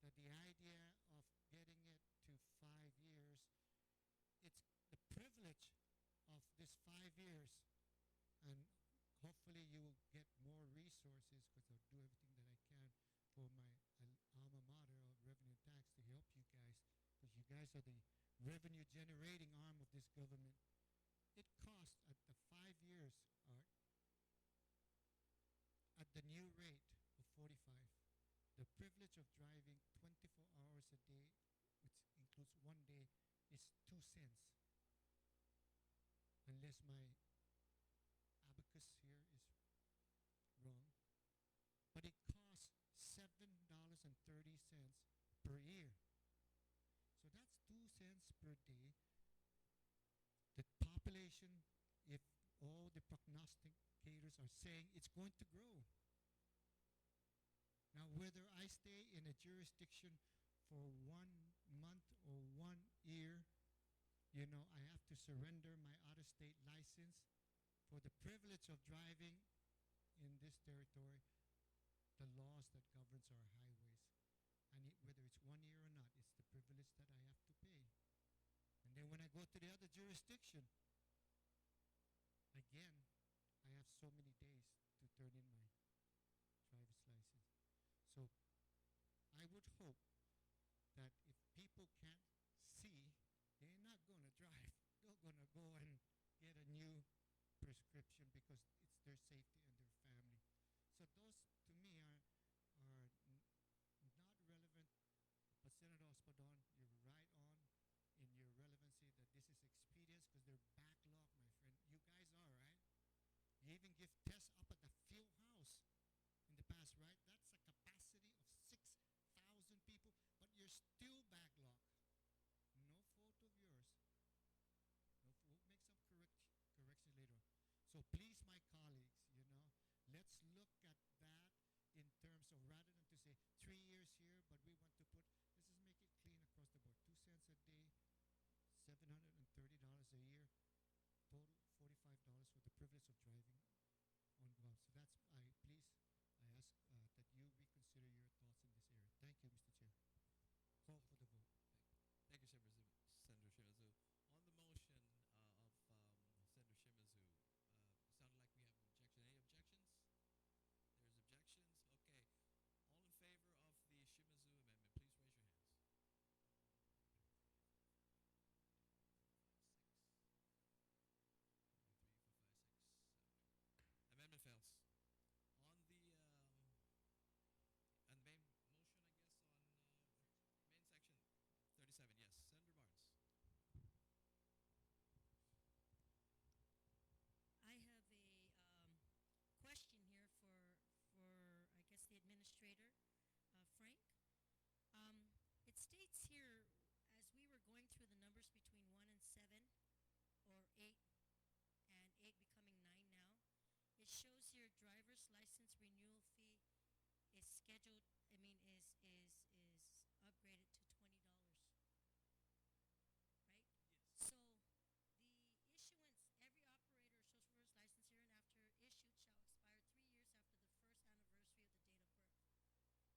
that the idea of getting it to 5 years, it's the privilege of this 5 years, and hopefully you will get more resources, because I'll do everything that I can for my alma mater of revenue tax to help you guys, because you guys are the revenue generating arm of this government. It costs at the 5 years, Art, at the new rate of 45, the privilege of driving 24 hours a day, which includes 1 day, is 2 cents. Unless my abacus here is wrong. But it costs $7.30 per year. So that's 2 cents per day. The population, if all the prognosticators are saying, it's going to grow. Now, whether I stay in a jurisdiction for 1 month or 1 year, I have to surrender my out-of-state license for the privilege of driving in this territory, the laws that governs our highways. And whether it's 1 year or not, it's the privilege that I have to pay. And then when I go to the other jurisdiction, I again, I have so many days to turn in my driver's license. So I would hope that if people can't see, they're not going to drive. They're going to go and get a new prescription because it's their safety and their family. So those, to me, are not relevant. But Senator Espadon, you're right on in your relevancy that this is experience because they're backlogged, my friend. You guys are, right? You even give tests up at the field house in the past, right? That's a capacity of 6,000 people, but you're still backlogged. No fault of yours. No, we'll make some corrections later on. So please, my colleagues, let's look at that in terms of rather than to say 3 years here, but we want to put, let's just make it clean across the board. 2 cents a day, $730 a year, total $45 for the privilege of driving on Guam. So that's, I ask that you reconsider your thoughts in this area. Thank you, Mr. Chair. Call for the vote. Thank you, Senator Shimizu. On the motion of Senator Shimizu, it sounded like we have an objection. Any objections? There's objections? Okay. All in favor of the Shimizu amendment, please raise your hands. 1, 2, 3, 4, 5, 6, 7. Amendment fails. On the main motion, I guess, on main section 37, yes. Senator Barnes. I have a question here for I guess the administrator, Frank. It states here, as we were going through the numbers between 1 and 7, or 8 and 8 becoming 9 now, it shows here driver's license renewal fee is scheduled. Is upgraded to $20, right? Yes. So the issuance, every operator or social service license here and after issued shall expire 3 years after the first anniversary of the date of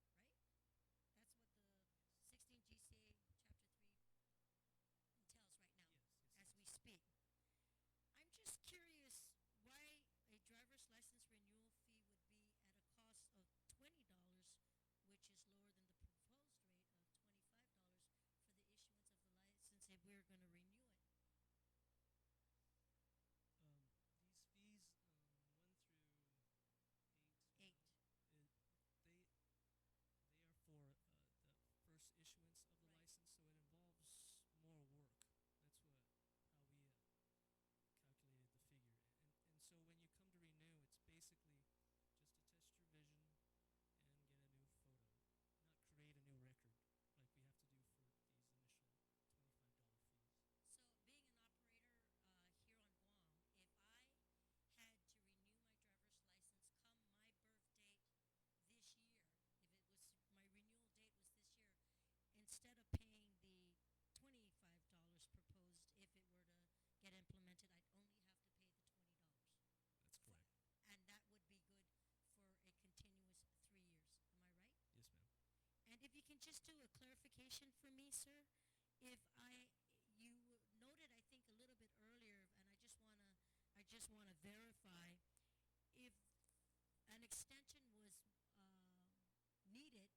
birth, right? That's what the 16 GCA Chapter 3 entails right now, as we speak. I'm just curious why a driver's license renewal fee would be at a cost of $20, which is lower than the proposed rate of $25 for the issuance of the license if we're going to renew it. These fees, 1 through 8. 8. They are for the first issuance of the license, so it involves more work. That's how we calculated the figure. And so when you come to renew, it's basically just to test your vision and get a new photo, not create a new record like we have to do for these initial $25 fees. So being an operator here on Guam, if I had to renew my driver's license come my birth date this year, if it was my renewal date was this year, instead of paying the $25 proposed, if it were to get implemented, I'd only have to pay the $20. That's correct. And that would be good for a continuous 3 years. Am I right? Yes, ma'am. And if you can just do a clarification for me, sir, you noted, I think, a little bit earlier, and I just want to verify if an extension was needed for some odd reason.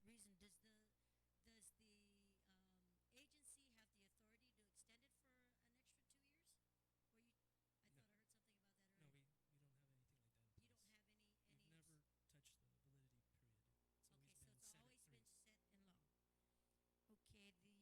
Does the agency have the authority to extend it for an extra 2 years? I thought I heard something about that earlier. No, we don't have anything like that in place. You don't have any. We've never touched the validity period. It's Okay, always so been it's set at always 3. been set in law. Okay, the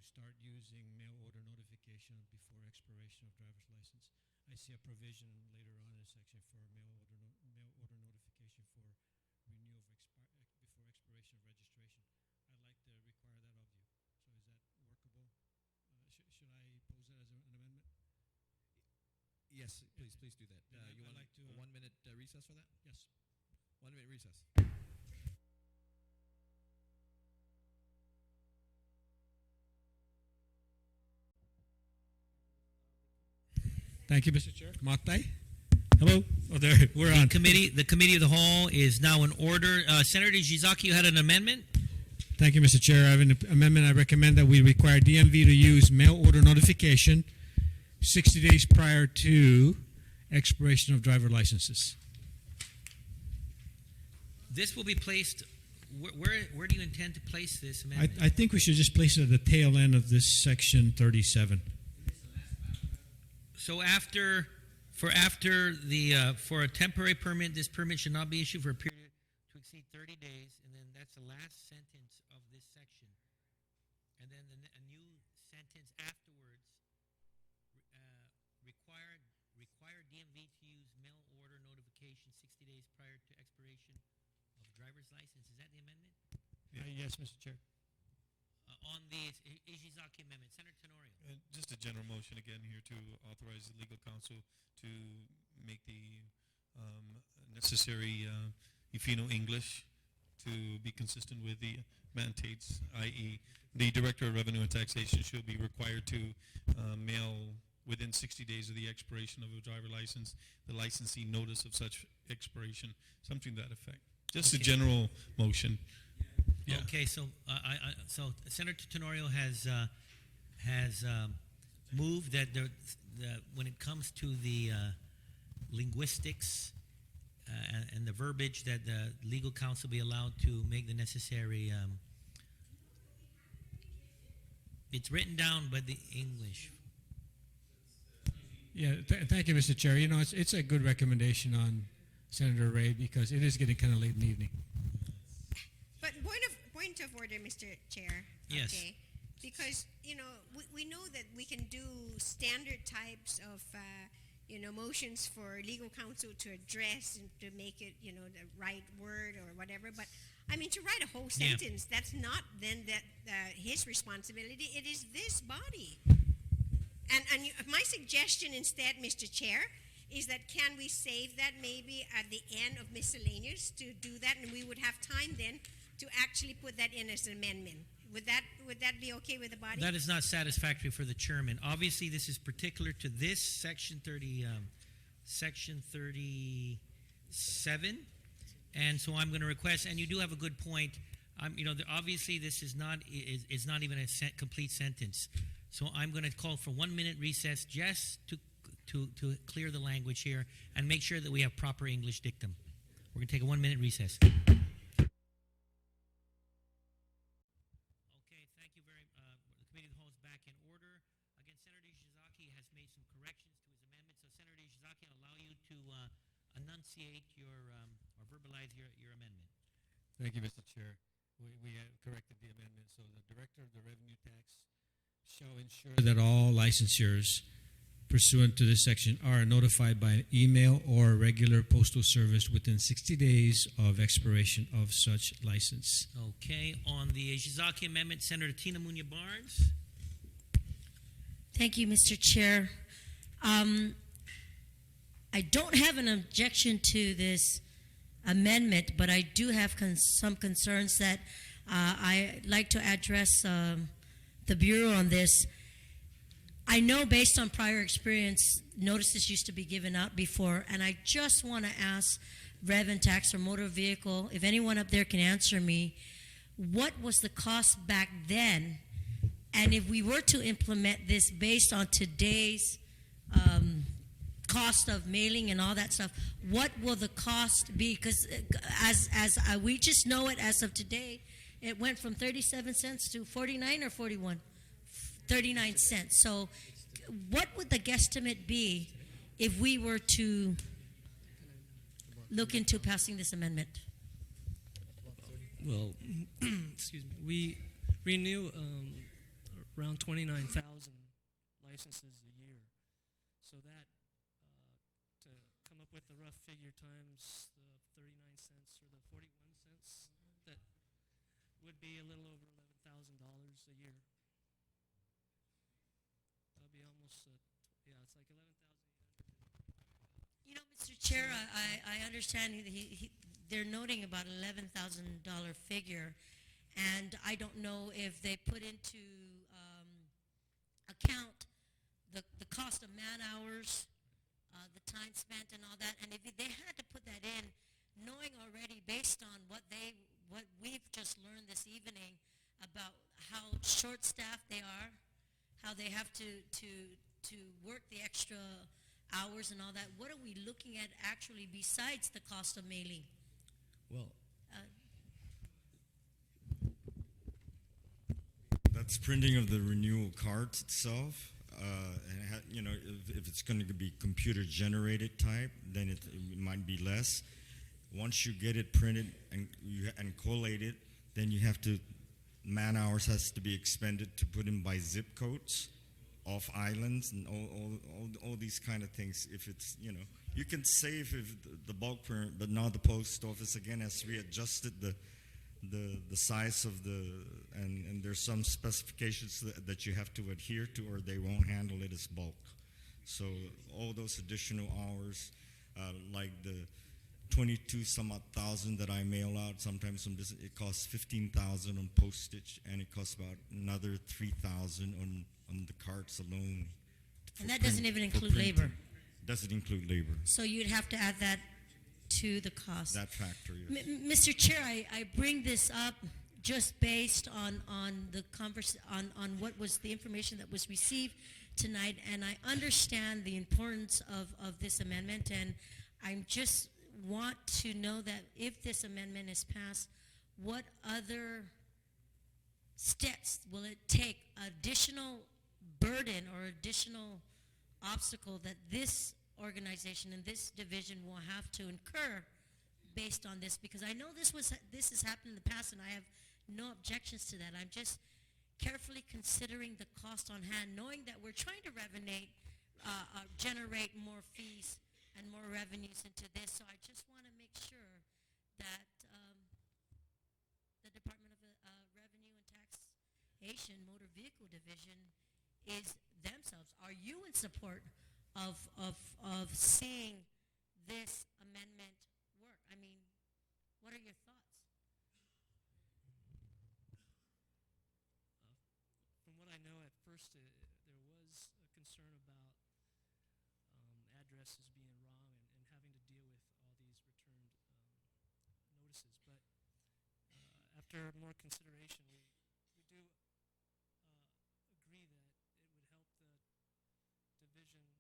start using mail order notification before expiration of driver's license. I see a provision later on in the section for mail order notification for renewal of before expiration of registration. I'd like to require that of you. So is that workable? Should I pose that as an amendment? Yes, please do that. Then You I'd want like to, a 1 minute recess for that? Yes. 1 minute recess. Thank you, Mr. Chair. Maktai? Hello? Oh, there. We're on. The committee of the whole is now in order. Senator Ishizaki, you had an amendment? Thank you, Mr. Chair. I have an amendment. I recommend that we require DMV to use mail order notification 60 days prior to expiration of driver licenses. This will be placed. Where do you intend to place this amendment? I think we should just place it at the tail end of this section 37. So for a temporary permit, this permit should not be issued for a period to exceed 30 days, and then that's the last sentence of this section. And then a new sentence afterwards, require DMV to use mail order notification 60 days prior to expiration of driver's license. Is that the amendment? Yes, Mr. Chair. On the Ishizaki amendment, Senator Tenorio. Just a general motion again here to authorize the legal counsel to make the necessary Ifino English to be consistent with the mandates, i.e., the Director of Revenue and Taxation should be required to mail within 60 days of the expiration of a driver license the licensee notice of such expiration, something to that effect. Just a general motion. Yeah. Okay, so so Senator Tenorio has moved that when it comes to the linguistics and the verbiage, that the legal counsel be allowed to make the necessary. It's written down by the English. Yeah, thank you, Mr. Chair. You know, it's a good recommendation on Senator Ray because it is getting kind of late in the evening. But point of order, Mr. Chair. Yes. Okay. Because, we know that we can do standard types of, motions for legal counsel to address and to make it, the right word or whatever. But, to write a whole sentence, that's not then his responsibility. It is this body. And my suggestion instead, Mr. Chair, is that can we save that maybe at the end of miscellaneous to do that, and we would have time then to actually put that in as an amendment. Would that be okay with the body? That is not satisfactory for the chairman. Obviously, this is particular to this section 37, and so I'm going to request. And you do have a good point. Obviously, this is not even a complete sentence. So I'm going to call for 1 minute recess just to clear the language here and make sure that we have proper English dictum. We're going to take a 1 minute recess. Enunciate or verbalize your amendment. Thank you, Mr. Chair. We have corrected the amendment. So the Director of the Revenue Tax shall ensure that all licensures pursuant to this section are notified by email or regular postal service within 60 days of expiration of such license. Okay. On the Ishizaki amendment, Senator Tina Munya Barnes. Thank you, Mr. Chair. I don't have an objection to this amendment, but I do have some concerns that I'd like to address the Bureau on this. I know based on prior experience, notices used to be given out before, and I just want to ask Rev and Tax or Motor Vehicle, if anyone up there can answer me, what was the cost back then? And if we were to implement this based on today's cost of mailing and all that stuff, what will the cost be? Because as we just know it as of today, it went from 37 cents to 49 or 41? 39 cents. So what would the guesstimate be if we were to look into passing this amendment? Well, excuse me. We renew around 29,000 licenses a year. So that, to come up with the rough figure times the 39 cents or the 41 cents, that would be a little over $11,000 a year. That'll be almost, yeah, it's like 11,800. You know, Mr. Chair, I understand they're noting about $11,000 figure, and I don't know if they put into account the cost of man hours, the time spent and all that, and if they had to put that in, knowing already based on what we've just learned this evening about how short-staffed they are, how they have to work the extra hours and all that, what are we looking at actually besides the cost of mailing? Well, that's printing of the renewal cards itself. And you know, if it's going to be computer generated type, then it might be less. Once you get it printed and collated, then you have to, man hours has to be expended to put in by zip codes, off islands, and all these kind of things. If it's, you know, you can save if the bulk print, but now the post office again has readjusted the size of and there's some specifications that you have to adhere to, or they won't handle it as bulk. So all those additional hours, like the 22 some odd thousand that I mail out, sometimes it costs 15,000 on postage, and it costs about another 3,000 on the carts alone. And that doesn't even include labor. Doesn't include labor. So you'd have to add that to the cost. That factor, yes. Mr. Chair, I bring this up just based on the on what was the information that was received tonight, and I understand the importance of this amendment, and I just want to know that if this amendment is passed, what other steps will it take, additional burden or additional obstacle that this organization and this division will have to incur based on this? Because I know this has happened in the past, and I have no objections to that. I'm just carefully considering the cost on hand, knowing that we're trying to generate more fees and more revenues into this. So I just want to make sure that the Department of Revenue and Taxation Motor Vehicle Division is themselves. Are you in support of seeing this amendment work? I mean, what are your thoughts? From what I know, at first there was a concern about addresses being wrong and having to deal with all these returned notices. But after more consideration, we do agree that it would help the division with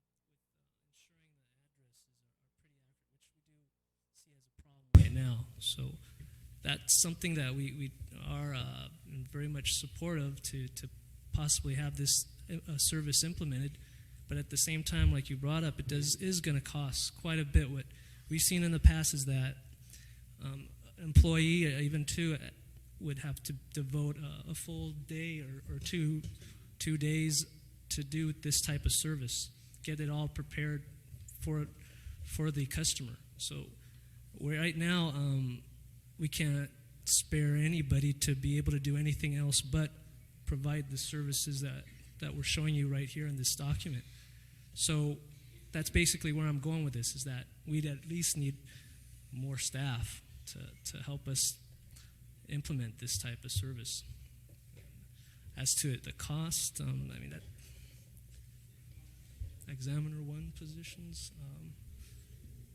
ensuring the addresses are pretty accurate, which we do see as a problem right now. So that's something that we are very much supportive to possibly have this service implemented. But at the same time, like you brought up, is going to cost quite a bit. What we've seen in the past is that employee, even two, would have to devote a full day or two days to do this type of service, get it all prepared for the customer. So right now, we can't spare anybody to be able to do anything else but provide the services that we're showing you right here in this document. So that's basically where I'm going with this, is that we'd at least need more staff to help us implement this type of service. As to the cost, I mean, that examiner one positions.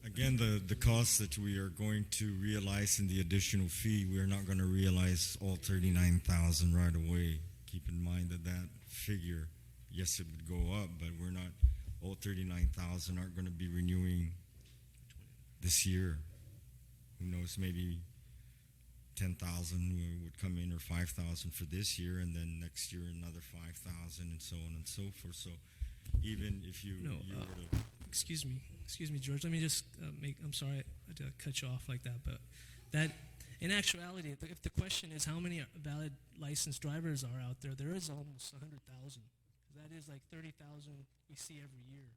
Again, the cost that we are going to realize in the additional fee, we are not going to realize all 39,000 right away. Keep in mind that figure, yes, it would go up, but we're not, all 39,000 aren't going to be renewing this year. Who knows, maybe 10,000 would come in, or 5,000 for this year, and then next year another 5,000, and so on and so forth. So even if you were to... Excuse me, George. Let me just I'm sorry to cut you off like that, but that in actuality, if the question is how many valid licensed drivers are out there, there is almost 100,000. That is like 30,000 we see every year.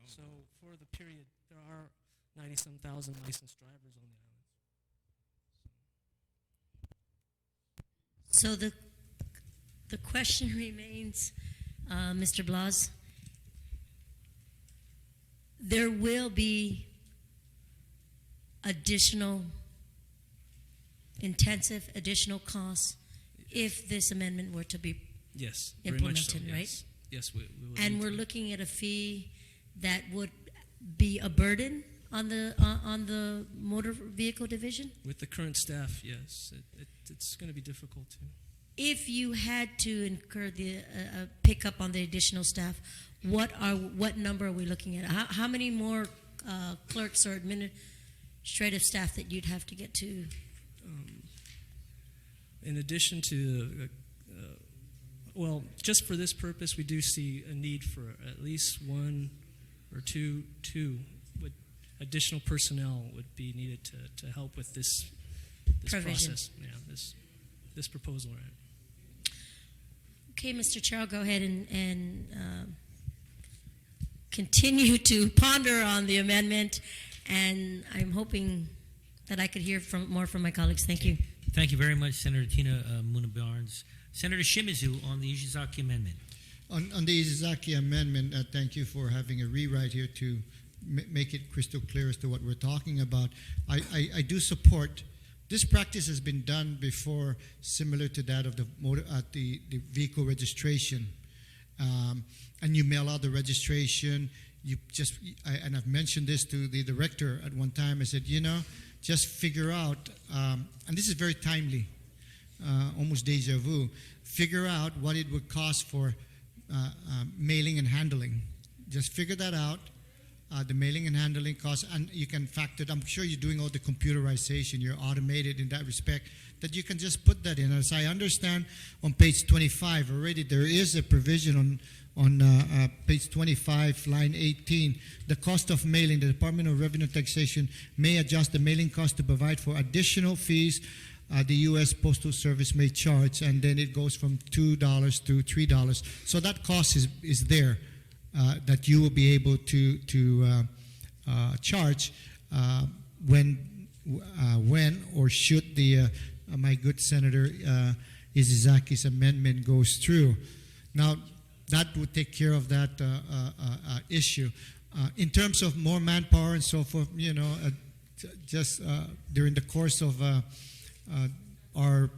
So for the period, there are 90-some thousand licensed drivers on the island. So the question remains, Mr. Blas, there will be intensive additional costs if this amendment were to be Yes, very much so, implemented, right? yes. Yes, we will. And need we're to. looking at a fee that would be a burden on the motor vehicle division? With the current staff, yes, it's going to be difficult too. If you had to incur the pick up on the additional staff, what number are we looking at? How many more clerks or administrative staff that you'd have to get to? In addition to, well, just for this purpose, we do see a need for at least one or two additional personnel would be needed to help with this Provision. process. Yeah, this proposal, right? Okay, Mr. Chair, I'll go ahead and continue to ponder on the amendment, and I'm hoping that I could hear more from my colleagues. Thank you. Thank you very much, Senator Tina Muna Barnes. Senator Shimizu on the Ishizaki amendment. On the Izaki amendment, thank you for having a rewrite here to make it crystal clear as to what we're talking about. I do support. This practice has been done before, similar to that of the vehicle registration, and you mail out the registration. And I've mentioned this to the director at one time. I said, just figure out, and this is very timely, almost deja vu. Figure out what it would cost for mailing and handling. Just figure that out. The mailing and handling costs, and you can factor it. I'm sure you're doing all the computerization, you're automated in that respect, that you can just put that in. As I understand, on page 25 already, there is a provision on page 25, line 18. The cost of mailing, the Department of Revenue Taxation may adjust the mailing cost to provide for additional fees the U.S. Postal Service may charge, and then it goes from $2 to $3. So that cost is there. That you will be able to charge when or should the my good Senator Izizaki's amendment goes through. Now that would take care of that issue. In terms of more manpower and so forth, just during the course of our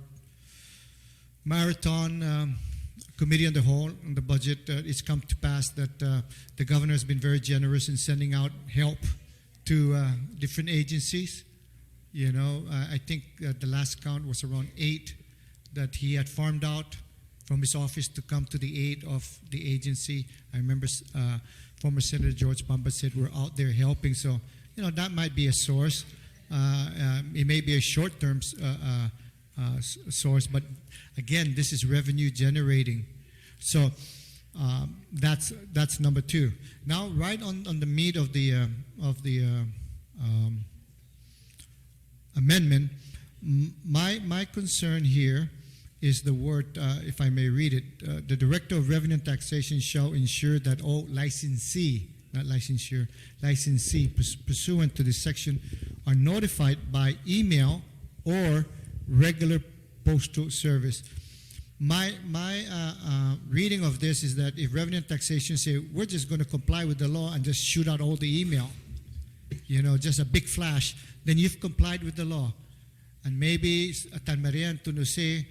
marathon. Committee on the whole on the budget, it's come to pass that the governor has been very generous in sending out help to different agencies. I think the last count was around 8 that he had farmed out from his office to come to the aid of the agency. I remember former Senator George Bamba said we're out there helping. So, that might be a source. It may be a short-term source, but again, this is revenue generating. So that's number 2. Now, right on the meat of the amendment, my concern here is the word, if I may read it, the Director of Revenue and Taxation shall ensure that all licensee, not licensure, licensee pursuant to this section are notified by email or regular postal service. My reading of this is that if Revenue and Taxation say we're just going to comply with the law and just shoot out all the email, just a big flash, then you've complied with the law. And maybe Tan Maria and Tunuse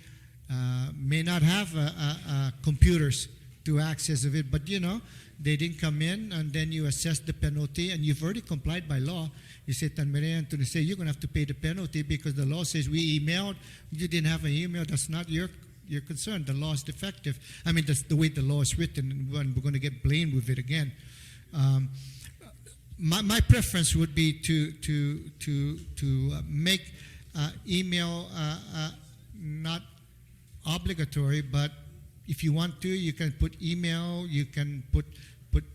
may not have computers to access of it, but they didn't come in, and then you assess the penalty, and you've already complied by law. You say, Tan Maria and Tunuse, you're going to have to pay the penalty because the law says we emailed, you didn't have an email, that's not your concern. The law is defective. I mean, that's the way the law is written, and we're going to get blamed with it again. My preference would be to make email not obligatory, but if you want to, you can put email, you can put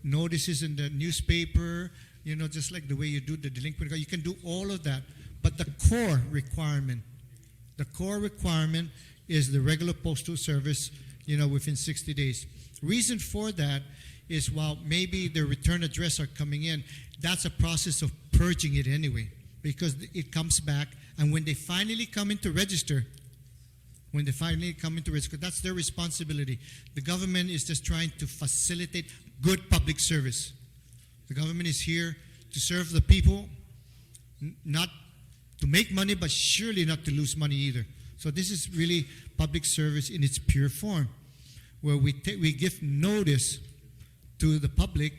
notices in the newspaper, just like the way you do the delinquent card. You can do all of that. But the core requirement The core requirement is the regular postal service, within 60 days. Reason for that is while maybe the return address are coming in, that's a process of purging it anyway, because it comes back, and when they finally come into register, that's their responsibility. The government is just trying to facilitate good public service. The government is here to serve the people, not to make money, but surely not to lose money either. So this is really public service in its pure form, where we give notice to the public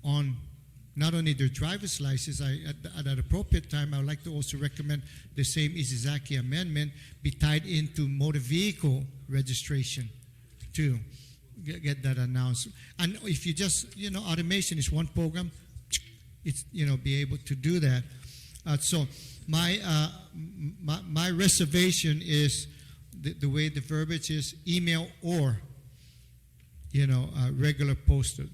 on not only their driver's license. At an appropriate time, I would like to also recommend the same Izizaki amendment be tied into motor vehicle registration too. Get that announced. And if you just, automation is one program, it's, be able to do that. So my reservation is the way the verbiage is email or, regular postal.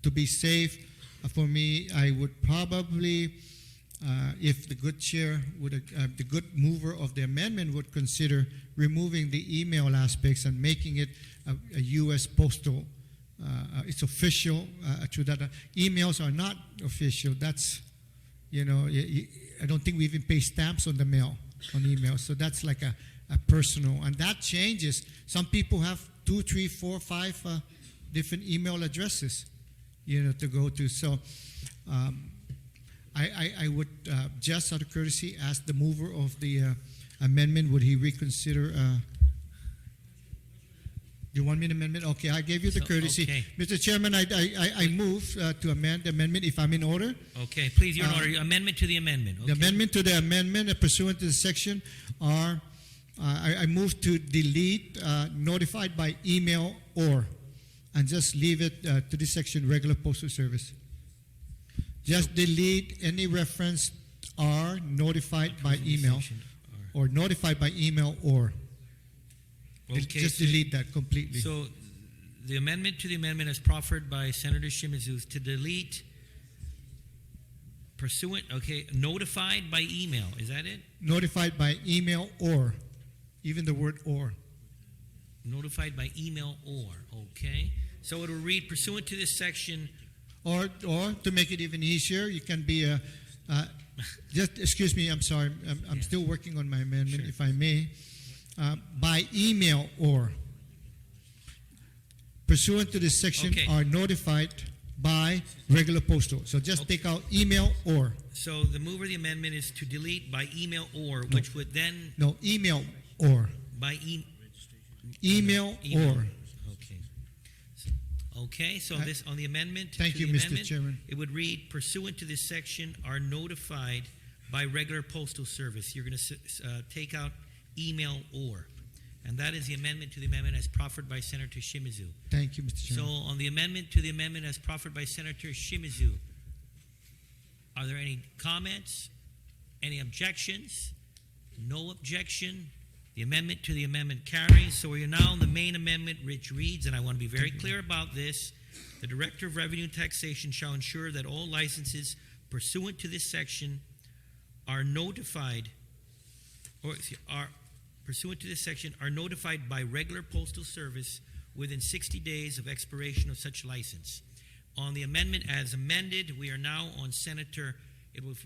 To be safe, for me, I would probably, if the good chair would, the good mover of the amendment would consider removing the email aspects and making it a U.S. postal. It's official. True that emails are not official. That's, I don't think we even pay stamps on the mail, on email. So that's like a personal, and that changes. Some people have 2, 3, 4, 5 different email addresses, to go to. So I would just out of courtesy ask the mover of the amendment, would he reconsider? You want me to amendment? Okay, I gave you the courtesy. Okay. Mr. Chairman, I move to amend the amendment if I'm in order. Okay, please, you're in order. Amendment to the amendment. Okay. The amendment to the amendment pursuant to the section are, I move to delete notified by email or, and just leave it to this section, regular postal service. Just delete any reference are notified by email or notified by email or. Okay, just delete that completely. So the amendment to the amendment as proffered by Senator Shimizu is to delete pursuant, notified by email. Is that it? Notified by email or, even the word or. Notified by email or, okay. So it will read pursuant to this section. Or to make it even easier, you can be just, excuse me, I'm sorry, I'm still working on my amendment, if I may. By email or pursuant to this section are notified by regular postal. So just take out email or. So the mover of the amendment is to delete by email or, which would then... No, email or. By email or. Okay, so this on the amendment. Thank you, Mr. Chairman. It would read pursuant to this section are notified by regular postal service. You're going to take out email or. And that is the amendment to the amendment as proffered by Senator Shimizu. Thank you, Mr. Chairman. So on the amendment to the amendment as proffered by Senator Shimizu, are there any comments? Any objections? No objection. The amendment to the amendment carries. So we are now on the main amendment, which reads, and I want to be very clear about this, the Director of Revenue and Taxation shall ensure that all licenses pursuant to this section are notified, pursuant to this section, are notified by regular postal service within 60 days of expiration of such license. On the amendment as amended, we are now on Senator, it was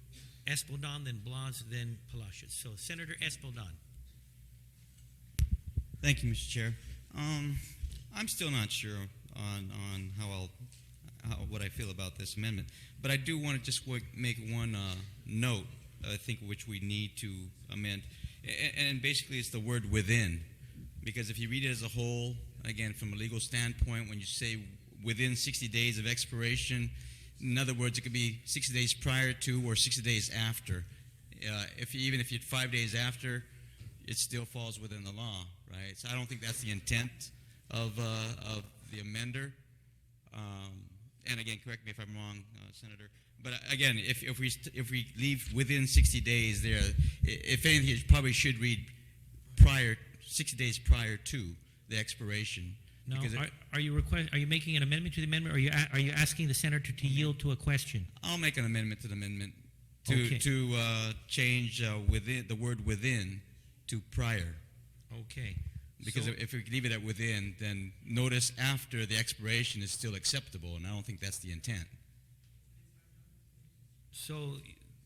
Espaldon, then Blas, then Palacios. So Senator Espaldon. Thank you, Mr. Chair. I'm still not sure on what I feel about this amendment, but I do want to just make one note, I think, which we need to amend. And basically, it's the word within. Because if you read it as a whole, again, from a legal standpoint, when you say within 60 days of expiration, in other words, it could be 60 days prior to or 60 days after. Even if you're 5 days after, it still falls within the law, right? So I don't think that's the intent of the amender. And again, correct me if I'm wrong, Senator. But again, if we leave within 60 days there, if anything, it probably should read 60 days prior to the expiration. Now, are you making an amendment to the amendment, or are you asking the senator to yield to a question? I'll make an amendment to the amendment to change within the word within to prior. Okay. Because So- if we leave it at within, then notice after the expiration is still acceptable, and I don't think that's the intent. So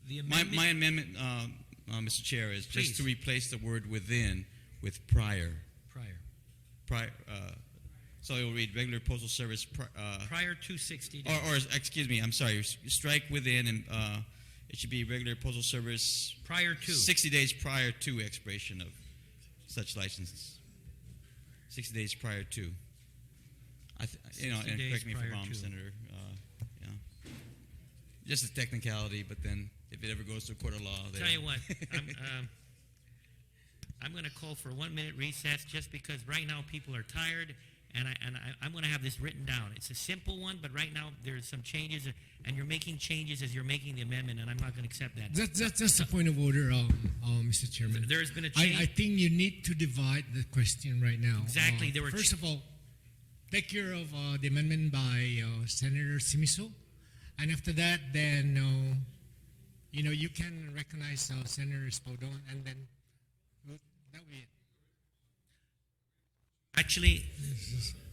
the My amendment. amendment, Mr. Chair, is Please. just to replace the word within with prior. Prior. So it will read regular postal service. Prior to 60 days. Or excuse me, I'm sorry. Strike within, and it should be regular postal service Prior to. 60 days prior to expiration of such licenses. 60 days prior to. And 60 days correct me if I'm prior wrong, to. Senator. Just a technicality, but then if it ever goes to a court of law, Tell you what, I'm going to call for a 1-minute recess just because right now people are tired, and I'm going to have this written down. It's a simple one, but right now there's some changes, and you're making changes as you're making the amendment, and I'm not going to accept that. That's a point of order, Mr. Chairman. There has been a change. I think you need to divide the question right now. Exactly. First of all, take care of the amendment by Senator Simiso, and after that, then you can recognize Senator Spodon, and then that will be it. Actually,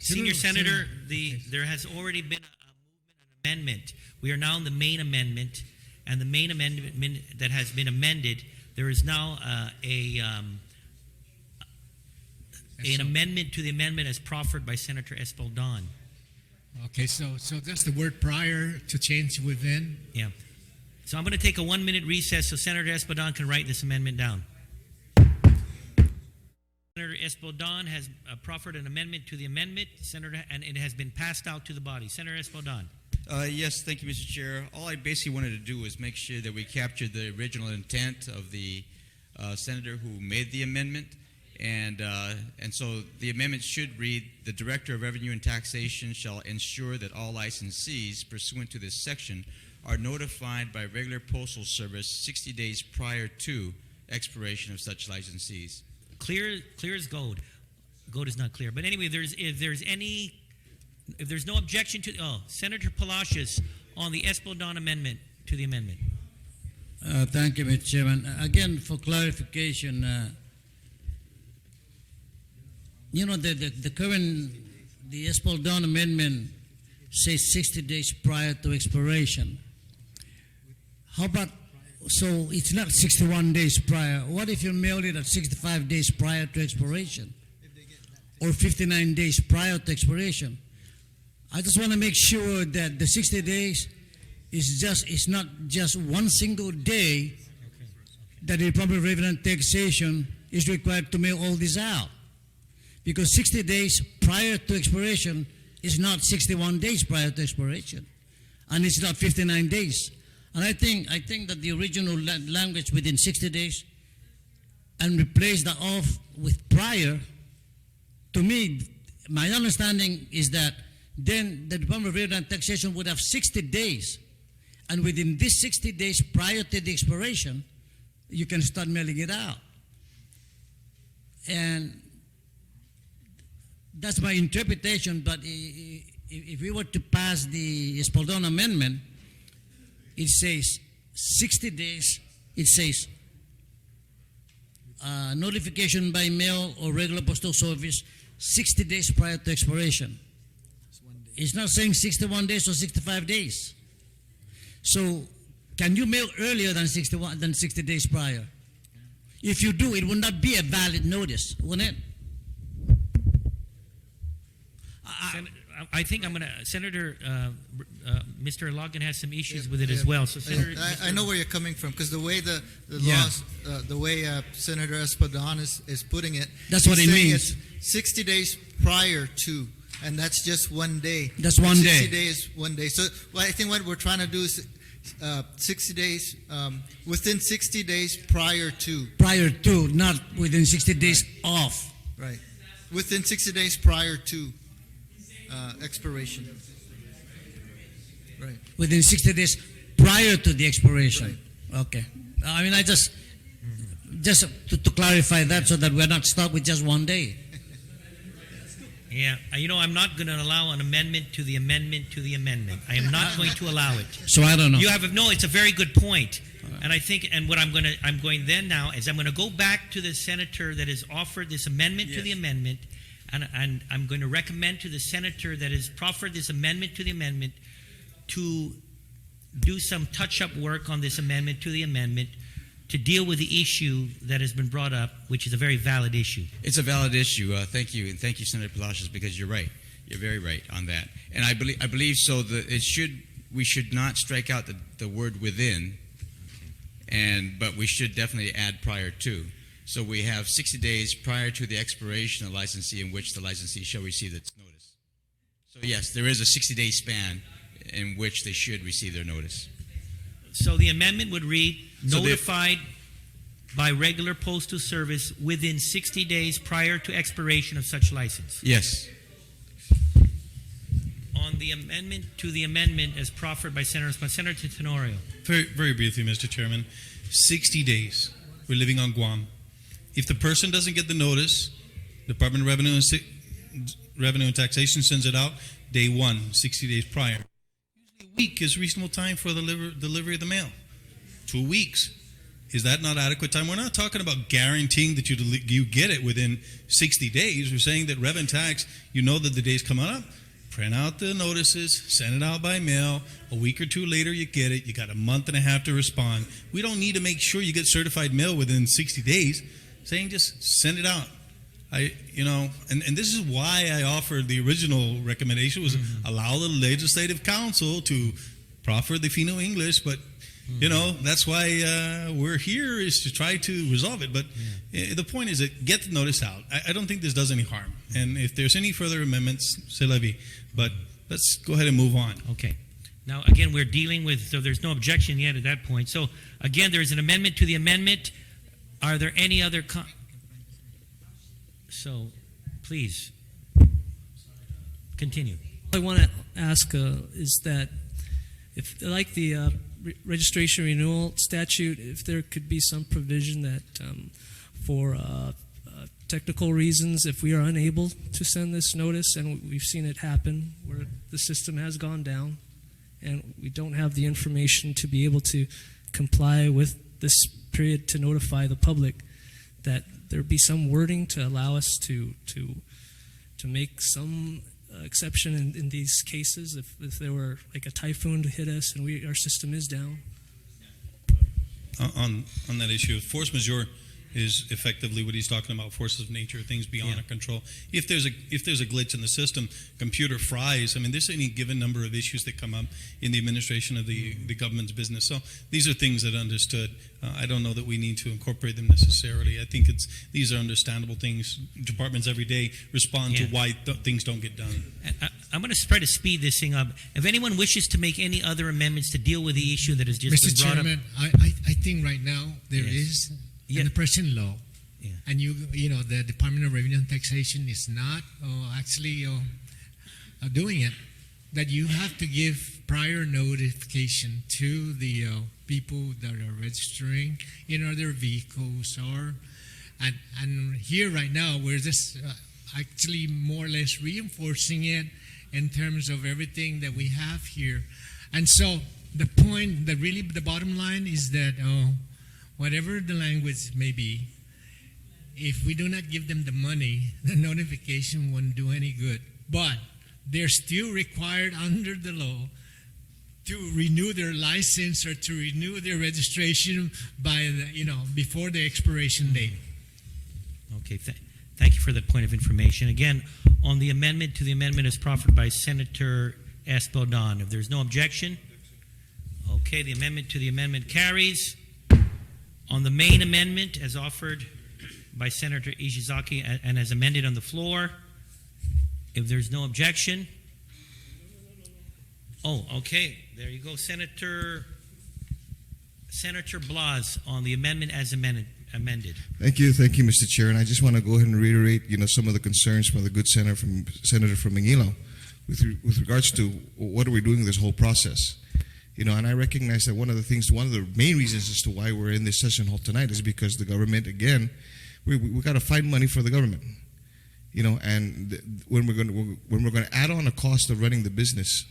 Senior Senator, there has already been an amendment. We are now in the main amendment, and the main amendment that has been amended, there is now an amendment to the amendment as proffered by Senator Espaldon. Okay, so that's the word prior to change within. Yeah. So I'm going to take a 1-minute recess so Senator Espaldon can write this amendment down. Senator Espaldon has proffered an amendment to the amendment, and it has been passed out to the body. Senator Espaldon. Yes, thank you, Mr. Chair. All I basically wanted to do was make sure that we captured the original intent of the senator who made the amendment. And so the amendment should read, the Director of Revenue and Taxation shall ensure that all licensees pursuant to this section are notified by regular postal service 60 days prior to expiration of such licensees. Clear as gold. Gold is not clear. But anyway, if there's no objection to, Senator Palacios on the Espaldon amendment to the amendment. Thank you, Mr. Chairman. Again, for clarification, the Espaldon amendment says 60 days prior to expiration. How about, so it's not 61 days prior. What if you mailed it at 65 days prior to expiration? Or 59 days prior to expiration? I just want to make sure that the 60 days is not just one single day that the Department of Revenue and Taxation is required to mail all this out. Because 60 days prior to expiration is not 61 days prior to expiration. And it's not 59 days. And I think that the original language within 60 days and replace that off with prior, to me, my understanding is that then the Department of Revenue and Taxation would have 60 days. And within these 60 days prior to the expiration, you can start mailing it out. And that's my interpretation, but if we were to pass the Espaldon amendment, it says 60 days, it says notification by mail or regular postal service 60 days prior to expiration. It's not saying 61 days or 65 days. So can you mail earlier than 60 days prior? If you do, it will not be a valid notice, wouldn't it? I think I'm going to, Senator, Mr. Logan has some issues with it as well. So, Senator, I know where you're coming from because the way the laws, the way Senator Espaldon is putting it, that's what it means. It's 60 days prior to, and that's just one day. That's one 60 day. 60 days, one day. So I think what we're trying to do is 60 days, within 60 days prior to. Prior to, not within 60 days off. Right. Within 60 days prior to expiration. Right. Within 60 days prior to the expiration. Right. Okay. I mean, I just to clarify that so that we're not stuck with just one day. Yeah, I'm not going to allow an amendment to the amendment to the amendment. I am not going to allow it. So I don't know. It's a very good point. And I think, and what I'm going then now is I'm going to go back to the senator that has offered this amendment to the amendment, and I'm going to recommend to the senator that has proffered this amendment to the amendment to do some touch-up work on this amendment to the amendment to deal with the issue that has been brought up, which is a very valid issue. It's a valid issue. Thank you, and thank you, Senator Palacios, because you're right. You're very right on that, and I believe so. We should not strike out the word within, but we should definitely add prior to. So we have 60 days prior to the expiration of licensee in which the licensee shall receive its notice. So yes, there is a 60-day span in which they should receive their notice. So the amendment would read, notified by regular postal service within 60 days prior to expiration of such license. Yes. On the amendment to the amendment as proffered by Senator Tenorio. Very, very briefly, Mr. Chairman. 60 days. We're living on Guam. If the person doesn't get the notice, Department of Revenue and Taxation sends it out day 1, 60 days prior. Usually a week is reasonable time for the delivery of the mail. 2 weeks. Is that not adequate time? We're not talking about guaranteeing that you get it within 60 days. We're saying that Rev and Tax, you know that the day's coming up. Print out the notices, send it out by mail. A week or two later, you get it. You got a month and a half to respond. We don't need to make sure you get certified mail within 60 days. Saying just send it out. And this is why I offered the original recommendation was allow the Legislative Council to proffer the Fino English, but that's why we're here is to try to resolve it. But the point is that get the notice out. I don't think this does any harm. And if there's any further amendments, c'est la vie. But let's go ahead and move on. Okay. Now, again, we're dealing with, so there's no objection yet at that point. So, again, there's an amendment to the amendment. Are there any other so, please, continue. All I want to ask is that if, like the registration renewal statute, if there could be some provision that for technical reasons, if we are unable to send this notice, and we've seen it happen where the system has gone down and we don't have the information to be able to comply with this period to notify the public, that there be some wording to allow us to make some exception in these cases if there were like a typhoon to hit us and our system is down. On that issue, force majeure is effectively what he's talking about, forces of nature, things beyond our control. If there's a glitch in the system, computer fries, I mean, there's any given number of issues that come up in the administration of the government's business. So these are things that are understood. I don't know that we need to incorporate them necessarily. I think these are understandable things. Departments every day respond to why things don't get done. I'm going to try to speed this thing up. If anyone wishes to make any other amendments to deal with the issue that has just been brought Chairman, up. I think right now there is in the present law, and the Department of Revenue and Taxation is not actually doing it, that you have to give prior notification to the people that are registering their vehicles and here right now we're just actually more or less reinforcing it in terms of everything that we have here. And so the point, the bottom line is that whatever the language may be, if we do not give them the money, the notification won't do any good. But they're still required under the law to renew their license or to renew their registration by before the expiration date. Okay, thank you for that point of information. Again, on the amendment to the amendment as proffered by Senator Espaldon, if there's no objection, okay, the amendment to the amendment carries. On the main amendment as offered by Senator Ishizaki and as amended on the floor, if there's no objection. Oh, okay, there you go. Senator Blas on the amendment as amended. Thank you, Mr. Chair. And I just want to go ahead and reiterate, some of the concerns from the good senator from Manguilo with regards to what are we doing this whole process. And I recognize that one of the main reasons as to why we're in this session hall tonight is because the government, again, we got to find money for the government. And when we're going to add on a cost of running the business,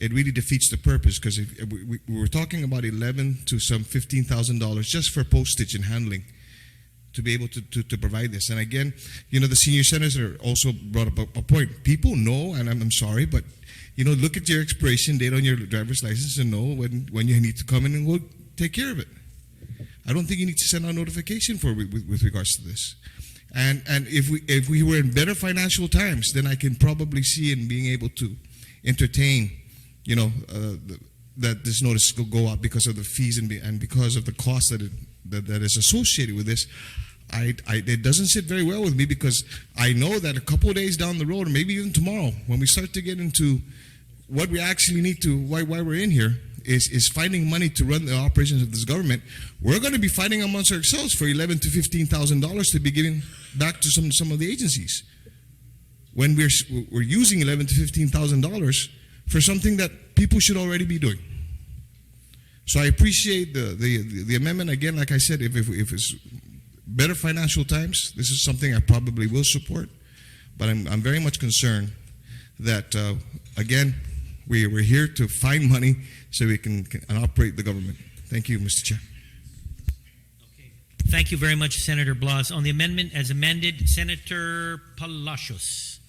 it really defeats the purpose, because we were talking about $11,000 to some $15,000 just for postage and handling to be able to provide this. And again, the senior senator also brought up a point. People know, and I'm sorry, but look at your expiration date on your driver's license and know when you need to come in and go take care of it. I don't think you need to send out notification with regards to this. And if we were in better financial times, then I can probably see in being able to entertain, that this notice will go out because of the fees and because of the cost that is associated with this. It doesn't sit very well with me, because I know that a couple of days down the road, or maybe even tomorrow, when we start to get into what we actually need to, why we're in here, is finding money to run the operations of this government. We're going to be fighting amongst ourselves for $11,000 to $15,000 to be given back to some of the agencies, when we're using $11,000 to $15,000 for something that people should already be doing. So I appreciate the amendment. Again, like I said, if it's better financial times, this is something I probably will support. But I'm very much concerned that, again, we're here to find money so we can operate the government. Thank you, Mr. Chair. Thank you very much, Senator Blas. On the amendment as amended, Senator Palacios.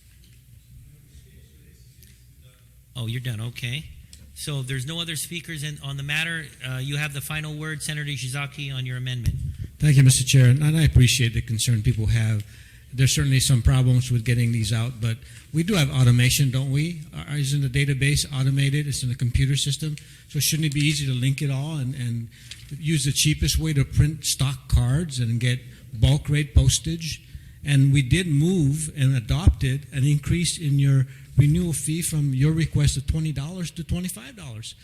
Oh, you're done. Okay. So if there's no other speakers on the matter, you have the final word, Senator Ishizaki, on your amendment. Thank you, Mr. Chair. And I appreciate the concern people have. There's certainly some problems with getting these out, but we do have automation, don't we? Isn't the database automated? It's in the computer system. So shouldn't it be easy to link it all and use the cheapest way to print stock cards and get bulk rate postage? And we did move and adopted an increase in your renewal fee from your request of $20 to $25.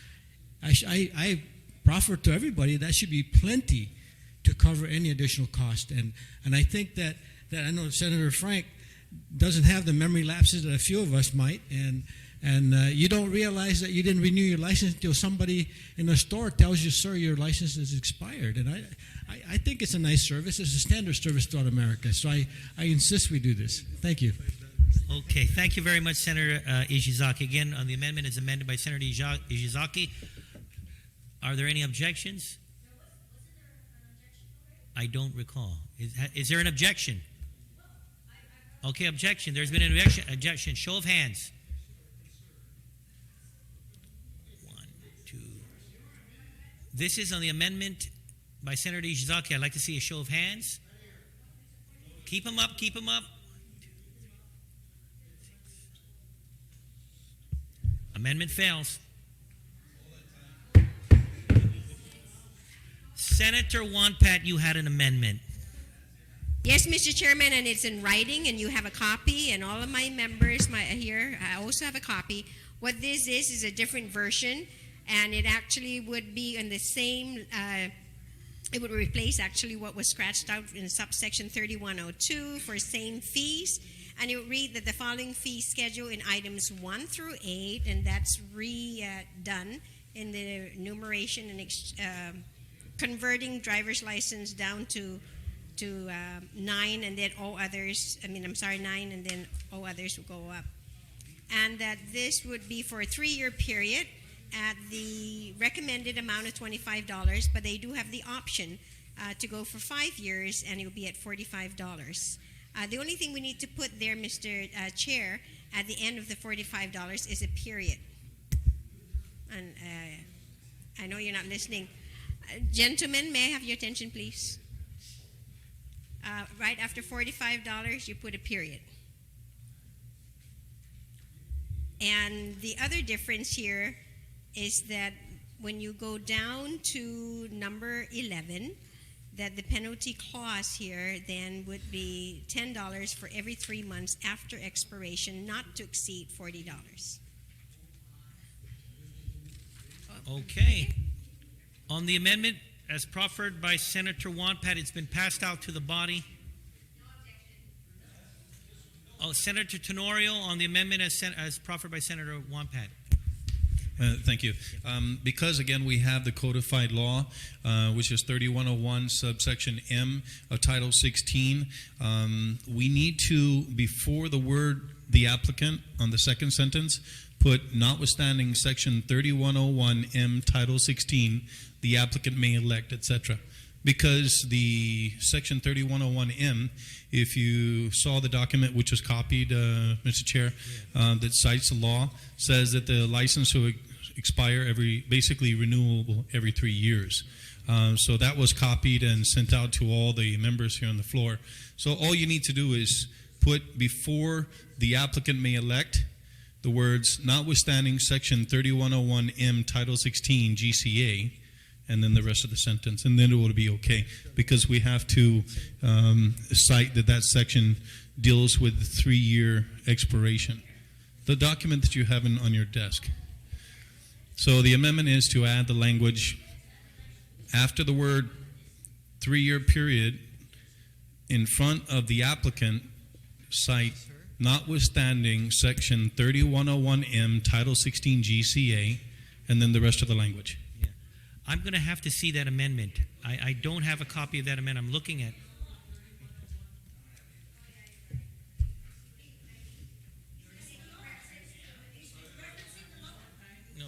I proffer to everybody that should be plenty to cover any additional cost. And I think that I know Senator Frank doesn't have the memory lapses that a few of us might, and you don't realize that you didn't renew your license until somebody in the store tells you, sir, your license is expired. And I think it's a nice service. It's a standard service throughout America. So I insist we do this. Thank you. Okay, thank you very much, Senator Ishizaki. Again, on the amendment as amended by Senator Ishizaki. Are there any objections? I don't recall. Is there an objection? Okay, objection. There's been an objection. Show of hands. 1, 2. This is on the amendment by Senator Ishizaki. I'd like to see a show of hands. Keep them up, keep them up. Amendment fails. Senator Wonpat, you had an amendment. Yes, Mr. Chairman, and it's in writing, and you have a copy, and all of my members here, I also have a copy. What this is a different version, and it actually would be in the same, it would replace actually what was scratched out in subsection 3102 for same fees, and it would read that the following fee schedule in items 1 through 8, and that's redone in the numeration and converting driver's license down to 9, and then all others, 9, and then all others will go up. And that this would be for a 3-year period at the recommended amount of $25, but they do have the option to go for 5 years, and it will be at $45. The only thing we need to put there, Mr. Chair, at the end of the $45 is a period. And I know you're not listening. Gentlemen, may I have your attention, please? Right after $45, you put a period. And the other difference here is that when you go down to number 11, that the penalty clause here then would be $10 for every 3 months after expiration, not to exceed $40. Okay. On the amendment as proffered by Senator Wonpat, it's been passed out to the body. Oh, Senator Tenorio on the amendment as proffered by Senator Wonpat. Thank you. Because, again, we have the codified law, which is 3101 subsection M of Title 16, we need to, before the word the applicant on the second sentence, put notwithstanding Section 3101M, Title 16, the applicant may elect, etc. Because the Section 3101M, if you saw the document which was copied, Mr. Chair, that cites the law, says that the license will expire basically renewable every 3 years. So that was copied and sent out to all the members here on the floor. So all you need to do is put before the applicant may elect the words notwithstanding Section 3101M, Title 16, GCA, and then the rest of the sentence, and then it will be okay, because we have to cite that section deals with the 3-year expiration. The document that you have on your desk. So the amendment is to add the language after the word 3-year period in front of the applicant, cite notwithstanding Section 3101M, Title 16 GCA, and then the rest of the language. I'm going to have to see that amendment. I don't have a copy of that amendment. I'm looking at. No.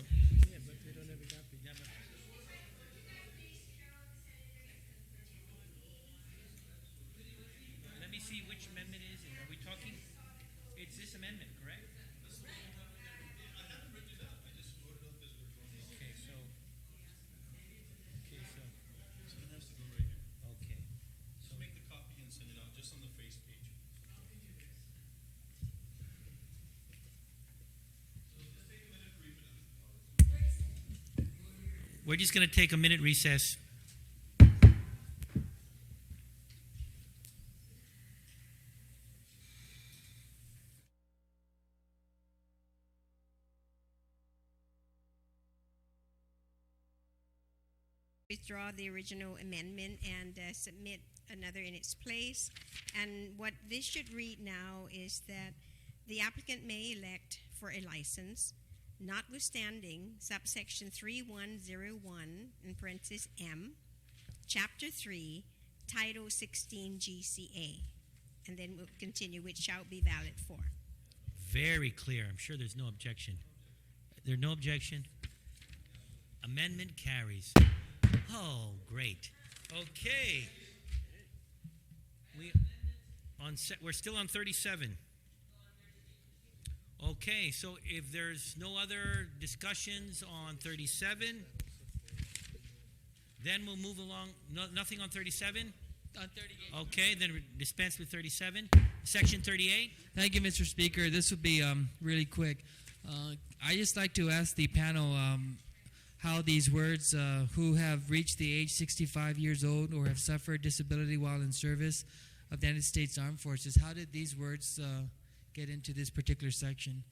Let me see which amendment is it. Are we talking? It's this amendment, correct? Okay, so. Okay. So make the copy and send it out just on the face page. We're just going to take a minute recess. Withdraw the original amendment and submit another in its place. And what this should read now is that the applicant may elect for a license, notwithstanding subsection 3101 in parentheses M, Chapter 3, Title 16 GCA. And then we'll continue, which shall be valid for. Very clear. I'm sure there's no objection. There's no objection. Amendment carries. Oh, great. Okay. We're still on 37. Okay, so if there's no other discussions on 37, then we'll move along. Nothing on 37? On 38. Okay, then we dispense with 37. Section 38. Thank you, Mr. Speaker. This would be really quick. I just like to ask the panel how these words, who have reached the age 65 years old or have suffered disability while in service of the United States Armed Forces, how did these words get into this particular section?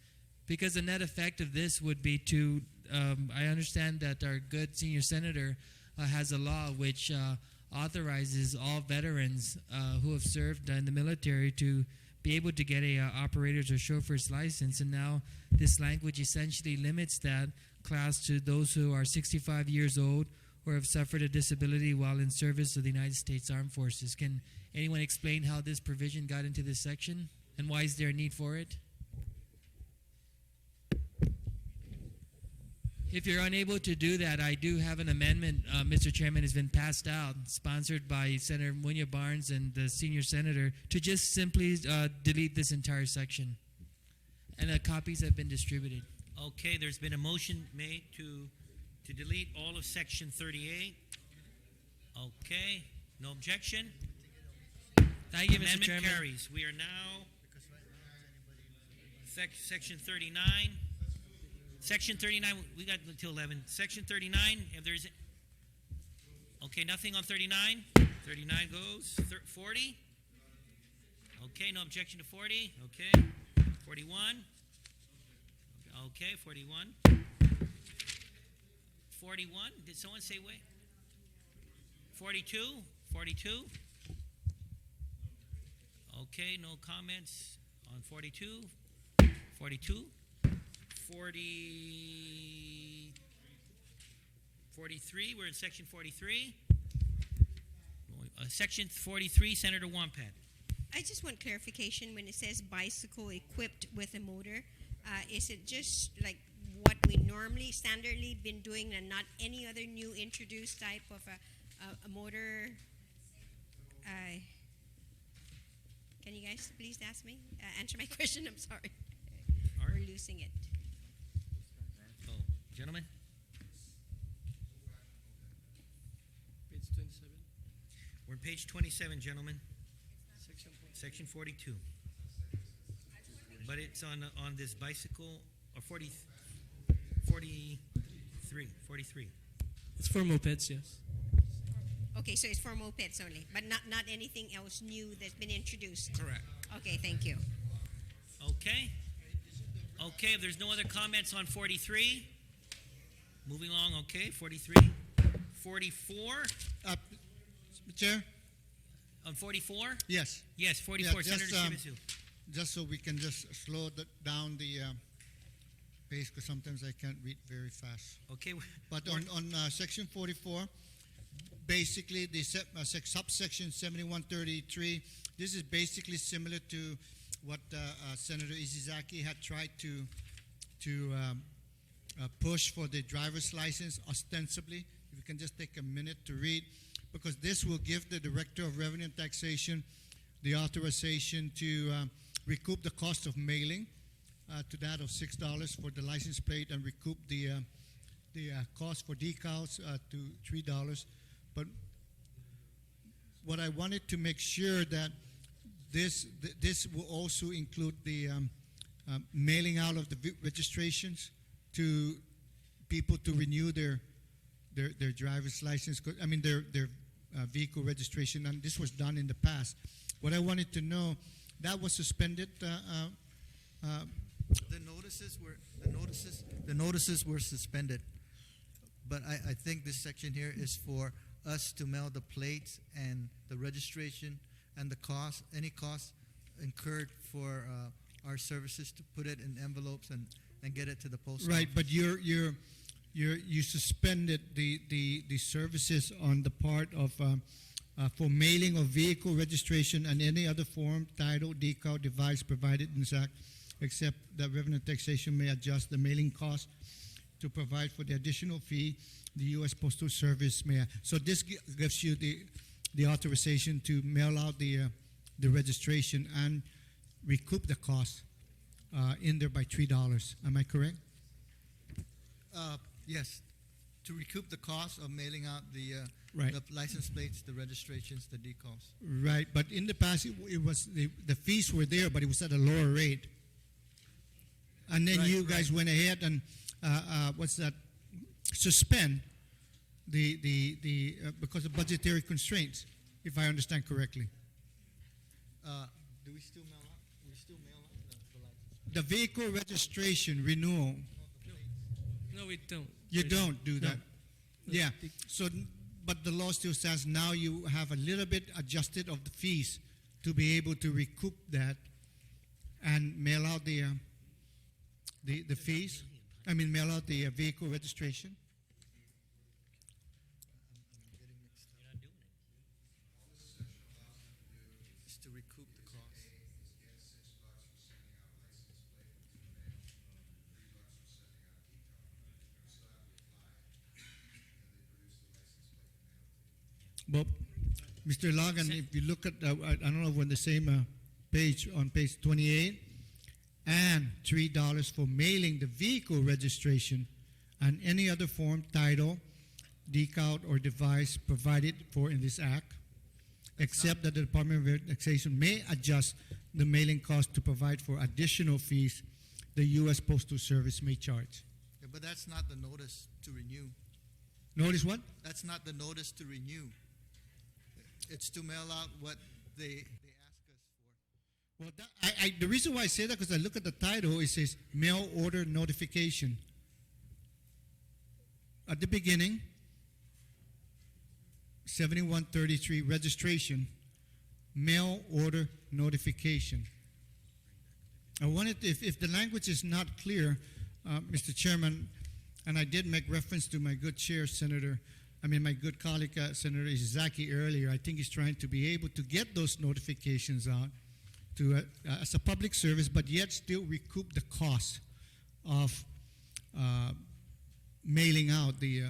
Because the net effect of this would be to, I understand that our good senior senator has a law which authorizes all veterans who have served in the military to be able to get a operator's or chauffeur's license, and now this language essentially limits that class to those who are 65 years old or have suffered a disability while in service of the United States Armed Forces. Can anyone explain how this provision got into this section, and why is there a need for it? If you're unable to do that, I do have an amendment, Mr. Chairman, has been passed out, sponsored by Senator Munya Barnes and the senior senator, to just simply delete this entire section. And the copies have been distributed. Okay, there's been a motion made to delete all of Section 38. Okay, no objection. Thank you, Mr. Amendment Chairman. carries. We are now Section 39. Section 39, we got until 11. Section 39, if there's... Okay, nothing on 39. 39 goes. 40. Okay, no objection to 40. Okay. 41. Okay, 41. 41. Did someone say wait? 42. 42. Okay, no comments on 42. 42. 43. We're in Section 43. Section 43, Senator Wampat. I just want clarification when it says bicycle equipped with a motor. is it just like what we normally standardly been doing and not any other new introduced type of a motor? Can you guys please answer my question? I'm sorry. We're losing it. Oh, gentlemen? Page 27. We're on page 27, gentlemen. Section 4. Section 42. But it's on this bicycle, or 43. It's for mopeds, yes. Okay, so it's for mopeds only, but not anything else new that's been introduced. Correct. Okay, thank you. Okay. Okay, if there's no other comments on 43, moving along, okay, 43. 44, Mr. Chair? on 44? Yes. Yes, 44, Yeah, Senator Shimizu. just so we can just slow down the pace, because sometimes I can't read very fast. Okay. But on section 44, basically the subsection 7133, this is basically similar to what Senator Izizaki had tried to push for the driver's license ostensibly. If you can just take a minute to read, because this will give the Director of Revenue and Taxation the authorization to recoup the cost of mailing to that of $6 for the license plate, and recoup the cost for decals to $3. But what I wanted to make sure that this will also include the mailing out of the registrations to people to renew their driver's license. I mean their vehicle registration, and this was done in the past. What I wanted to know, that was suspended. The notices were suspended, but I think this section here is for us to mail the plates and the registration and the cost, any costs incurred for our services, to put it in envelopes and get it to the post Right, office. but you suspended the services on the part of for mailing of vehicle registration and any other form, title, decal, device provided in this act, except that Revenue Taxation may adjust the mailing cost to provide for the additional fee the U.S. Postal Service may. So this gives you the authorization to mail out the registration and recoup the cost in there by $3. Am I correct? Yes, to recoup the cost of mailing out the Right. license plates, the registrations, the decals. Right, but in the past it was the fees were there, but it was at a lower rate. And then Right, you guys went ahead and suspend the because of budgetary constraints, if I understand correctly. Do we still mail out? We still mail out the license. The vehicle registration renewal, No, we don't. you don't do No. that. Yeah. So, but the law still says now you have a little bit adjusted of the fees to be able to recoup that and mail out the fees. I mean, mail out the vehicle registration. Is to recoup the cost. But Mr. Logan, if you look at, I don't know if we're on the same page, on page 28, and $3 for mailing the vehicle registration and any other form, title, decal, or device provided for in this act, except that the Department of Taxation may adjust the mailing cost to provide for additional fees the U.S. Postal Service may charge. Yeah, but that's not the notice to renew. Notice what? That's not the notice to renew. It's to mail out what they ask us for. Well, the reason why I say that, because I look at the title, it says mail order notification. At the beginning, 7133 registration, mail order notification. I wanted, if the language is not clear, Mr. Chairman, and I did make reference to my good chair, my good colleague, Senator Izaki earlier. I think he's trying to be able to get those notifications out to as a public service, but yet still recoup the cost of mailing out the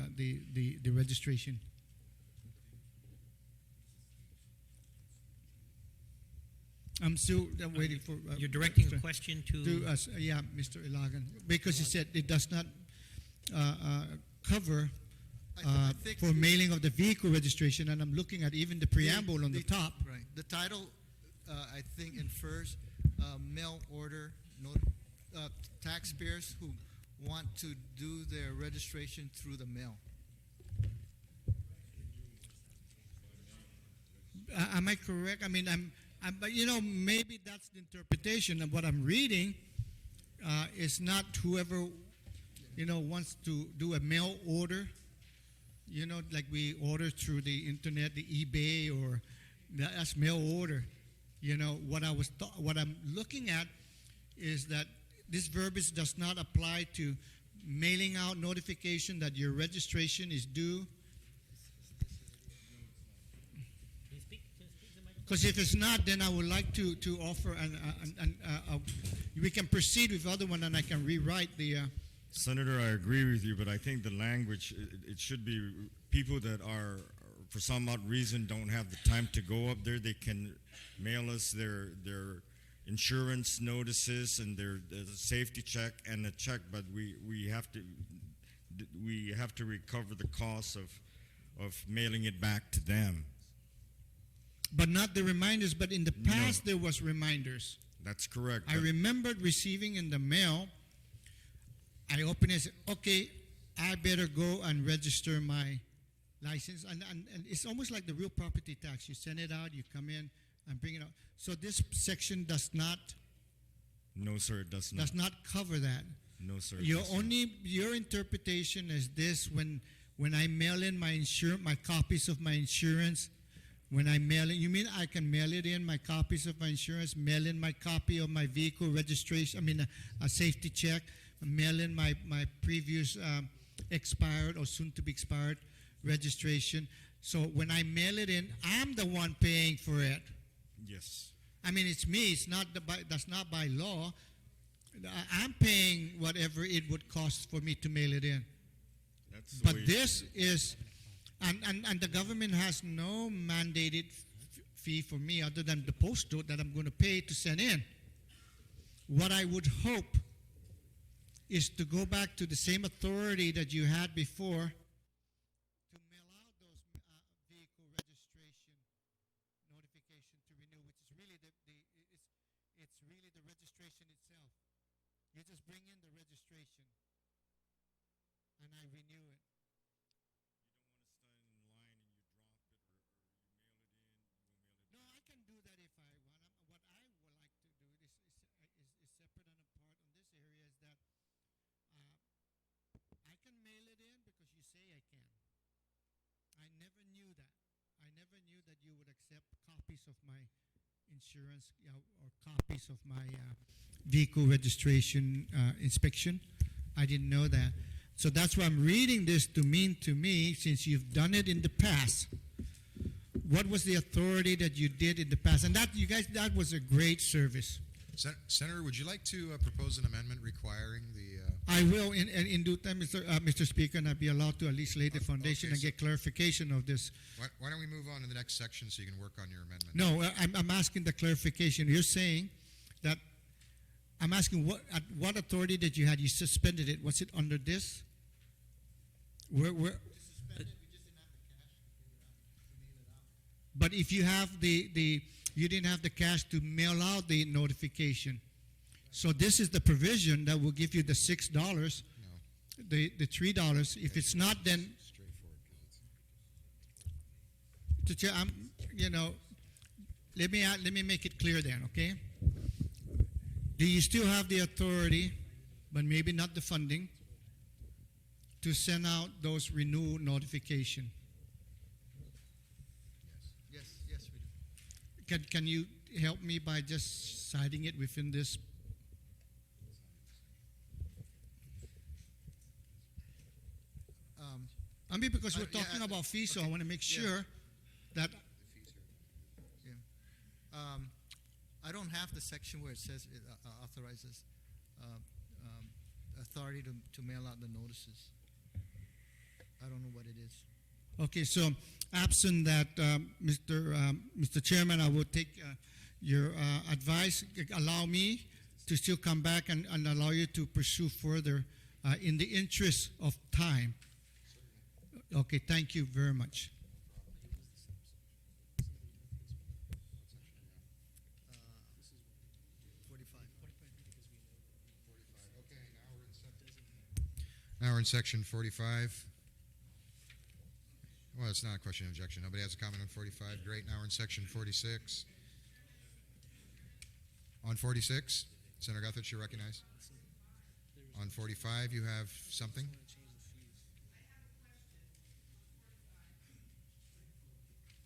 registration. I'm still waiting for. You're directing a question to us, yeah, Mr. Ilagan, because he said it does not cover I think for mailing of the vehicle registration, and I'm looking at even the preamble on the top. Right. The title, I think, infers mail order taxpayers who want to do their registration through the mail. Am I correct? I mean, but maybe that's the interpretation of what I'm reading. Is not whoever, wants to do a mail order. Like we order through the internet, the eBay, or that's mail order. What I'm looking at is that this verbiage does not apply to mailing out notification that your registration is due. Because if it's not, then I would like to offer, we can proceed with the other one, and I can rewrite the. Senator, I agree with you, but I think the language, it should be people that are, for some odd reason, don't have the time to go up there. They can mail us their insurance notices and their safety check and a check, but we have to recover the cost of mailing it back to them. But not the reminders, but in the past there was reminders. That's correct. I remembered receiving in the mail, I opened it and said, okay, I better go and register my license. And it's almost like the real property tax. You send it out, you come in and bring it out. So this section does not. No, sir, it does not. Does not cover that. No, sir. Your interpretation is this: when I mail in my copies of my insurance. When I mail it, you mean I can mail it in my copies of my insurance, mail in my copy of my vehicle registration, a safety check, mail in my previous expired or soon to be expired registration. So when I mail it in, I'm the one paying for it. Yes. It's me. It's not that's not by law. I'm paying whatever it would cost for me to mail it in. But this is. And the government has no mandated fee for me other than the postal that I'm going to pay to send in. What I would hope is to go back to the same authority that you had before to mail out those vehicle registration notification to renew, which is really it's really the registration itself. You just bring in the registration, and I renew it. Do that if I want. What I would like to do is separate and apart on this area is that I can mail it in because you say I can. I never knew that. I never knew that you would accept copies of my insurance or copies of my vehicle registration inspection. I didn't know that. So that's why I'm reading this to mean to me, since you've done it in the past, what was the authority that you did in the past? And that, you guys, that was a great service. Senator, would you like to propose an amendment requiring the... I will, in due time, Mr. Speaker, and I'd be allowed to at least lay the foundation and get clarification of this. Why don't we move on to the next section so you can work on your amendment? No, I'm asking the clarification. You're saying that, I'm asking at what authority that you had? You suspended it. Was it under this? But if you have you didn't have the cash to mail out the notification. So this is the provision that will give you the $6, the $3. If it's not, then let me make it clear then, okay? Do you still have the authority, but maybe not the funding, to send out those renewal notification? Yes, we do. Can you help me by just citing it within this? Because we're talking about fees, so I want to make sure that. I don't have the section where it says it authorizes authority to mail out the notices. I don't know what it is. Okay, so absent that, Mr. Chairman, I will take your advice. Allow me to still come back and allow you to pursue further in the interest of time. Okay, thank you very much. Now we're in section 45. Well, it's not a question of objection. Nobody has a comment on 45. Great. Now we're in section 46. On 46, Senator Guthridge, you recognize. On 45, you have something?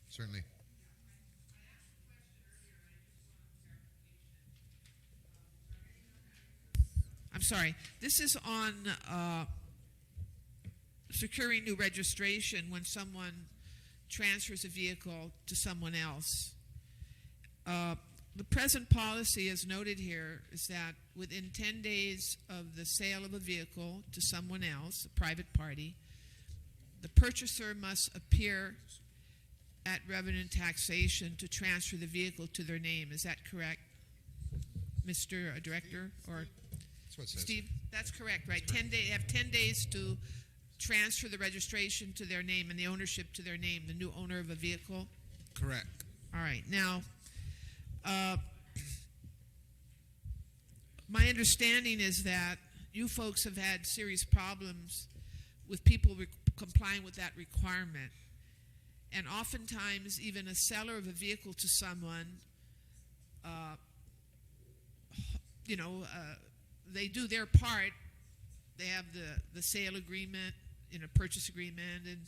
Certainly. I'm sorry. This is on securing new registration when someone transfers a vehicle to someone else. The present policy, as noted here, is that within 10 days of the sale of a vehicle to someone else, a private party, the purchaser must appear at revenue and taxation to transfer the vehicle to their name. Is that correct, Mr. Director? Or That's what it says. Steve? That's correct, right? That's correct. They have 10 days to transfer the registration to their name and the ownership to their name, the new owner of a vehicle? Correct. All right. Now, my understanding is that you folks have had serious problems with people complying with that requirement. And oftentimes, even a seller of a vehicle to someone, they do their part. They have the sale agreement, purchase agreement, and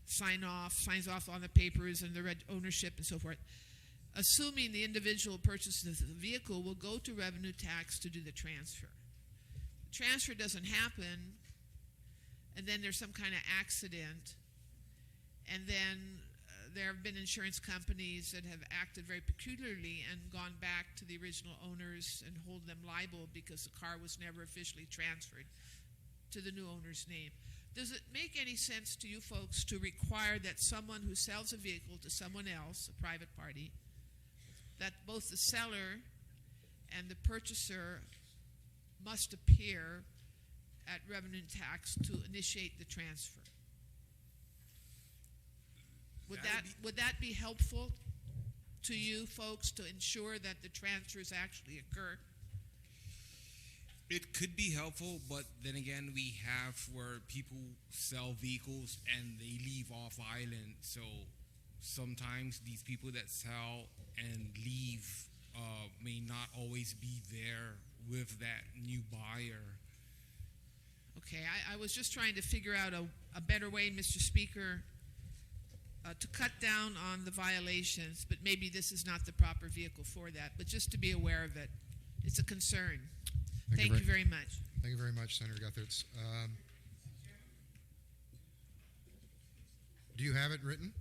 signs off on the papers and the ownership and so forth. Assuming the individual purchases the vehicle will go to revenue tax to do the transfer. The transfer doesn't happen, and then there's some kind of accident, and then there have been insurance companies that have acted very peculiarly and gone back to the original owners and hold them liable because the car was never officially transferred to the new owner's name. Does it make any sense to you folks to require that someone who sells a vehicle to someone else, a private party, that both the seller and the purchaser must appear at revenue and tax to initiate the transfer? Would that be helpful to you folks to ensure that the transfers actually occur? It could be helpful, but then again, we have where people sell vehicles and they leave off island. So sometimes these people that sell and leave may not always be there with that new buyer. Okay, I was just trying to figure out a better way, Mr. Speaker, to cut down on the violations, but maybe this is not the proper vehicle for that, but just to be aware of it. It's a concern. Thank you very much. Thank you very much, Senator Guthridge. Do you have it written?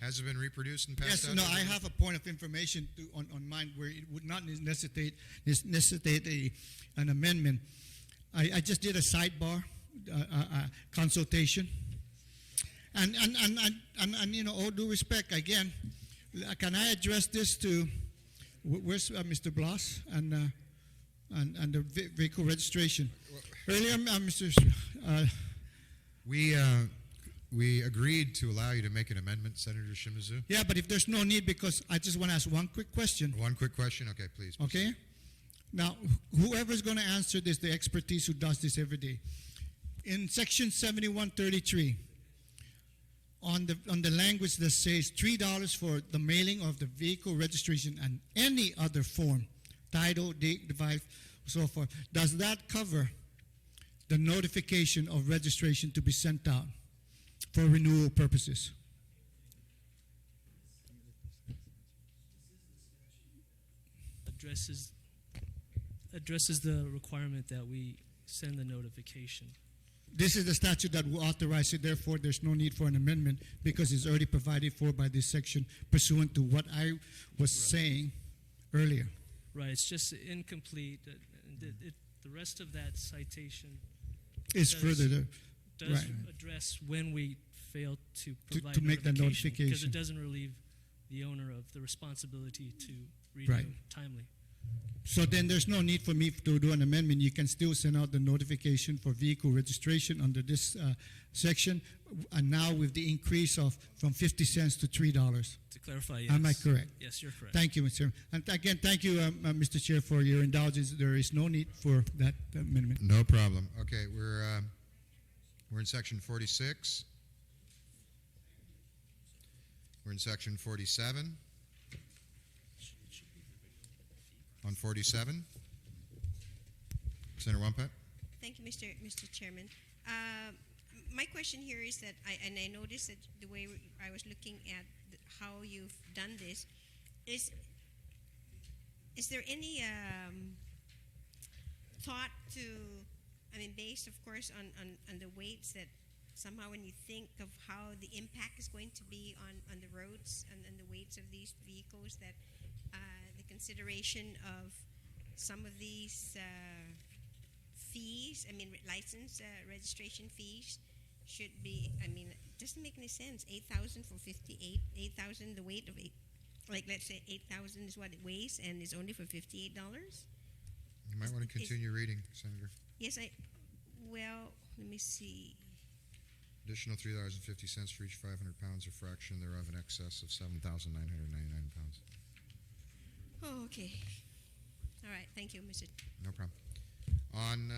Has it been reproduced and passed out? Yes, no, I have a point of information on mine where it would not necessitate an amendment. I just did a sidebar consultation. And all due respect, again, can I address this to, where's Mr. Blas and the vehicle registration? Earlier, Mr. We agreed to allow you to make an amendment, Senator Shimizu. Yeah, but if there's no need, because I just want to ask one quick question. One quick question? Okay, please. Okay? Now, whoever's going to answer this, the expertise who does this every day. In section 7133, on the language that says $3 for the mailing of the vehicle registration and any other form, title, date, device, so forth, does that cover the notification of registration to be sent out for renewal purposes? Addresses the requirement that we send the notification. This is the statute that will authorize it. Therefore, there's no need for an amendment because it's already provided for by this section pursuant to what I was saying earlier. Right, it's just incomplete and the rest of that citation Is does- further there. does Right. address when we fail to To provide make the because notification. it doesn't relieve the owner of the responsibility to renew Right. timely. So then there's no need for me to do an amendment. You can still send out the notification for vehicle registration under this section, and now with the increase of from 50 cents to $3. To clarify, yes. Am I correct? Yes, you're correct. Thank you, Mr. Chairman. And again, thank you, Mr. Chair, for your indulgence. There is no need for that amendment. No problem. Okay, we're in section 46. We're in section 47. On 47, Senator Wampat. Thank you, Mr. Chairman. My question here is that I noticed that the way I was looking at how you've done this is there any thought to, I mean, based of course on the weights that somehow when you think of how the impact is going to be on the roads and the weights of these vehicles, that the consideration of some of these fees, I mean license registration fees should be, I mean, it doesn't make any sense. 8,000 for 58, 8,000 the weight of 8, like let's say 8,000 is what it weighs and it's only for $58. You might want to continue reading, Senator. Yes, well, let me see. Additional $3.50 for each 500 pounds of fraction thereof in excess of 7,999 pounds. Oh, okay. All right, thank you, Mr. No problem. On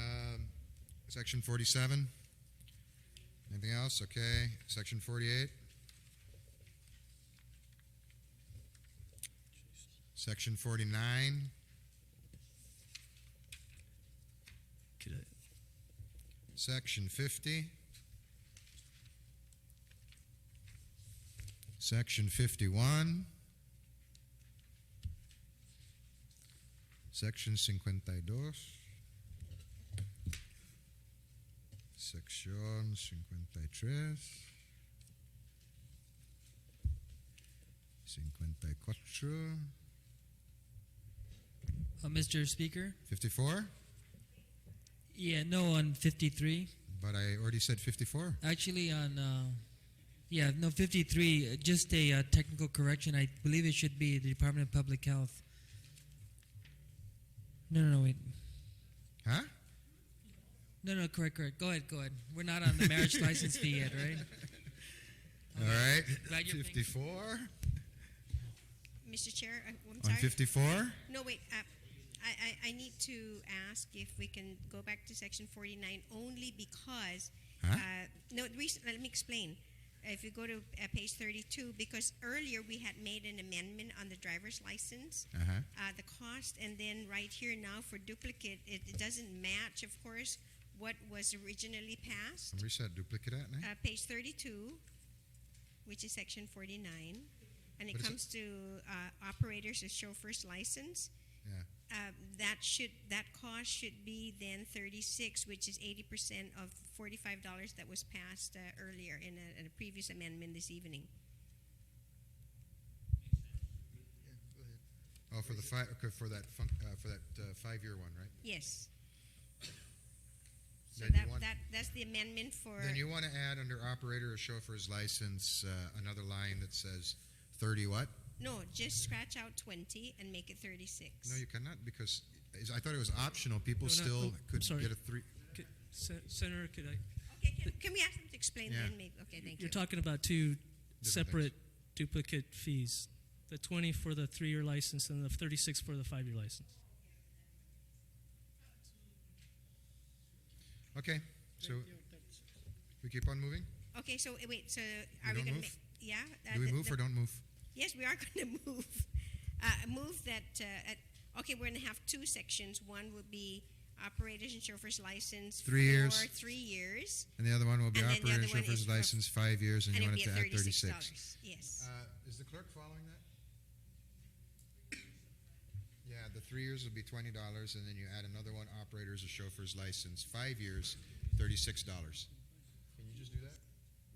section 47, anything else? Okay. Section 48. Section 49. Section 50. Section 51. Section 52. Sección 53. 54. Mr. Speaker? 54? Yeah, no, on 53. But I already said 54. Actually, on 53. Just a technical correction. I believe it should be the Department of Public Health. No, wait. Huh? No, correct. Go ahead. We're not on the marriage license fee yet, right? All right. Glad you're 54. Mr. Chair, I'm On sorry. 54? No, wait. I need to ask if we can go back to section 49 only because. Huh? No, let me explain. If you go to page 32, because earlier we had made an amendment on the driver's license, the cost, and then right here now for duplicate, it doesn't match, of course, what was originally passed. Somebody said duplicate at now? Page 32, which is section 49, and it What is comes to operators of chauffeur's license. Yeah. That cost should be then 36, which is 80% of $45 that was passed earlier in a previous amendment this evening. Oh, for the for that 5-year one, right? Yes. So Then you want- that's the amendment for. Then you want to add under operator or chauffeur's license another line that says 30 what? No, just scratch out 20 and make it 36. No, you cannot because I thought it was optional. People No, still could sorry. get a 3. Senator, could I? Okay, can we ask them to explain Yeah. then? Maybe. Okay, thank you. You're talking about two Different separate duplicate fees: the 20 for the 3-year license and the 36 for the 5-year license. Okay, so we keep on moving? Okay, so wait, so We are we don't going to move? yeah? Do we move or don't move? Yes, we are going to move. Move that. Okay, we're going to have two sections. One would be operators and chauffeurs license 3 years. for 3 years. And the other one will be And then the operator other and one chauffeur's is for- license 5 years, and you it'll want it be to at add 36. Yes. Is the clerk following that? Yeah, the 3 years will be $20, and then you add another one, operators or chauffeur's license, 5 years, $36. Can you just do that?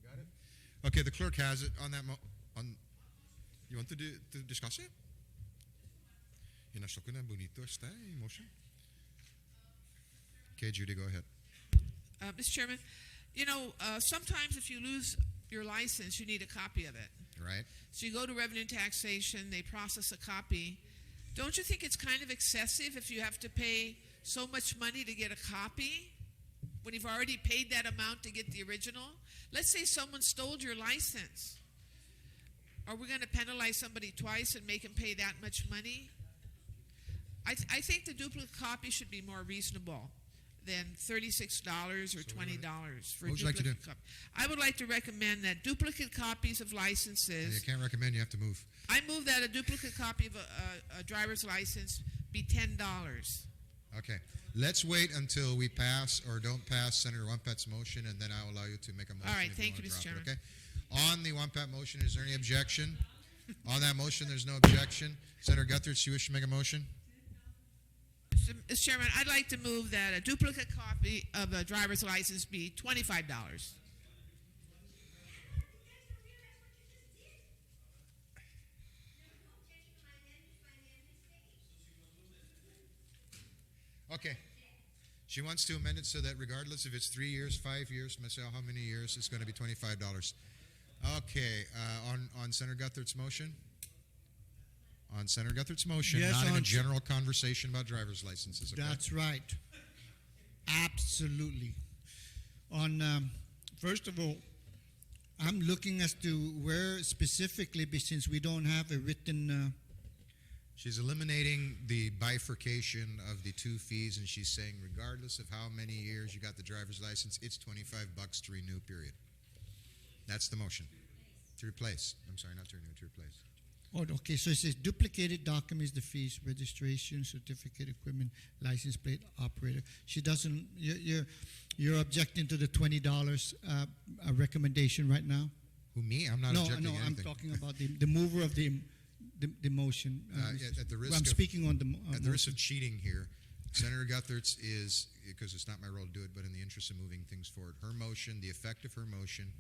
You got it? Okay, the clerk has it on that. You want to discuss it? Bonito está motion. Okay, Judy, go ahead. Mr. Chairman, sometimes if you lose your license, you need a copy of it. Right? So you go to revenue and taxation, they process a copy. Don't you think it's kind of excessive if you have to pay so much money to get a copy when you've already paid that amount to get the original? Let's say someone stole your license. Are we going to penalize somebody twice and make them pay that much money? I think the duplicate copy should be more reasonable than $36 or $20 for a What would you like to do? duplicate copy. I would like to recommend that duplicate copies of licenses. You can't recommend, you have to move. I move that a duplicate copy of a driver's license be $10. Okay. Let's wait until we pass or don't pass Senator Wampat's motion, and then I'll allow you to make a motion. All right, if thank you, wanna Mr. drop it, Chairman. Okay. On the Wampat motion, is there any objection? On that motion, there's no objection. Senator Guthrich, you wish to make a motion? Mr. Chairman, I'd like to move that a duplicate copy of a driver's license be $25. Okay. She wants to amend it so that regardless if it's 3 years, 5 years, Michelle, how many years, it's going to be $25. Okay. On Senator Guthric's motion? On Senator Guthric's motion, Yes, not in a on- general conversation about driver's licenses. Okay? That's right. Absolutely. First of all, I'm looking as to where specifically, since we don't have a written. She's eliminating the bifurcation of the two fees, and she's saying regardless of how many years you got the driver's license, it's $25 to renew, period. That's the motion. To replace. I'm sorry, not to renew, to replace. Oh, okay. So it says duplicated documents, the fees, registration, certificate, equipment, license plate, operator. She doesn't. You're objecting to the $20 recommendation right now. Who, me? I'm not objecting No, anything. I'm talking about the mover of the motion. At the risk I'm of, speaking on the at the risk motion. of cheating here, Senator Guthrich is, because it's not my role to do it, but in the interest of moving things forward, her motion, the effect of her motion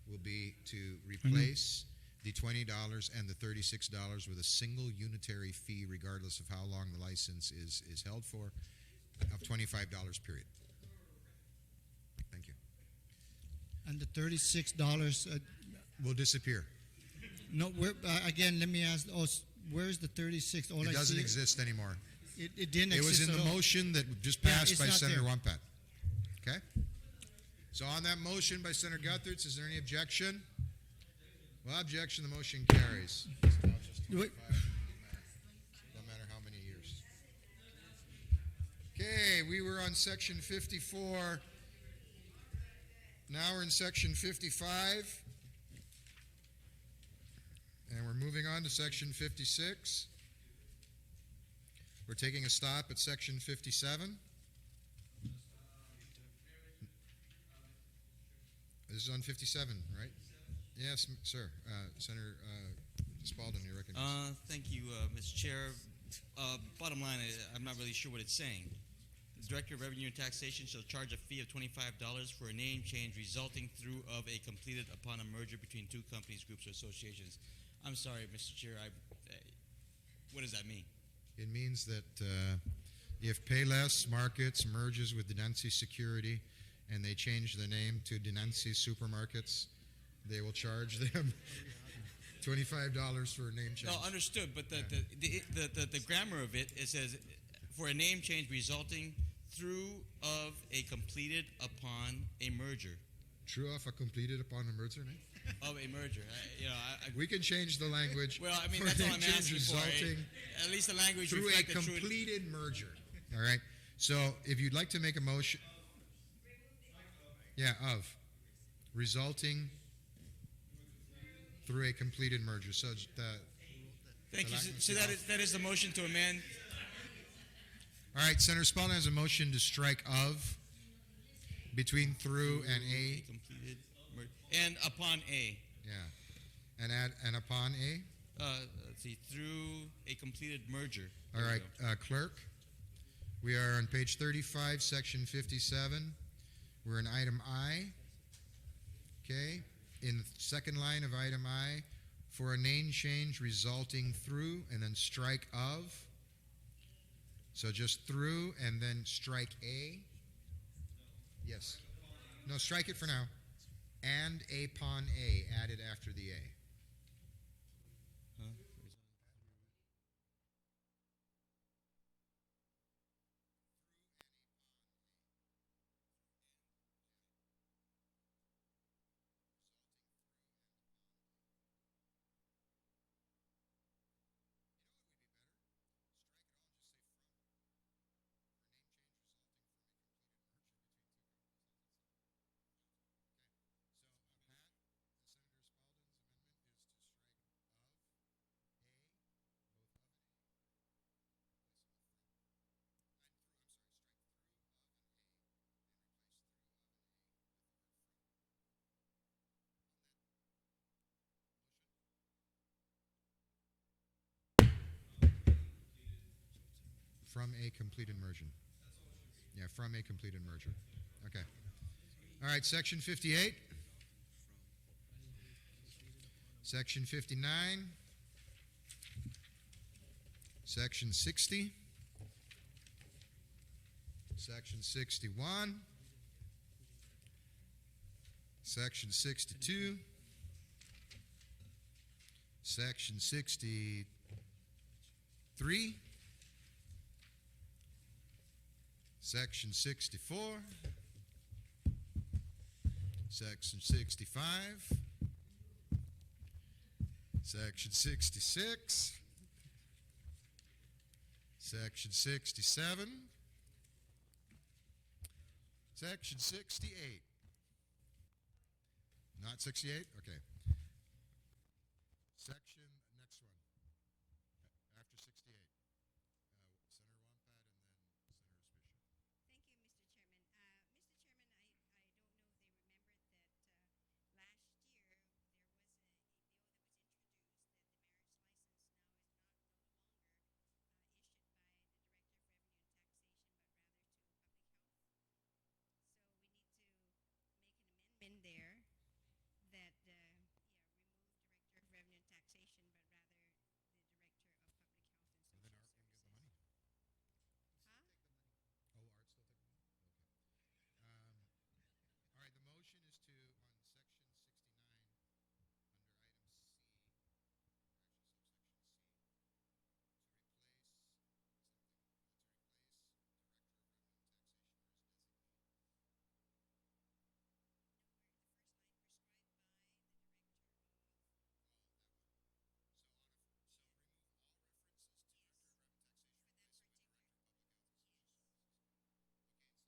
will be to replace the $20 and the $36 with a single unitary fee, regardless of how long the license is held for, of $25, period. Thank you. And the $36. Will disappear. No, again, let me ask. Where's the 36? All It I doesn't see, exist anymore. It didn't It was exist in the at all. motion that just Yeah, passed it's by not Senator there. Wampat. Okay? So on that motion by Senator Guthrich, is there any objection? Well, objection, the motion carries. Wait. No matter how many years. Okay, we were on section 54. Now we're in section 55. And we're moving on to section 56. We're taking a stop at section 57. This is on 57, right? Yes, sir. Senator Spalding, you're recognized. Thank you, Mr. Chair. Bottom line, I'm not really sure what it's saying. The Director of Revenue and Taxation shall charge a fee of $25 for a name change resulting through of a completed upon a merger between two companies, groups, or associations. I'm sorry, Mr. Chair. What does that mean? It means that if Payless Markets merges with Denancy Security and they change the name to Denancy Supermarkets, they will charge them $25 for a name change. No, understood. But the grammar of it says for a name change resulting through of a completed upon a merger. True off a completed upon a merger, right? Of a merger. We can change the language. Well, I mean, for that's name all I'm change asking for. resulting At least the language through a reflect the truth. completed merger. All right. So if you'd like to make a motion, resulting through a completed merger. So Thank you. So that is the motion to amend. All right. Senator Spalding has a motion to strike of between through and a. Completed and upon a. Yeah. And add and upon a. Let's see, through a completed merger. All right, clerk. We are on page 35, section 57. We're in item I. Okay. In the second line of item I, for a name change resulting through and then strike of. So just through and then strike a. Yes. No, strike it for now. And upon A added after the A. Huh? From a completed merger. Yeah, from a completed merger. Okay. All right, section 58. Section 59. Section 60. Section 61. Section 62. Section 63. Section 64. Section 65. Section 66. Section 67. Section 68. Not 68? Okay. Section, next one. After 68. Senator Wampat and then Senator Spisha. Thank you, Mr. Chairman. Mr. Chairman, I don't know if they remembered that last year there was a bill that was introduced that the marriage license now is no longer issued by the Director of Revenue and Taxation, but rather to Public Health. So we need to make an amendment there that remove Director of Revenue and Taxation, but rather the Director of Public Health and Well, then Social Art can get the Services. money. Huh? Oh, Art still taking the money? Okay. All right, the motion is to, on section 69, under item C, or actually subsection C, to replace something, to replace Director of Revenue and Taxation or his designee. Prescribed by the Director of. Oh, that one. So remove all references to Director of Revenue and Taxation, For that replace it with particular. Director of Public Health and Social Yes. Services. Okay,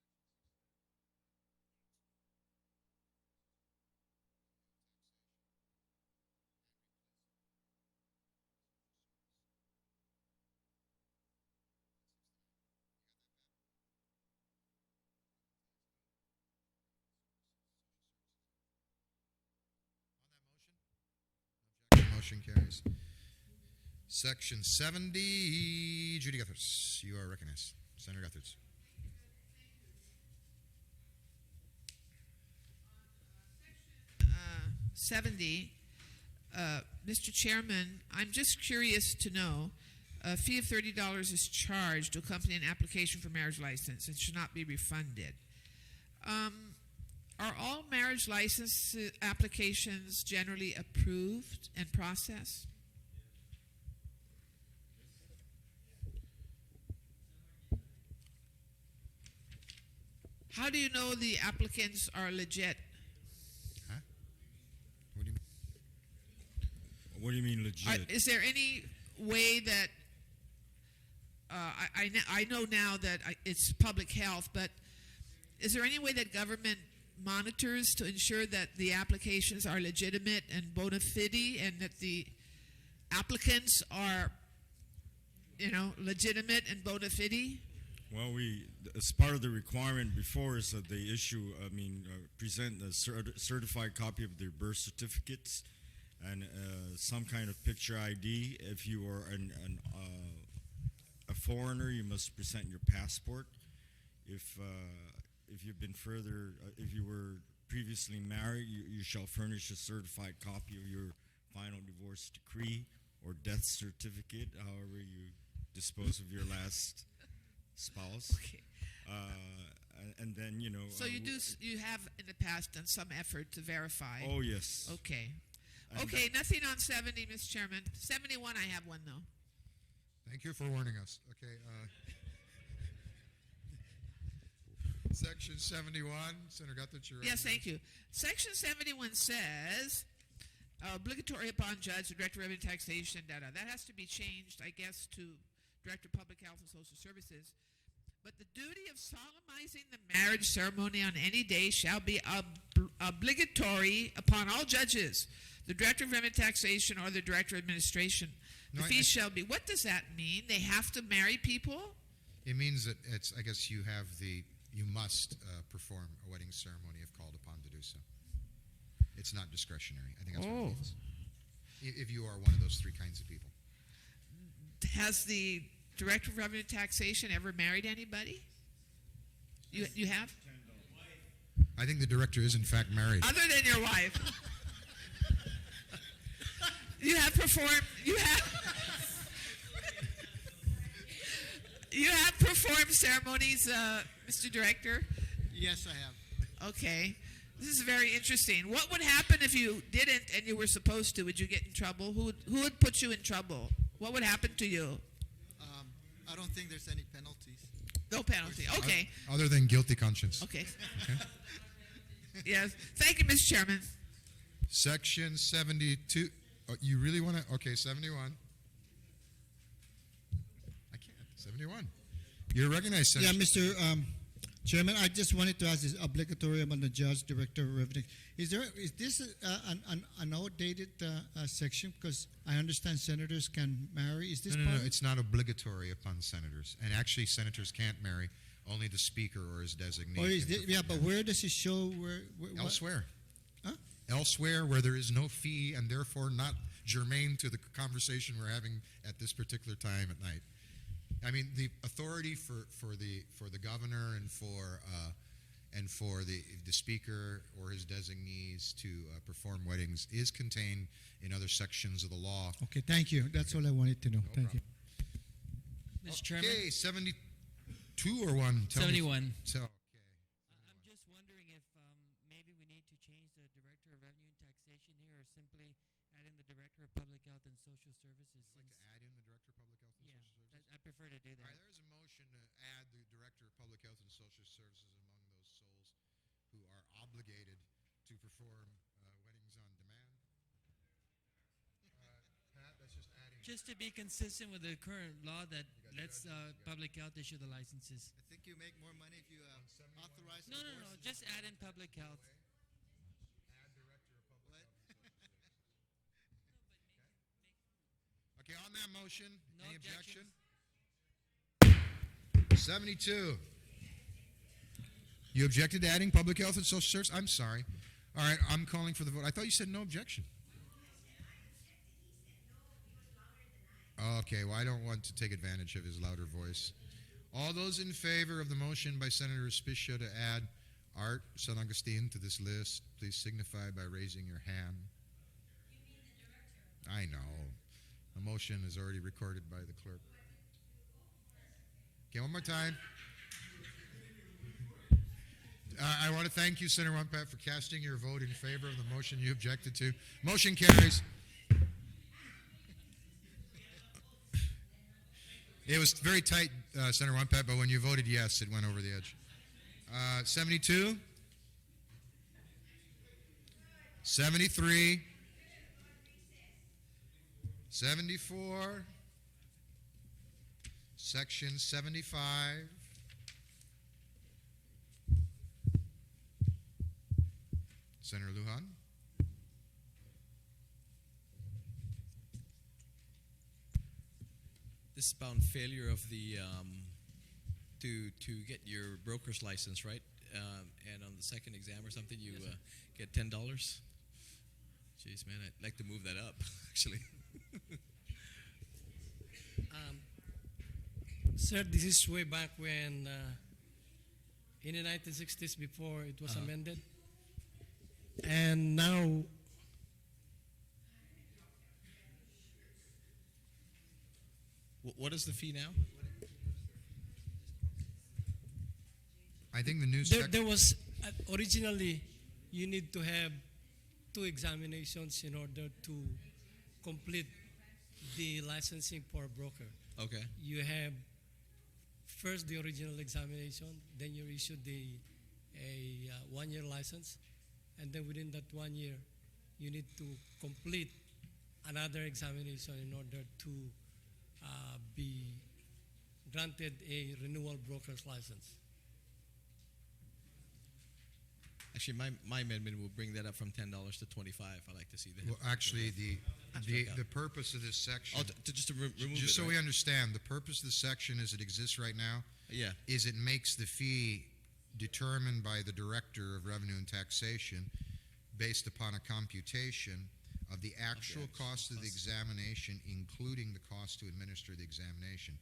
in section 69. On that motion? No objection. Motion carries. Section 70, Judy Gutherts, you are recognized. Senator Gutherts. 70, Mr. Chairman, I'm just curious to know, a fee of $30 is charged to accompany an application for marriage license and should not be refunded. Are all marriage license applications generally approved and processed? How do you know the applicants are legit? Huh? What do you mean? What do you mean legit? Is there any way that I know now that it's public health, but is there any way that government monitors to ensure that the applications are legitimate and bona fide, and that the applicants are, legitimate and bona fide? Well, as part of the requirement before is that they present a certified copy of their birth certificates and some kind of picture ID. If you are a foreigner, you must present your passport. If you've been if you were previously married, you shall furnish a certified copy of your final divorce decree or death certificate, however you dispose of your last spouse. Okay. And and then So you have in the past done some effort to verify. Oh yes. Okay. And Okay, nothing on 70, Mr. Chairman. 71, I have one though. Thank you for warning us. Okay. Section 71, Senator Guthridge. Yes, thank you. Section 71 says obligatory upon judge, the director of revenue taxation, data. That has to be changed, I guess, to director of public health and social services. But the duty of solemnizing the marriage ceremony on any day shall be obligatory upon all judges, the director of revenue taxation or the director of administration. The fee shall be. What does that mean? They have to marry people? It means that I guess you must perform a wedding ceremony if called upon to do so. It's not discretionary. I think that's what it means. If you are one of those three kinds of people. Has the director of revenue taxation ever married anybody? You have? I think the director is in fact married. Other than your wife. You have performed ceremonies, Mr. Director? Yes, I have. Okay. This is very interesting. What would happen if you didn't and you were supposed to? Would you get in trouble? Who would put you in trouble? What would happen to you? I don't think there's any penalties. No penalty. Okay. Other than guilty conscience. Okay. Yes. Thank you, Mr. Chairman. Section 72. Oh, you really want to? Okay, 71. I can't. 71. You're recognized, Senator. Yeah, Mr. Chairman, I just wanted to ask: is obligatory upon the judge, director of revenue? Is this an outdated section? Because I understand senators can marry. Is this No, it's not obligatory upon senators, and actually, senators can't marry. Only the speaker or his designee. Or is this, yeah, but where does it show where Elsewhere. Huh? Elsewhere, where there is no fee and therefore not germane to the conversation we're having at this particular time at night. I mean, the authority for the governor and for the speaker or his designees to perform weddings is contained in other sections of the law. Okay, thank you. That's all I wanted to know. Thank you. Mr. Chairman? Okay, 72 or 1? 71. So, I'm just wondering if maybe we need to change the director of revenue and taxation here, or simply add in the director of public health and social services. like to add in the director of public health and social services? I prefer to do that. All right, there is a motion to add the director of public health and social services among those souls who are obligated to perform weddings on demand. Pat, that's just adding. Just to be consistent with the current law that lets public health issue the licenses. I think you make more money if you authorize. No. Just add in public health. Add director of public health and social services. Okay, on that motion, No any objection? objections. 72. You objected to adding public health and social service? I'm sorry. All right, I'm calling for the vote. I thought you said no objection. Okay, well, I don't want to take advantage of his louder voice. All those in favor of the motion by Senator Espicia to add Art San Agustin to this list, please signify by raising your hand. I know. The motion is already recorded by the clerk. Okay, one more time. I want to thank you, Senator Wampat, for casting your vote in favor of the motion you objected to. Motion carries. It was very tight, Senator Wampat, but when you voted yes, it went over the edge. 72, 73, 74, Section 75, Senator Lujan. This is about failure of the to get your broker's license, right? And on the second exam or something, you get $10. Jeez, man, I'd like to move that up, actually. Sir, this is way back when, in the 1960s, before it was amended. And now, What is the fee now? I think the new there was originally you need to have 2 examinations in order to complete the licensing for a broker. Okay. You have first the original examination, then you're issued a 1-year license, and then within that 1 year, you need to complete another examination in order to be granted a renewal broker's license. Actually, my amendment will bring that up from $10 to $25. I like to see that. Well, actually, the purpose of this section, just to remove just it, so right? we understand, the purpose of the section as it exists right now, Yeah. is it makes the fee determined by the Director of Revenue and Taxation based upon a computation of the actual cost of the examination, including the cost to administer the examination.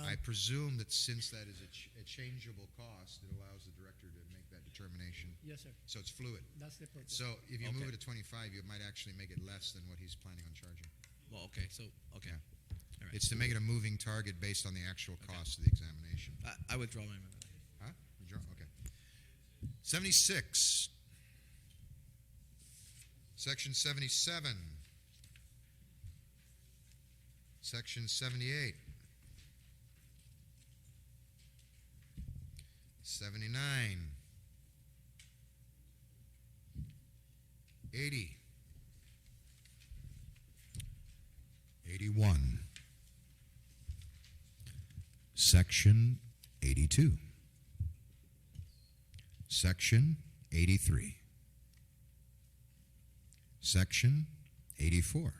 I presume that since that is a changeable cost, it allows the director to make that determination. Yes, sir. So it's fluid. That's the purpose. So if you Okay. move it to 25, you might actually make it less than what he's planning on charging. Well, okay. So, okay. Yeah. All right. It's to make it a moving target based on the actual cost of the examination. I withdraw my amendment. Huh? Withdraw? Okay. 76. Section 77. Section 78. 79. 80. 81. Section 82. Section 83. Section 84.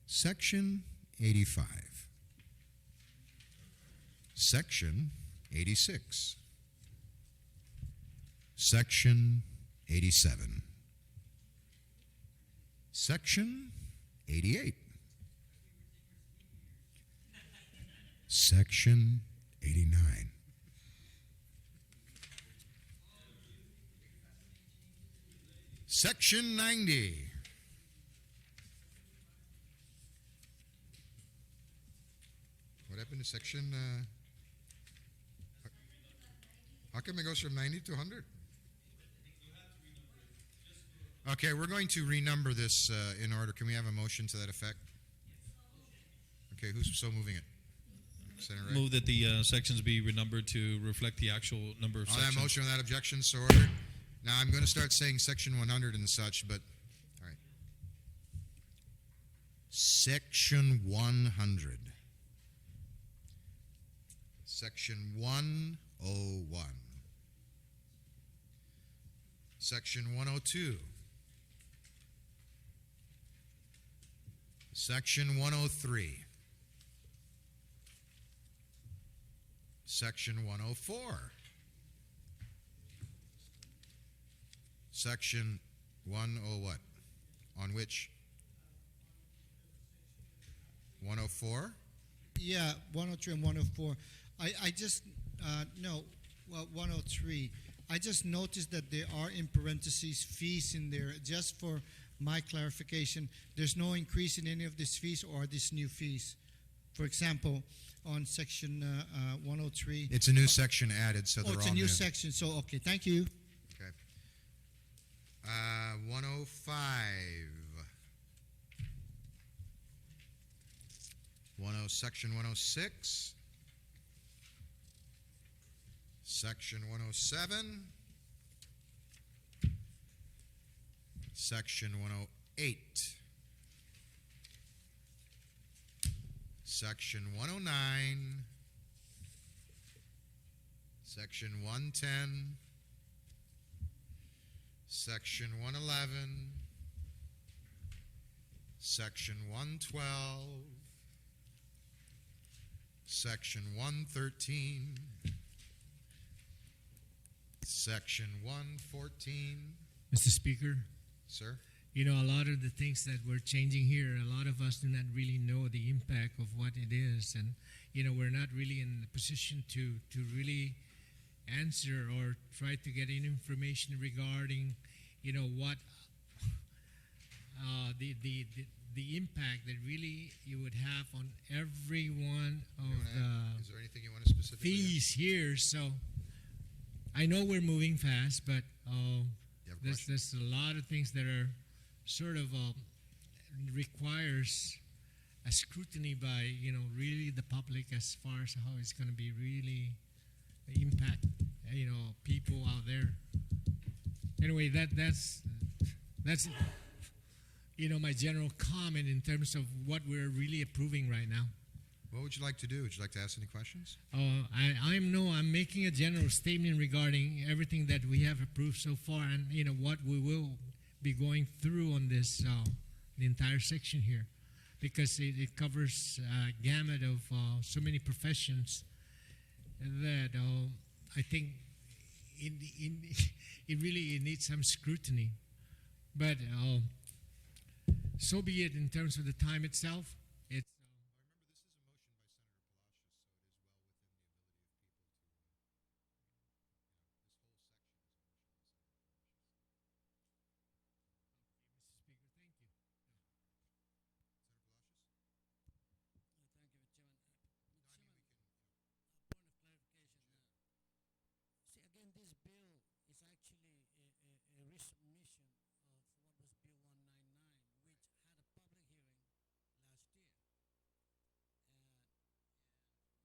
Section 85. Section 86. Section 87. Section 88. Section 89. Section 90. What happened to section? How come it goes from 90 to 100? Okay, we're going to renumber this in order. Can we have a motion to that effect? Okay, who's so moving it? Senator Ray? Move that the sections be renumbered to reflect the actual number of On sections. that motion, without objection, so ordered. Now I'm going to start saying section 100 and such, but all right. Section 100. Section 101. Section 102. Section 103. Section 104. Section 10 what? On which? 104? Yeah, 103 and 104. I just, no, well, 103. I just noticed that there are in parentheses fees in there. Just for my clarification, there's no increase in any of these fees or these new fees. For example, on section 103. It's a new section added, so they're it's all a new new. section, so okay, thank you. Okay. 105. Section 106. Section 107. Section 108. Section 109. Section 110. Section 111. Section 112. Section 113. Section 114. Mr. Speaker, Sir? you know, a lot of the things that we're changing here, a lot of us do not really know the impact of what it is. And, you know, we're not really in the position to really answer or try to get any information regarding, you know, what the the impact that really you would have on every one of Is there anything you want to specifically add? fees here. So I know we're moving fast, but You have a question? there's a lot of things that are sort of requires a scrutiny by really the public as far as how it's going to be really impact people out there. Anyway, that's my general comment in terms of what we're really approving right now. What would you like to do? Would you like to ask any questions? I'm making a general statement regarding everything that we have approved so far, and what we will be going through on this the entire section here, because it covers a gamut of so many professions that I think it really needs some scrutiny. But so be it. In terms of the time itself, it's. Thank you, Chairman. Chairman, point of clarification. See, again, this bill is actually a resubmission of what was Bill 199, which had a public hearing last year.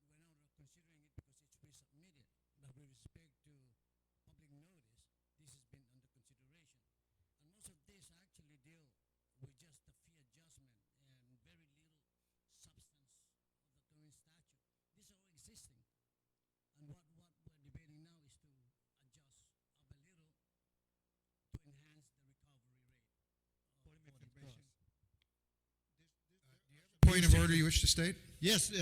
We're now considering it because it's resubmitted. But with respect to public notice, this has been under consideration. And most of this actually deal with just the fee adjustment and very little substance of the current statute. These are all existing. And what we're debating now is to adjust up a little to enhance the recovery rate. Point of order you wish to state? Yes,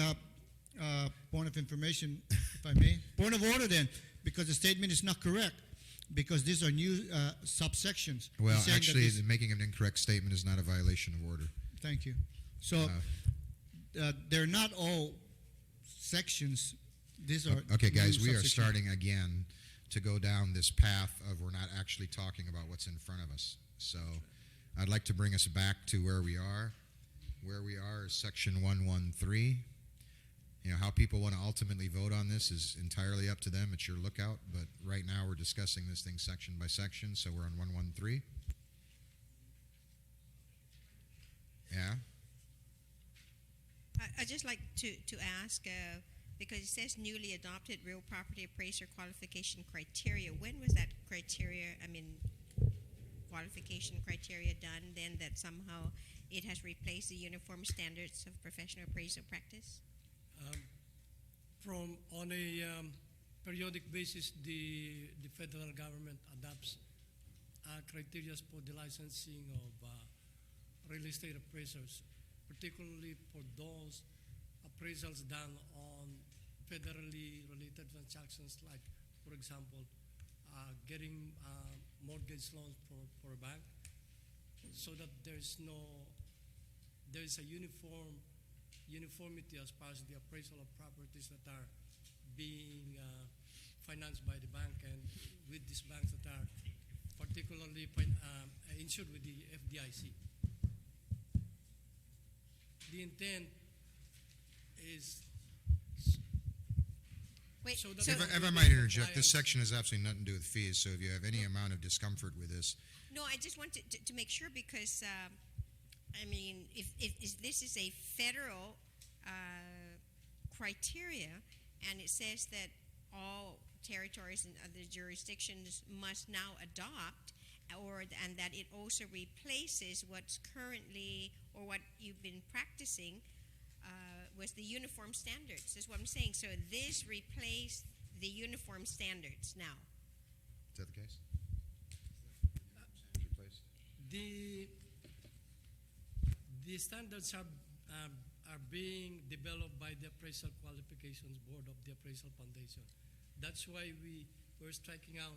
point of information, if I may. Point of order then, because the statement is not correct, because these are new subsections. Well, He's saying that actually, this- making an incorrect statement is not a violation of order. Thank you. So they're not all sections. These are Okay, guys, new we are subsections. starting again to go down this path of we're not actually talking about what's in front of us. So I'd like to bring us back to where we are. Where we are is section 113. How people want to ultimately vote on this is entirely up to them. It's your lookout. But right now we're discussing this thing section by section, so we're on 113. Yeah? I'd just like to ask, because it says newly adopted real property appraiser qualification criteria. When was that qualification criteria done then, that somehow it has replaced the uniform standards of professional appraisal practice? On a periodic basis, the federal government adopts criteria for the licensing of real estate appraisers, particularly for those appraisals done on federally related transactions, like, for example, getting mortgage loans for a bank, so that there is a uniformity as far as the appraisal of properties that are being financed by the bank, and with these banks that are particularly insured with the FDIC. The intent is If I might interject, this section has absolutely nothing to do with fees, so if you have any amount of discomfort with this. No, I just want to make sure, because if this is a federal criteria, and it says that all territories and other jurisdictions must now adopt, and that it also replaces what's currently, or what you've been practicing, was the uniform standards. That's what I'm saying. So this replaced the uniform standards now. Is that the case? The standards are being developed by the Appraisal Qualifications Board of the Appraisal Foundation. That's why we're striking out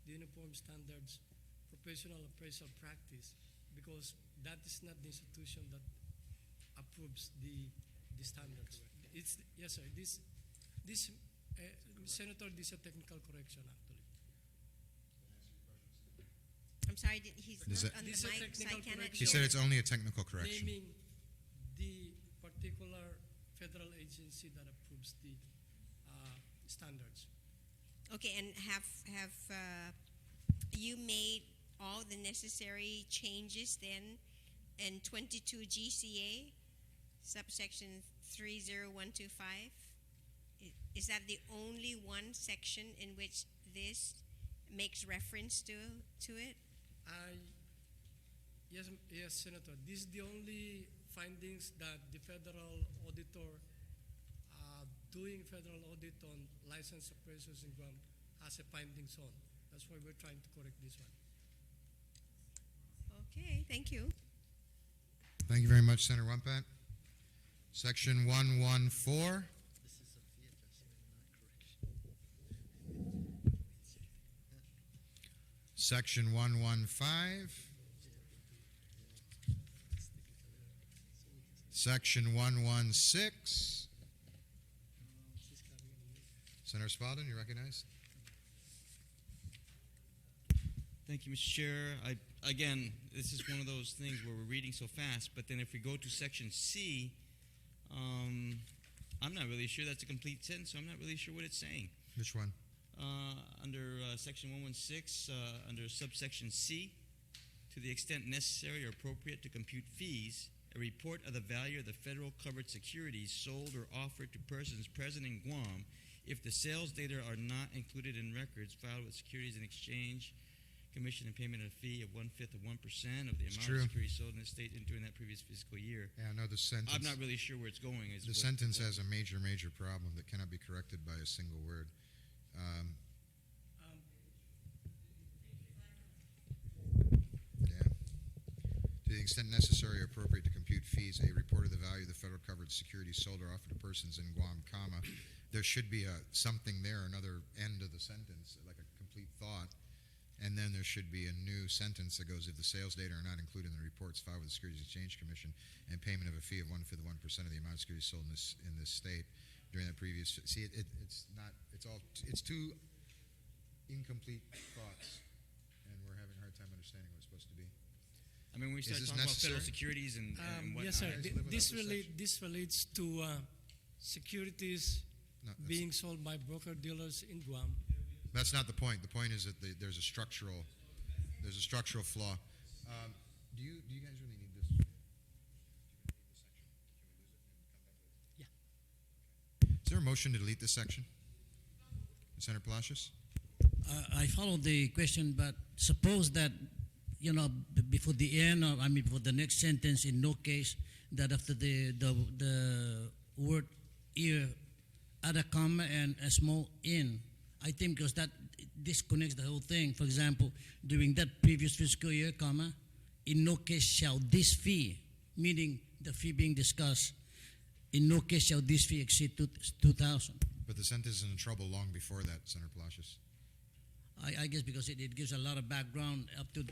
the uniform standards professional appraisal practice, because that is not the institution that approves the standards. It's yes, sir. This Senator, this is a technical correction, actually. I'm sorry, he's Is not that- on the This is a mic, so I technical cannot correction. He said it's only a technical correction. Naming the particular federal agency that approves the standards. Okay, and have you made all the necessary changes then in 22 GCA, subsection 30125? Is that the only one section in which this makes reference to it? Yes, Senator. This is the only findings that the federal auditor doing federal audit on licensed appraisers in Guam has a findings on. That's why we're trying to correct this one. Okay, thank you. Thank you very much, Senator Wampat. Section 114. Section 115. Section 116. Senator Spalding, you recognized? Thank you, Mr. Chair. Again, this is one of those things where we're reading so fast, but then if we go to Section C, I'm not really sure that's a complete sentence, so I'm not really sure what it's saying. Which one? Under Section 116, under subsection C, to the extent necessary or appropriate to compute fees, a report of the value of the federal covered securities sold or offered to persons present in Guam, if the sales data are not included in records filed with Securities and Exchange Commission and payment of a fee of 1/5 of 1% of the amount true. of securities sold in the state during that previous fiscal year. Yeah, no, the sentence. I'm not really sure where it's going. The sentence has a major, major problem that cannot be corrected by a single word. To the extent necessary or appropriate to compute fees, a report of the value of the federal covered securities sold or offered to persons in Guam, comma. There should be something there, another end of the sentence, like a complete thought. And then there should be a new sentence that goes, if the sales data are not included in the reports filed with the Securities and Exchange Commission and payment of a fee of 1/5 of 1% of the amount of securities sold in this state during that previous. See, it's two incomplete thoughts, and we're having a hard time understanding what it's supposed to be. I mean, when we Is start this talking about necessary? federal securities and whatnot. Yes, sir. Guys, live without This relates to securities No, that's- being sold by broker-dealers in Guam. That's not the point. The point is that there's a structural flaw. Do you guys really need this? Yeah. Is there a motion to delete this section? Senator Palacios? I follow the question, but suppose that, before the end, before the next sentence, in no case, that after the word ear, add a comma and a small in. I think because that disconnects the whole thing. For example, during that previous fiscal year, comma, in no case shall this fee, meaning the fee being discussed, in no case shall this fee exceed 2,000. But the sentence is in trouble long before that, Senator Palacios. I guess because it gives a lot of background up to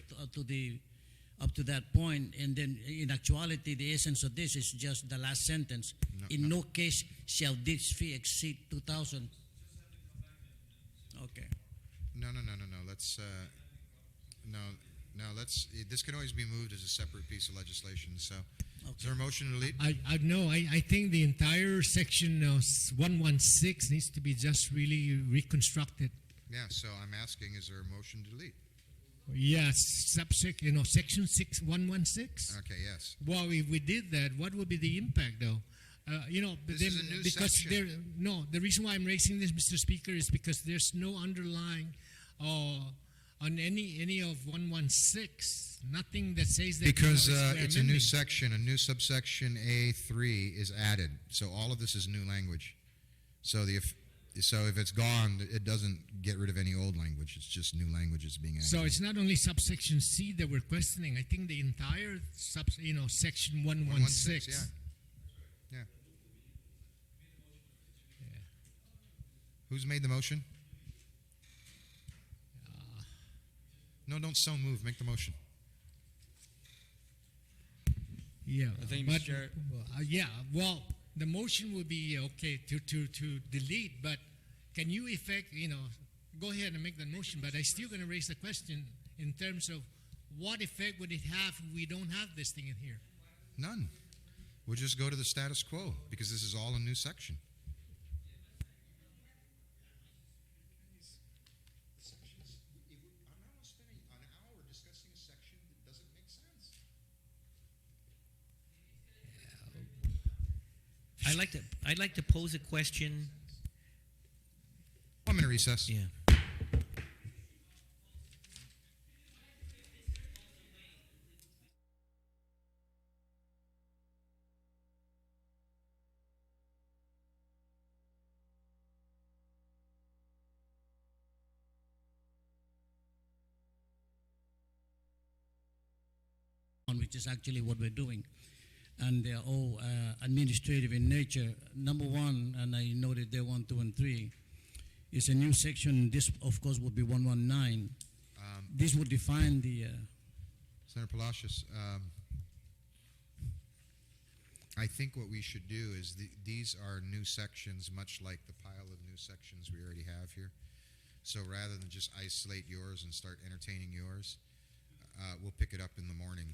that point, and then in actuality, the essence of this is just the last sentence. In no case shall this fee exceed 2,000. Okay. No. Let's This can always be moved as a separate piece of legislation. So, is there a motion to delete? I think the entire section 116 needs to be just really reconstructed. Yeah. So I'm asking, is there a motion to delete? Yes, section 116. Okay. Yes. Well, if we did that, what would be the impact, though? This is a new because section. the reason why I'm raising this, Mr. Speaker, is because there's no underlying on any of 116, nothing that says that. Because we're it's a new amending. section, a new subsection A3 is added. So all of this is new language. So if it's gone, it doesn't get rid of any old language. It's just new language is being added. So it's not only subsection C that we're questioning. I think the entire section 116. Yeah. Who's made the motion? No, don't so move. Make the motion. Yeah. Thank you, but, Mr. Chair. Well, the motion would be okay to delete, but can you go ahead and make the motion, but I'm still going to raise the question in terms of what effect would it have if we don't have this thing in here? None. We'll just go to the status quo because this is all a new section. I'm not going to spend an hour discussing a section that doesn't make sense. I'd like to pose a question. I'm in a recess. Yeah. Which is actually what we're doing. And they're all administrative in nature. Number one, and I noted there 1, 2, and 3, is a new section. This, of course, would be 119. This would define the. Senator Palacios, I think what we should do is these are new sections, much like the pile of new sections we already have here. So rather than just isolate yours and start entertaining yours, we'll pick it up in the morning.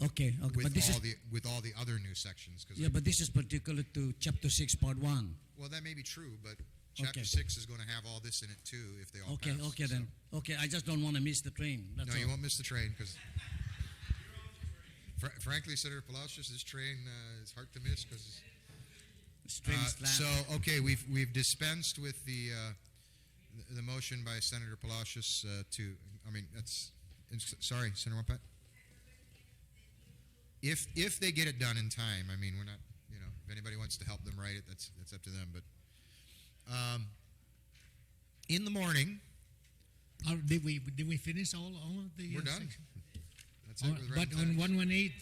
Okay, With but this all is with all the other new sections. yeah, but this is particular to Chapter 6, Part 1. Well, that may be true, but Chapter Okay. 6 is going to have all this in it too if they all Okay, pass. okay then. Okay, I just don't want to miss the train. That's No, all. you won't miss the train because, frankly, Senator Palacios, this train is hard to miss because. So okay, we've dispensed with the motion by Senator Palacios to. I mean, sorry, Senator Wampat. If they get it done in time, I mean, we're not. You know, if anybody wants to help them write it, that's up to them. But in the morning. Did we finish all of the? We're done. sections? That's it. With But on 118,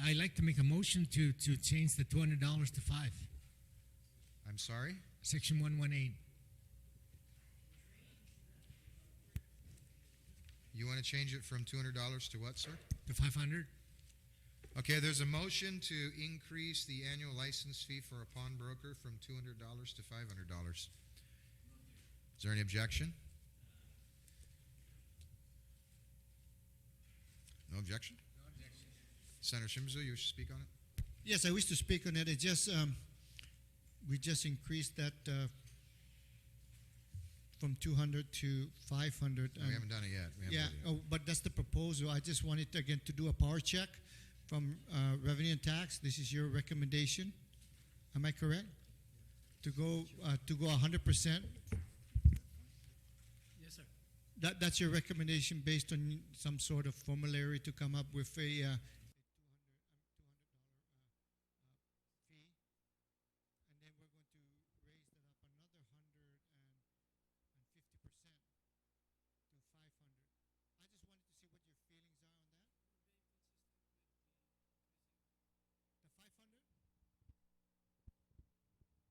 I'd like to make a motion to change the $200 to 5. I'm sorry? Section 118. You want to change it from $200 to what, sir? To 500. Okay, there's a motion to increase the annual license fee for a pawnbroker from $200 to $500. Is there any objection? No objection? No objection. Senator Shimizu, you wish to speak on it? Yes, I wish to speak on it. It just we just increased that from 200 to 500. No, we haven't done it yet. We haven't Yeah, done it yet. but that's the proposal. I just wanted again to do a power check from Revenue and Tax. This is your recommendation. Am I correct? To go 100%. Yes, sir. That's your recommendation based on some sort of formulary to come up with a $200 fee, and then we're going to raise that up another 150% to 500. I just wanted to see what your feelings are on that. The 500. Okay, if I may just ask, no, but after you've done all your assessment, do you feel that the $500 would be appropriate to the industry of pawnbroking? George, I just want to know. I mean, I support that in terms of revenue. I just want to. I think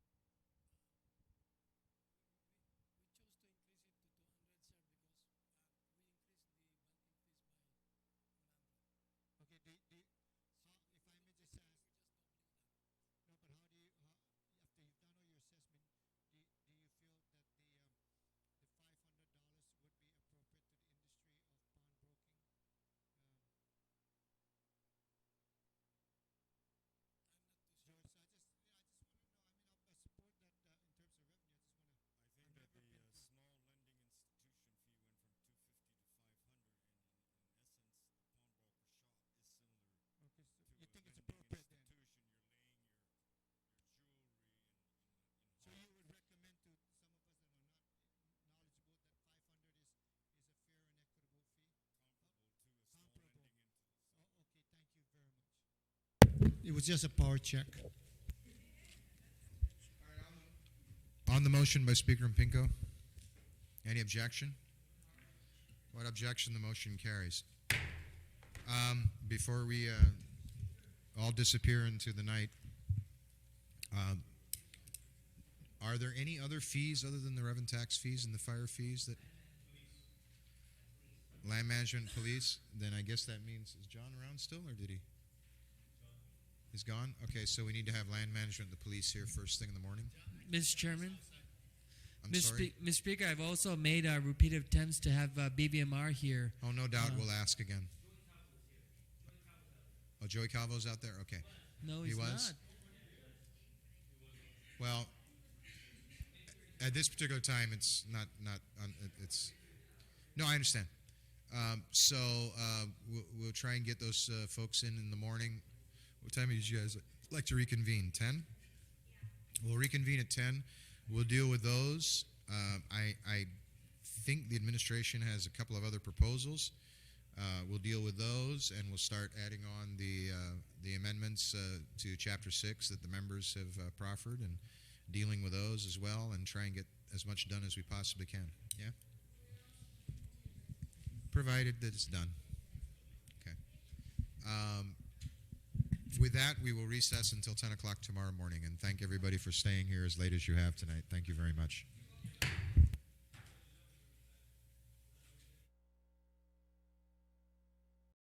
that the small lending institution fee went from 250 to 500, and in essence, the pawnbroker shop is similar Okay, so to you think a it's lending appropriate then? institution. You're laying your jewelry in So you would recommend to some of us that are not knowledgeable that 500 is a fair and equitable fee? comparable to a small Comparable. lending institution. Oh, okay, thank you very much. It was just a power check. On the motion by Speaker Mpinko, any objection? What objection? The motion carries. Before we all disappear into the night, are there any other fees other than the revenue tax fees and the fire fees that land management, police? Then I guess that means, is John around still, or did he? He's gone? Okay, so we need to have land management and the police here first thing in the morning. Mr. Chairman, I'm sorry. Mr. Speaker, I've also made repeated attempts to have BVMR here. Oh, no doubt we'll ask again. Oh, Joey Calvo's out there? Okay. No, He he's was? not. Well, at this particular time, it's not it's. No, I understand. So we'll try and get those folks in the morning. What time did you guys like to reconvene? 10? We'll reconvene at 10. We'll deal with those. I think the administration has a couple of other proposals. We'll deal with those, and we'll start adding on the amendments to Chapter 6 that the members have proffered, and dealing with those as well, and try and get as much done as we possibly can. Yeah? Provided that it's done. Okay. With that, we will recess until 10 o'clock tomorrow morning, and thank everybody for staying here as late as you have tonight. Thank you very much.